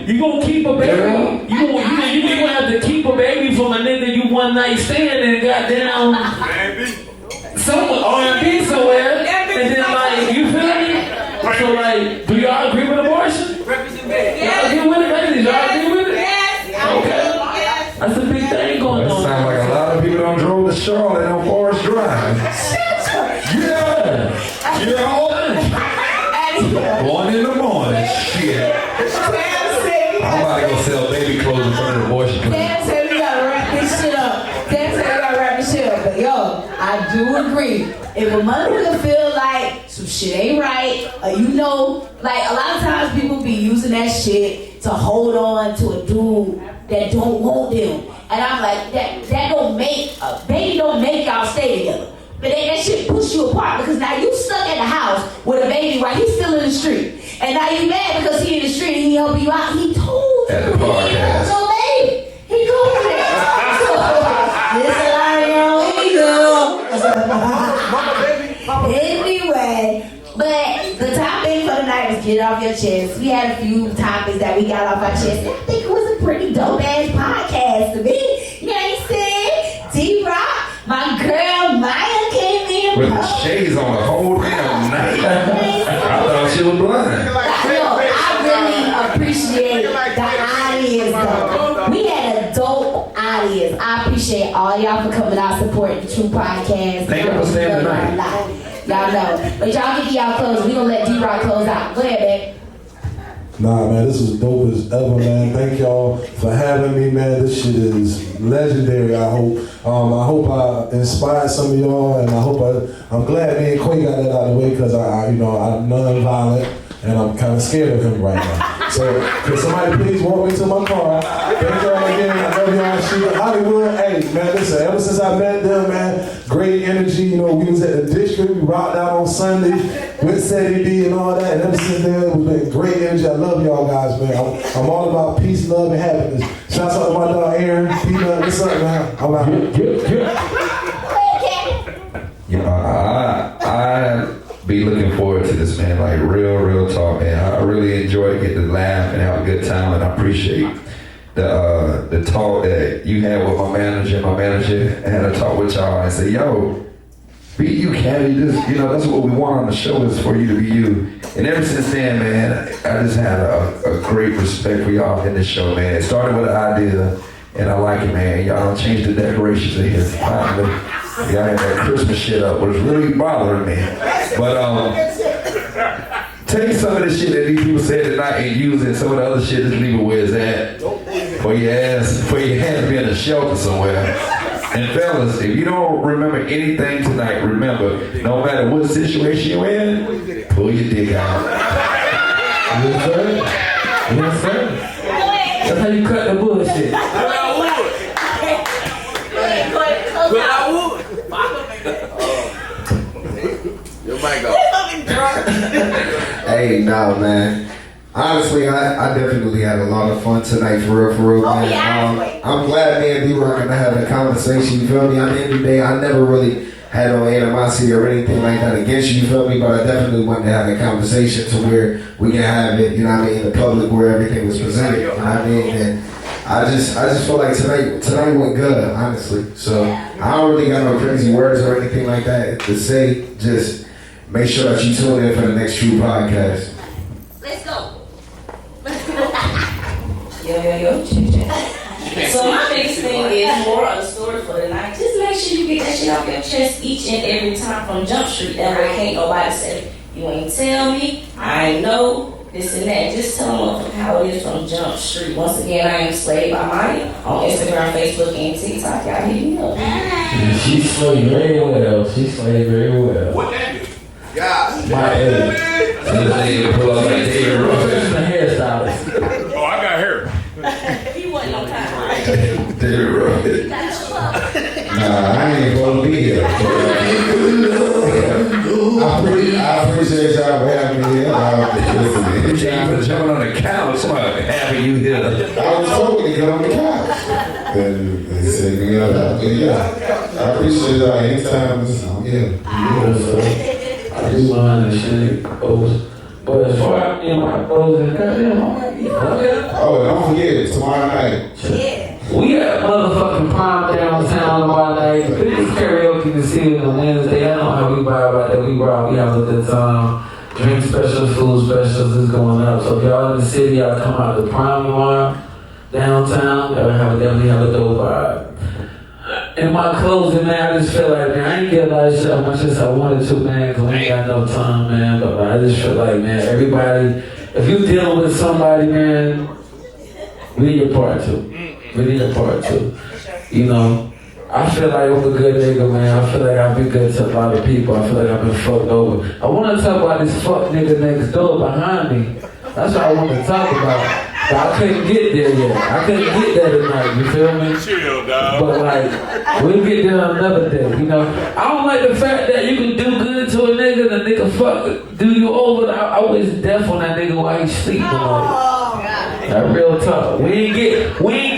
you gonna keep a baby? You gonna have to keep a baby from a nigga you one night stand and goddamn somewhere R&B somewhere, and then like you feel me? So like, do y'all agree with abortion? Y'all agree with it, ladies? Y'all agree with it? Okay. That's a big thing going on. That sounds like a lot of people don't drove to Charlotte on Forest Drive. Yeah. 1 in the morning. Shit. I'm about to go sell baby clothes in front of the abortion clinic. Dan said we gotta wrap this shit up. But yo, I do agree. If a motherfucker feel like some shit ain't right, or you know, like a lot of times people be using that shit to hold on to a dude that don't want them. And I'm like, that don't make, baby don't make y'all stay together. But that shit push you apart because now you stuck at the house with a baby while he's still in the street. And now you mad because he in the street and he help you out. He told you. At the podcast. So baby, he told you that. Anyway, but the topic for the night was get it off your chest. We had a few topics that we got off our chest. I think it was a pretty dope ass podcast to me. You know what I'm saying? D-Rock, my girl Maya came in. With the shades on the whole damn night. I thought she was blind. I really appreciate the audience though. We had a dope audience. I appreciate all y'all for coming out supporting the True Podcast. Thank you for staying tonight. Y'all know. But y'all get y'all close. We gonna let D-Rock close out. Go ahead, babe. Nah, man, this is dope as ever, man. Thank y'all for having me, man. This shit is legendary, I hope. I hope I inspired some of y'all, and I'm glad me and Quay got that out of the way, because I'm non-violent, and I'm kind of scared of him right now. So, can somebody please walk me to my car? Thank y'all again. I love y'all. Shit, Hollywood, hey, man, listen, ever since I met them, man, great energy. You know, we was at the district, we rocked out on Sunday with Sadie D and all that, and ever since then, it was been great energy. I love y'all guys, man. I'm all about peace, love, and happiness. Shouts out to my dog, Aaron. Peanut, what's up, man? I'm out here. I be looking forward to this, man. Like real talk, man. I really enjoy getting to laugh and have a good time, and I appreciate the talk that you had with my manager had a talk with y'all and said, yo, be you, Caddy. This, you know, that's what we want on the show is for you to be you. And ever since then, man, I just had a great respect for y'all in this show, man. It started with an idea, and I like it, man. Y'all don't change the decorations in here. Finally, y'all had that Christmas shit up, which was really bothering me. But take some of the shit that these people said tonight and use it. Some of the other shit, just leave it where it's at. For your ass to be in a shelter somewhere. And fellas, if you don't remember anything tonight, remember, no matter what situation you're in, pull your dick out. Yes, sir. Yes, sir. That's how you cut the bullshit. Hey, nah, man. Honestly, I definitely had a lot of fun tonight, for real, man. I'm glad me and D-Rock gonna have a conversation, you feel me? At the end of the day, I never really had no animosity or anything like that against you, you feel me? But I definitely wanted to have a conversation to where we can have it, you know what I mean, in the public where everything was presented, you know what I mean? And I just feel like tonight went good, honestly. So I don't really got no crazy words or anything like that to say. Just make sure that you tune in for the next True podcast. Let's go. Yo. So my biggest thing is more of the story for the night. Just make sure you get that shit off your chest each and every time from Jump Street. That way can't nobody say, you ain't tell me, I ain't know, this and that. Just tell them how it is from Jump Street. Once again, I am Slayed by Maya on Instagram, Facebook, and TikTok. Y'all hit me up. She slayed very well. She slayed very well. What that is? Yeah. My age. Pull up like David Ruffin. The hairstylist. Oh, I got hair. He wasn't on time. David Ruffin. Nah, I ain't supposed to be here. I appreciate y'all for having me here. Appreciate you for jumping on the couch. Having you here. I was hoping to get on the couch. And they said, yeah. I appreciate y'all anytime. I do mine and shit. But as far as me and my clothes and goddamn, Oh, don't forget, tomorrow night. we at motherfucking Prime downtown tomorrow night. Biggest karaoke to see on Wednesday. I don't know how we vibe about that. We have a good time. Drink specials, food specials is going up. So if y'all in the city, y'all come out to Prime tomorrow downtown. Y'all definitely have a dope vibe. In my closing, man, I just feel like, man, I ain't get a lot of shit as much as I wanted to, man, because I ain't got no time, man. But I just feel like, man, everybody, if you dealing with somebody, man, we need your part too. We need your part too. You know, I feel like I'm a good nigga, man. I feel like I've been good to a lot of people. I feel like I've been fucked over. I want to talk about this fuck nigga next door behind me. That's what I want to talk about. But I couldn't get there yet. I couldn't get there tonight, you feel me? Chill, dog. But like, we'll get there another day, you know? I don't like the fact that you can do good to a nigga and the nigga fuck do you over. I always deaf on that nigga while he sleeping. That real talk. We ain't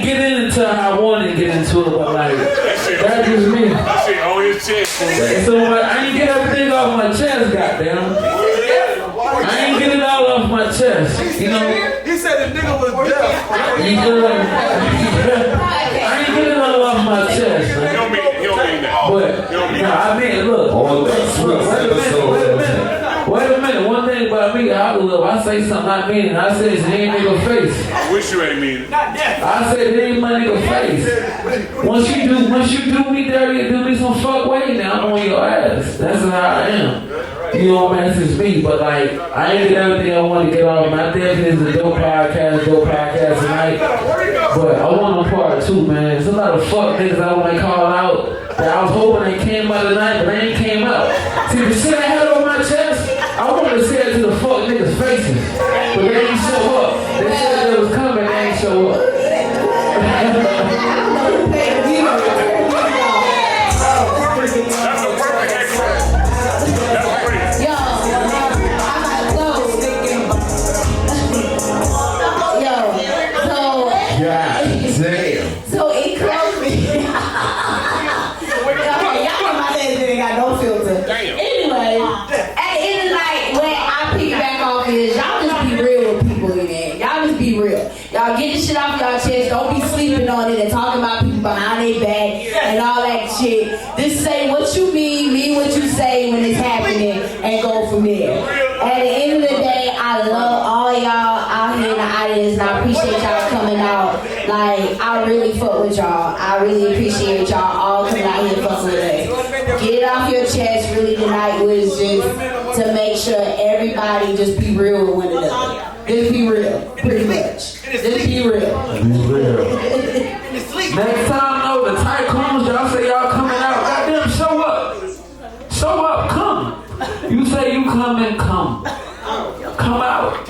get into how I wanted to get into it, but like, that's just me. That shit on his chest. So like, I ain't get everything off my chest, goddamn. I ain't get it all off my chest, you know? He said the nigga was deaf. You know? I ain't get it all off my chest, man. He don't mean that. But, no, I mean, look, wait a minute. One thing about me, I say something I mean it. I say it's in nigga face. I wish you ain't mean it. I said it ain't my nigga face. Once you do me dirty and do me some fuck way, now I'm on your ass. That's how I am. You know what I'm saying? Me, but like, I ain't get everything I want to get off. My definitely is a dope podcast tonight. But I want a part two, man. There's a lot of fuck niggas I want to call out that I was hoping they came out tonight, but they ain't came out. See, the shit I had on my chest, I wanted to say it to the fuck niggas' faces, but they ain't show up. They said they was coming, they ain't show up. That's a perfect example. That's pretty. So it closed me. Y'all know my legs ain't got no that shit. Just say what you mean what you say when it's happening, and go from there. At the end of the day, I love all y'all out here in the audience, and I appreciate y'all coming out. Like, I really fuck with y'all. I really appreciate y'all all coming out here fucking with us. Get it off your chest. Really, tonight was just to make sure everybody just be real with one another. Just be real, pretty much. Just be real. Be real. Next time, though, the tycoons, y'all say y'all coming out. Goddamn, show up. Show up, come. You say you come and come. Come out.